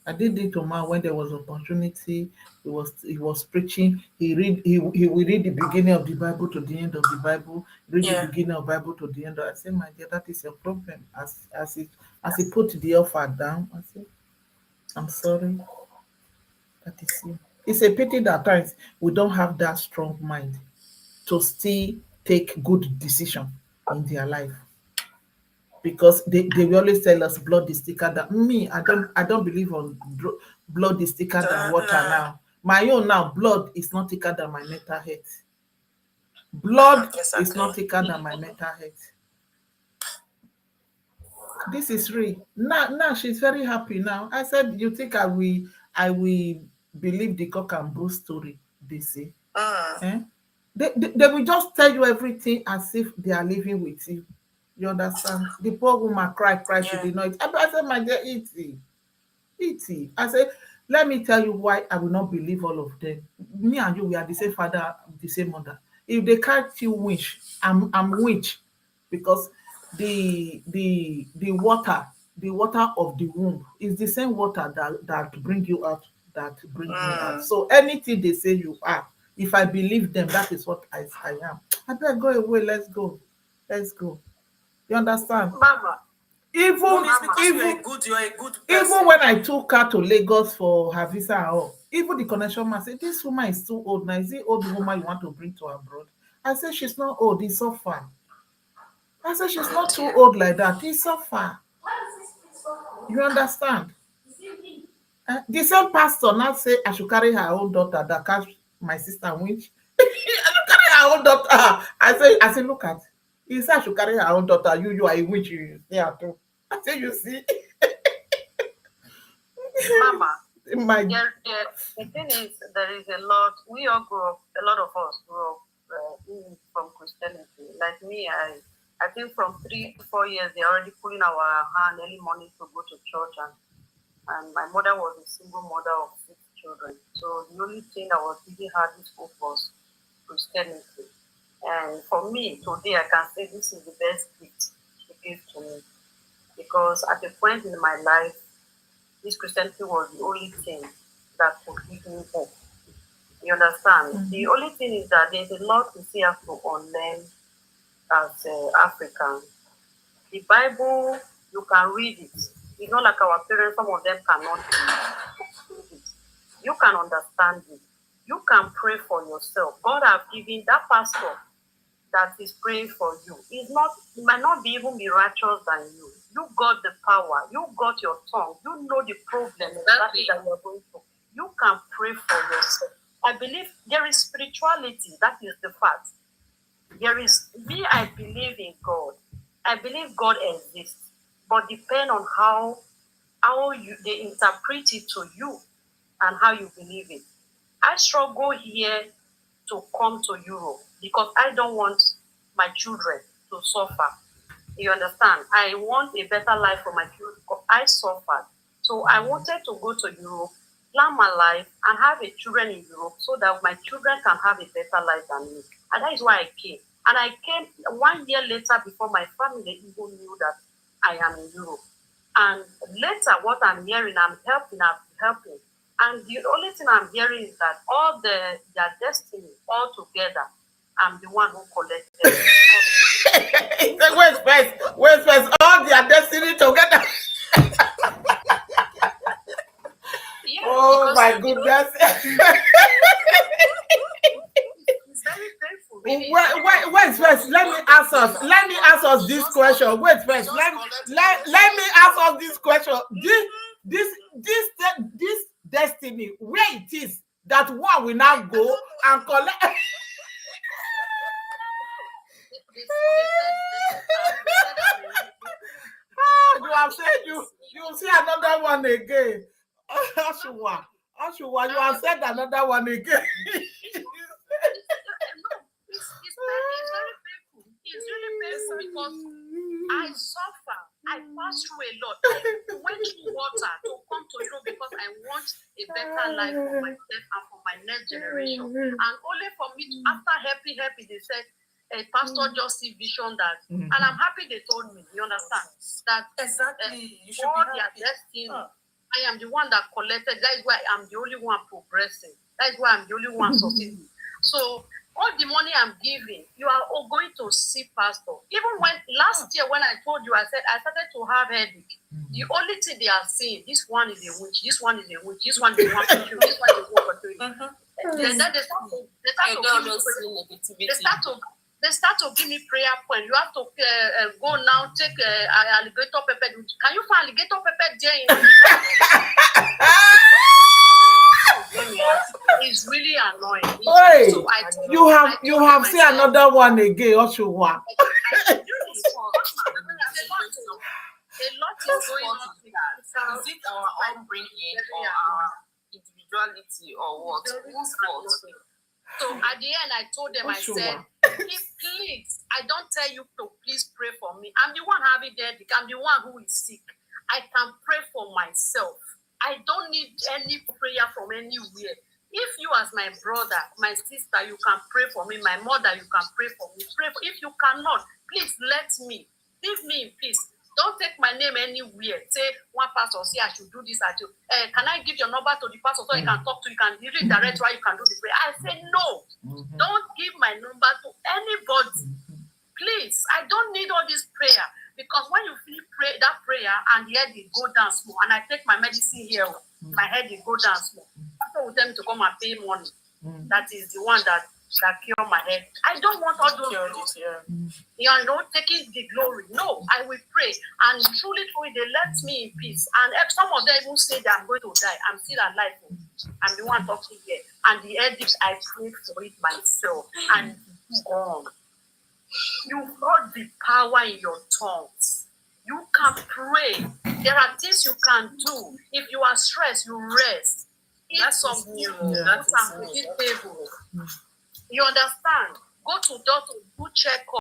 I did it on my own when there was opportunity. He was preaching. He will read the beginning of the Bible to the end of the Bible. Read the beginning of the Bible to the end. I said, my dear, that is your problem. As he put the offer down, I said, I'm sorry. That is you. It's a pity that at times we don't have that strong mind to still take good decision in their life. Because they will always tell us blood is thicker than me. I don't believe on blood is thicker than water now. My own now, blood is not thicker than my mental health. Blood is not thicker than my mental health. This is real. Now she's very happy now. I said, you think I will believe the cock and bull story they say? They will just tell you everything as if they are living with you. You understand? The poor woman cried, she did not eat. I said, my dear, eat it. I said, let me tell you why I will not believe all of them. Me and you, we are the same father, the same mother. If they can't you witch, I'm witch, because the water of the womb is the same water that bring you out, that bring me out. So anything they say you are, if I believe them, that is what I am. I better go away. Let's go. You understand? Mama. Even you're a good person. Even when I took her to Lagos for her visa and all, even the connection man said, this woman is too old now. Is it old woman you want to bring to abroad? I said, she's not old, it's so far. I said, she's not too old like that. It's so far. You understand? The same pastor now say I should carry her own daughter that catch my sister witch. I should carry her own daughter. I say, look at. He said I should carry her own daughter. You are a witch. You stay at home. I say, you see. Mama, My the thing is, there is a lot. We all grew up. A lot of us grew up from Christianity. Like me, I think from 3 to 4 years, they're already pulling our hand early morning to go to church, and my mother was a single mother of 6 children. So the only thing that was really hard this hope was Christianity. And for me, today, I can say this is the best gift she gave to me because at a point in my life, this Christianity was the only thing that could give me hope. You understand? Mm-hmm. The only thing is that there's a lot we still have to unlearn as Africans. The Bible, you can read it. It's not like our parents, some of them cannot read it. You can understand it. You can pray for yourself. God has given that pastor that is praying for you. It might not be even be righteous than you. You got the power. You got your tongue. You know the problem exactly that you're going through. You can pray for yourself. I believe there is spirituality. That is the fact. I believe in God. I believe God exists. But depend on how they interpret it to you and how you believe it. I struggle here to come to Europe because I don't want my children to suffer. You understand? I want a better life for my children because I suffered. So I wanted to go to Europe, plan my life, and have a children in Europe so that my children can have a better life than me. And that is why I came. And I came 1 year later before my family even knew that I am in Europe. And later, what I'm hearing, I'm helping. And the only thing I'm hearing is that all their destiny all together, I'm the one who collected it. where's first? All their destiny together. Yeah, Oh my goodness. It's very painful. Wait first. Let me ask us this question. Wait first. Let me ask us this question. This destiny, where it is that one will now go and collect. You have said you see another one again. Ashua, you have said another one again. It's very painful. It's really painful because I suffer. I pass through a lot. I went through water to come to Europe because I want a better life for myself and for my next generation. And only for me, after happy, they said, a pastor just see vision that, and I'm happy they told me, you understand, that Exactly. You should all be their happy. destiny, I am the one that collected. That is why I'm the only one progressing. That is why I'm the only one succeeding. So all the money I'm giving, you are all going to see pastor. Even when last year when I told you, I said I started to have headache. The only thing they are saying, this one is a witch, this one is a witch, this one is one for you, this one is one for you. Then they start to give me prayer point. You have to go now, take alligator pepper. Can you find alligator pepper there? It's really annoying. Hey, so you have seen another one again, Oshua. A lot is going on. Is it our upbringing or our individuality or what? Whose fault? So at the end, I told them, I said, please, I don't tell you to please pray for me. I'm the one having the headache. I'm the one who is sick. I can pray for myself. I don't need any prayer from anywhere. If you as my brother, my sister, you can pray for me. My mother, you can pray for me. If you cannot, please let me. Leave me in peace. Don't take my name anywhere. Say one pastor say I should do this. Can I give your number to the pastor so you can talk to? You can really direct why you can do the prayer. I say no. Don't give my number to anybody. Please, I don't need all this prayer because when you feel that prayer and the head will go down small, and I take my medicine here, my head will go down small. People will tell me to come and pay money. That is the one that cure my head. I don't want all those taking the glory. No, I will pray. And truly, they left me in peace. And if some of them even say that I'm going to die, I'm still alive. I'm the one talking here. And the edicts, I prayed for it myself. And it's gone. You got the power in your tongues. You can pray. There are things you can do. If you are stressed, you rest. That's something new. That's a table. You understand? Go to doctor, do check up.